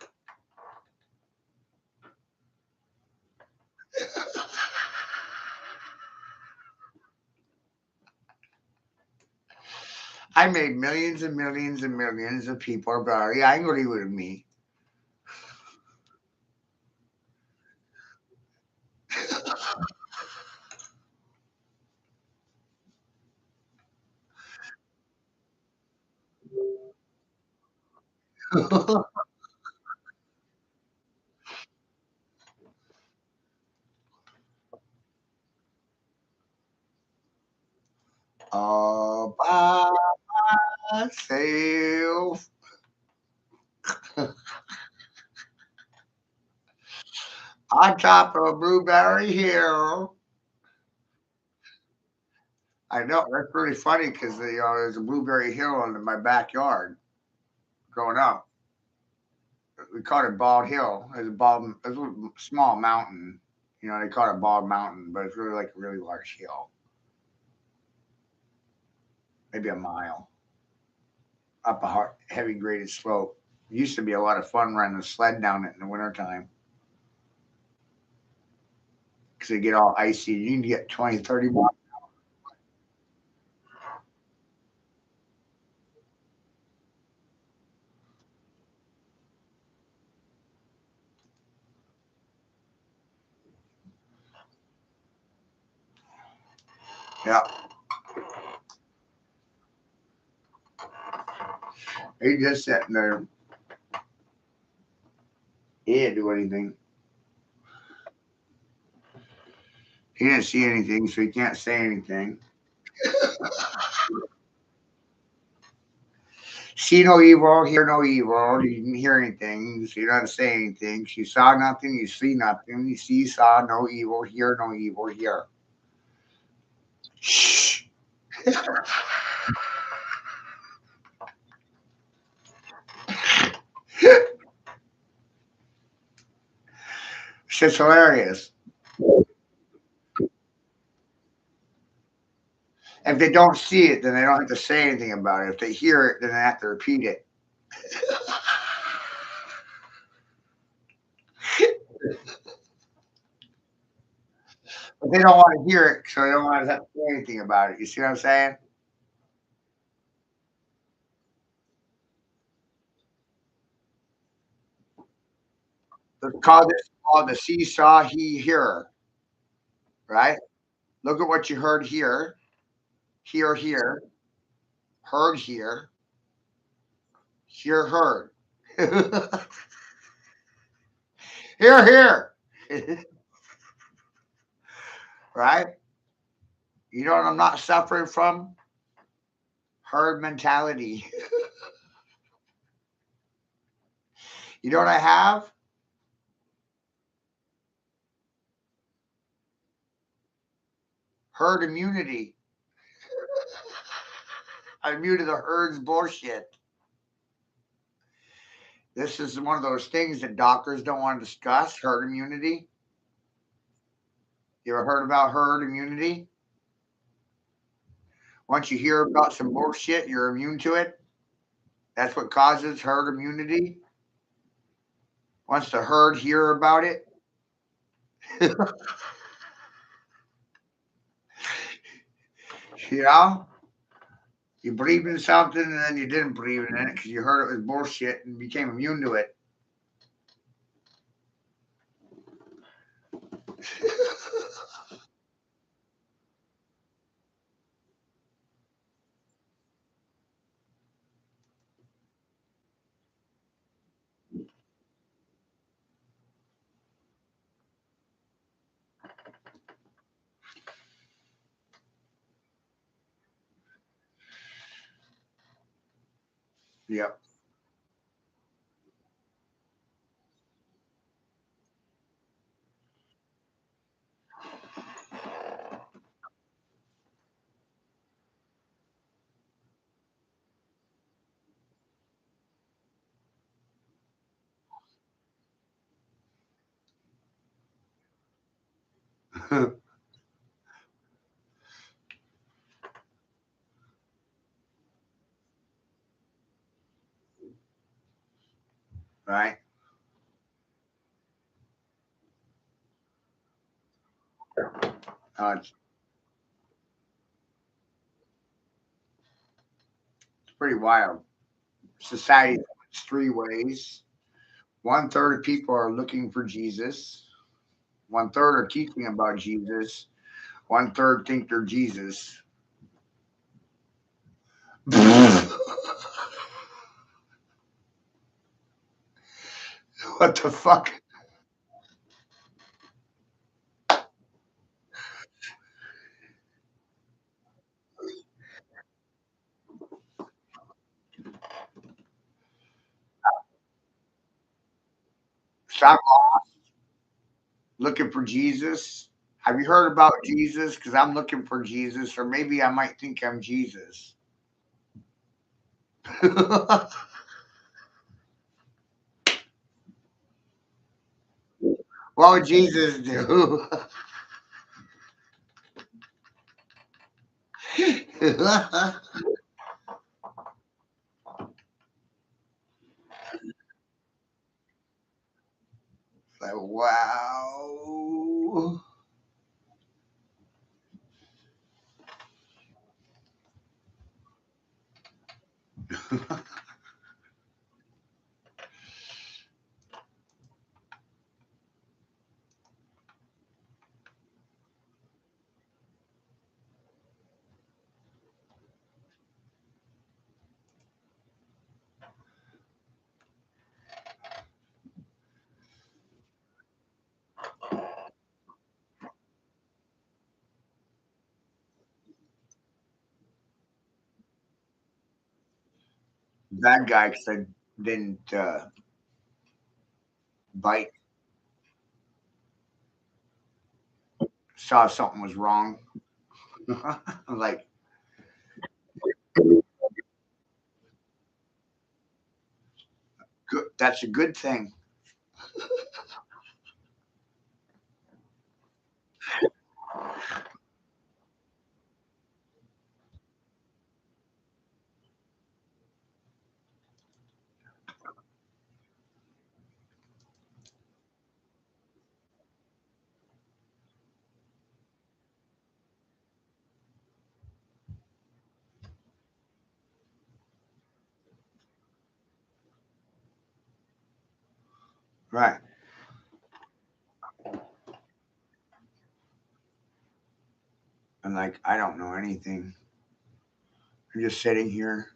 I made millions and millions and millions of people very angry with me. All by myself. On top of Blueberry Hill. I know that's really funny because there's a Blueberry Hill in my backyard growing up. We called it Bald Hill. It's a small mountain. They call it Bald Mountain, but it's really like a really large hill, maybe a mile up a heavy graded slope. It used to be a lot of fun running a sled down it in the wintertime because they get all icy. You can get 20, 30 miles. Yeah, he just sitting there. He didn't do anything. He didn't see anything, so he can't say anything. See no evil, hear no evil. You didn't hear anything. So you don't say anything. You saw nothing. You see nothing. You see, saw no evil, hear no evil, hear. Shh. Shit's hilarious. If they don't see it, then they don't have to say anything about it. If they hear it, then they have to repeat it. But they don't want to hear it, so they don't want to have to say anything about it. You see what I'm saying? Let's call this called the seesaw he hearer, right? Look at what you heard here, hear here, heard here, hear heard. Here, here. Right? You know what I'm not suffering from? Herd mentality. You know what I have? Herd immunity. I'm immune to the herd's bullshit. This is one of those things that doctors don't want to discuss, herd immunity. You ever heard about herd immunity? Once you hear about some bullshit, you're immune to it. That's what causes herd immunity. Once the herd hear about it, you know, you believe in something and then you didn't believe in it because you heard it was bullshit and became immune to it. Yep. Right? It's pretty wild. Society it's three ways. One third of people are looking for Jesus. One third are teaching about Jesus. One third think they're Jesus. What the fuck? Stop looking for Jesus. Have you heard about Jesus? Because I'm looking for Jesus, or maybe I might think I'm Jesus. What would Jesus do? Like, wow. Bad guy 'cause I didn't bite. Saw something was wrong. I'm like, good. That's a good thing. Right. I'm like, I don't know anything. I'm just sitting here.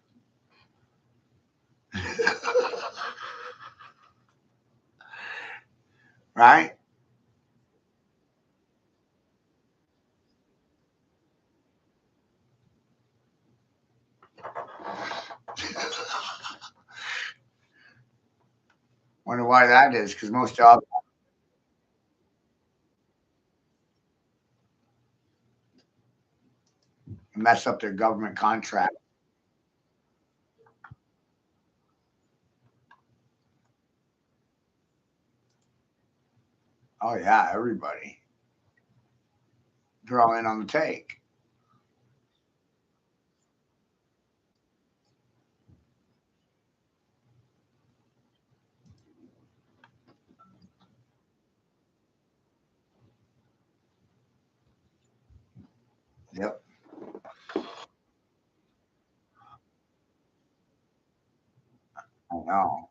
Right? Wonder why that is, because most jobs mess up their government contract. Oh yeah, everybody. They're all in on the take. Yep. I know.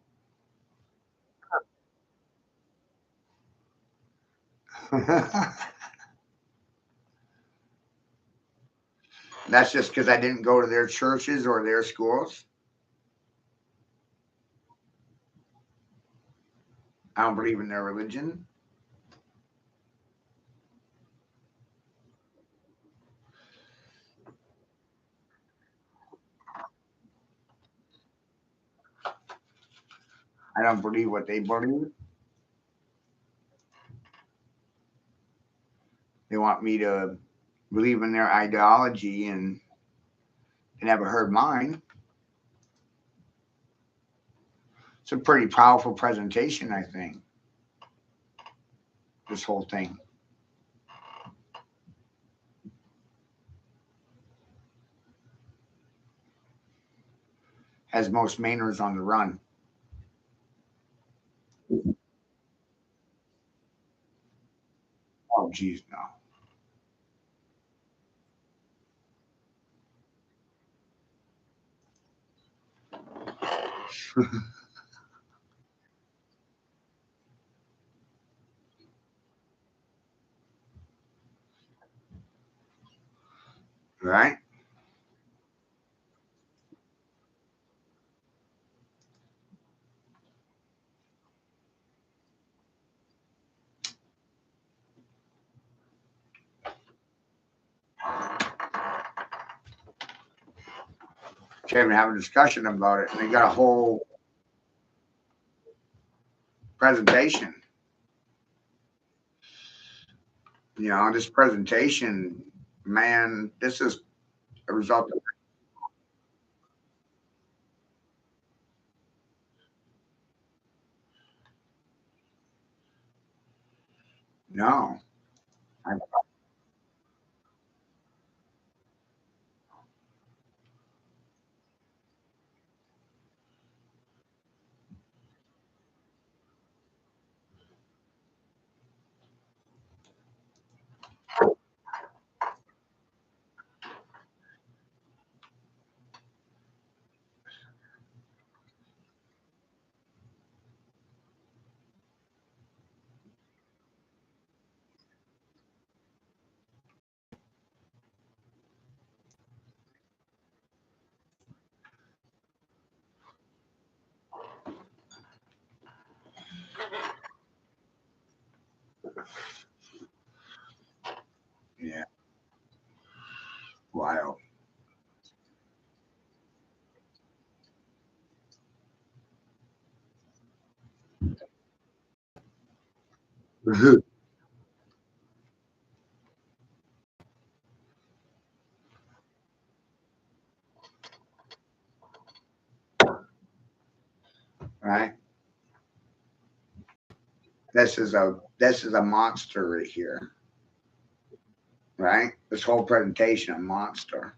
That's just because I didn't go to their churches or their schools. I don't believe in their religion. I don't believe what they believe. They want me to believe in their ideology, and they never heard mine. It's a pretty powerful presentation, I think. This whole thing has most Mainers on the run. Oh, geez, no. Right? Can't even have a discussion about it, and they got a whole presentation. This presentation, man, this is a result of no. I, yeah, wild. Right? This is a monster right here. Right? This whole presentation a monster.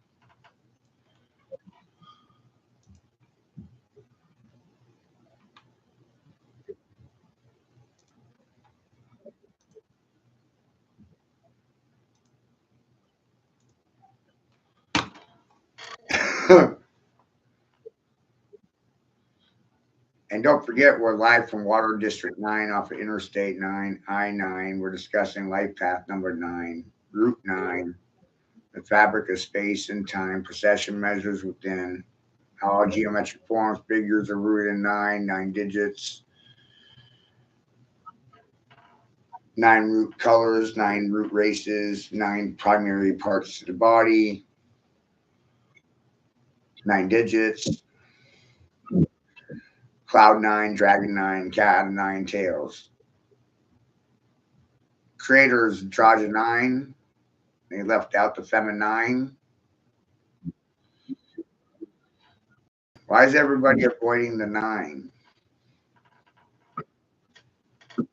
And don't forget, we're live from Water District 9 off of Interstate 9, I-9. We're discussing life path number 9, Route 9, the fabric of space and time, precession measures within, how all geometric forms, figures are rooted in 9 digits, 9 root colors, 9 root races, 9 primary parts of the body, 9 digits, cloud 9, dragon 9, cat 9 tails. Creators Traja 9. They left out the feminine. Why is everybody avoiding the 9? A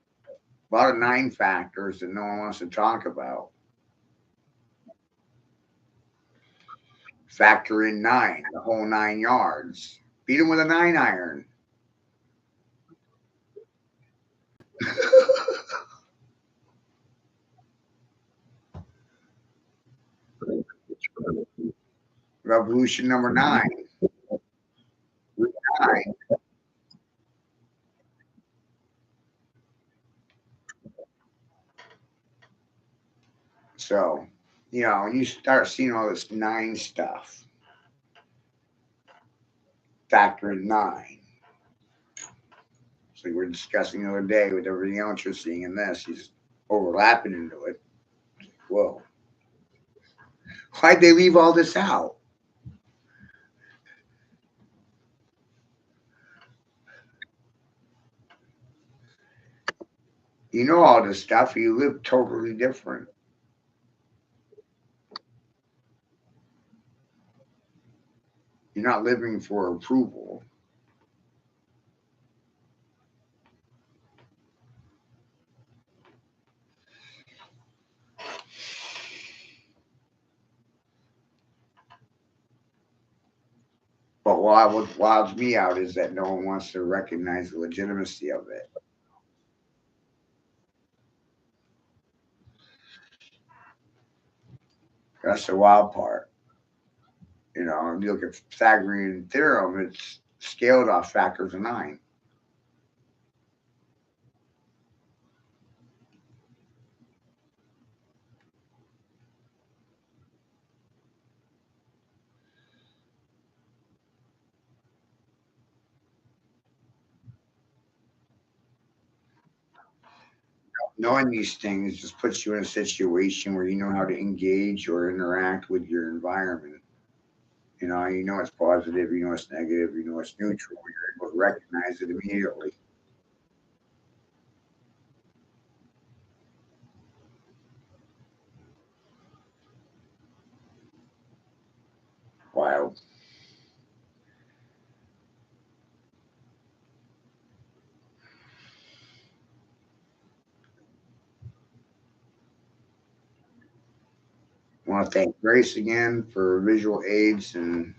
lot of 9 factors that no one wants to talk about. Factor in 9, the whole 9 yards. Beat them with a 9 iron. Revolution number 9. 9. So, when you start seeing all this 9 stuff, factor in 9. So we were discussing the other day with everything else you're seeing in this, he's overlapping into it. Whoa. Why'd they leave all this out? You know all this stuff, you live totally different. You're not living for approval. But what wilds me out is that no one wants to recognize the legitimacy of it. That's the wild part. If you look at Pythagorean theorem, it's scaled off factors of 9. Knowing these things just puts you in a situation where you know how to engage or interact with your environment. You know it's positive, you know it's negative, you know it's neutral. You're able to recognize it immediately. Wild. I want to thank Grace again for visual aids and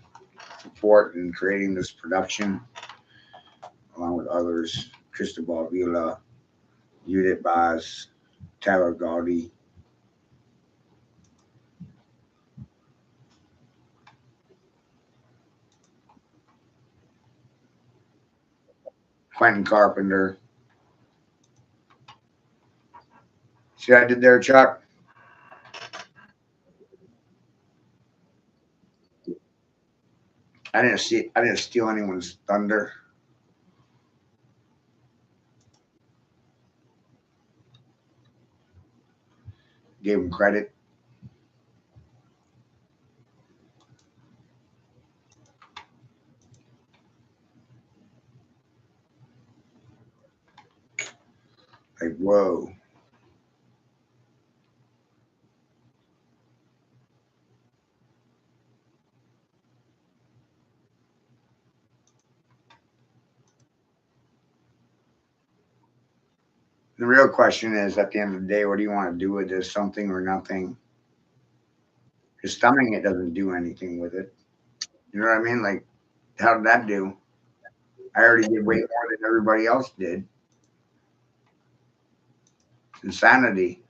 support in creating this production, along with others, Cristobal Vila, Judith Baz, Tyler Gaudy. Quentin Carpenter. See what I did there, Chuck? I didn't steal anyone's thunder. Gave him credit. Like, whoa. The real question is, at the end of the day, what do you want to do with this? Something or nothing? Because stomaching it doesn't do anything with it. You know what I mean? Like, how did that do? I already did way more than everybody else did. Insanity.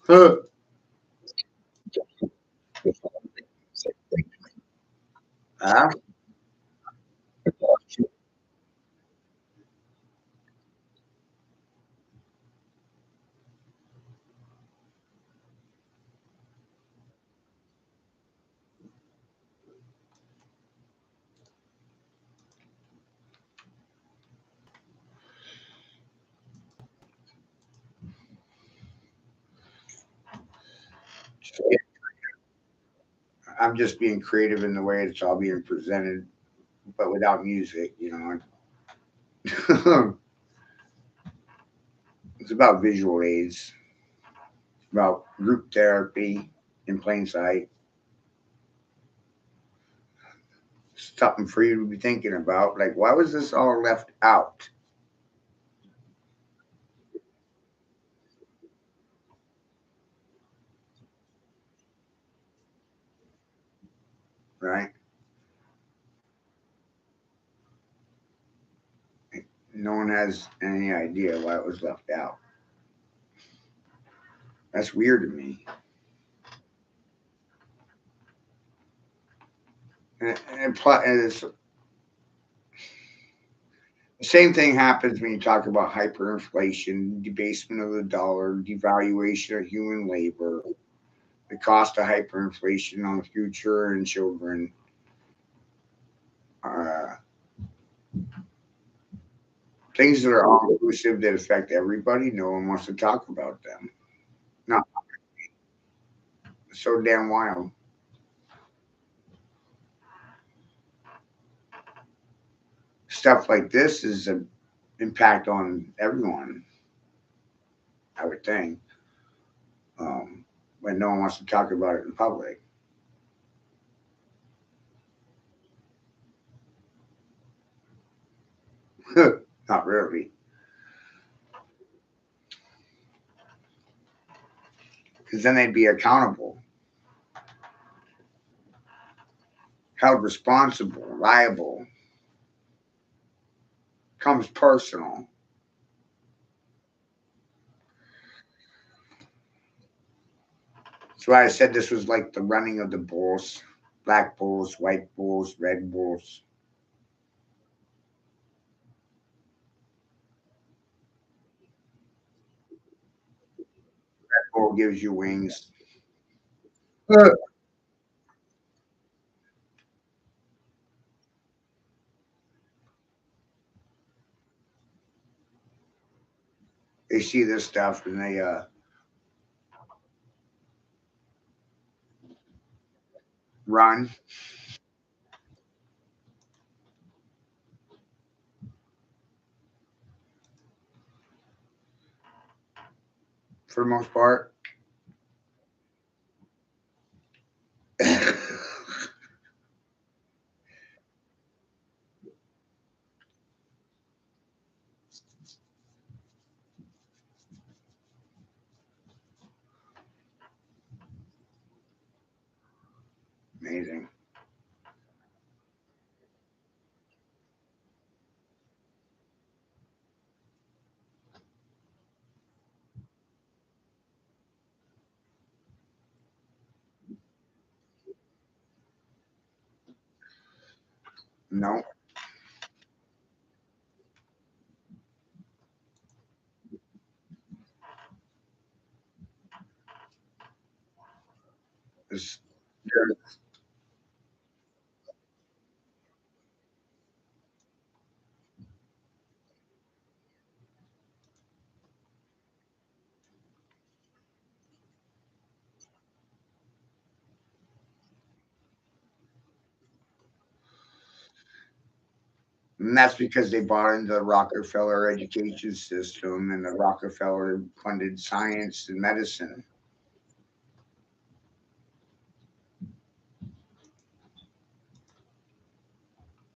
Huh. Huh? I'm just being creative in the way it's all being presented, but without music, you know. It's about visual aids, about group therapy in plain sight. Something for you to be thinking about. Like, why was this all left out? Right? No one has any idea why it was left out. That's weird to me. And it's, the same thing happens when you talk about hyperinflation, debasement of the dollar, devaluation of human labor, the cost of hyperinflation on the future and children. Uh, Things that are all inclusive that affect everybody. No one wants to talk about them. No, it's so damn wild. Stuff like this is an impact on everyone. I would think, when no one wants to talk about it in public. Not really, because then they'd be accountable, held responsible, liable. Comes personal. That's why I said this was like the running of the bulls, black bulls, white bulls, red bulls. Bull gives you wings. They see this stuff and they run for the most part. Amazing. No, it's, and that's because they bought into the Rockefeller education system and the Rockefeller funded science and medicine.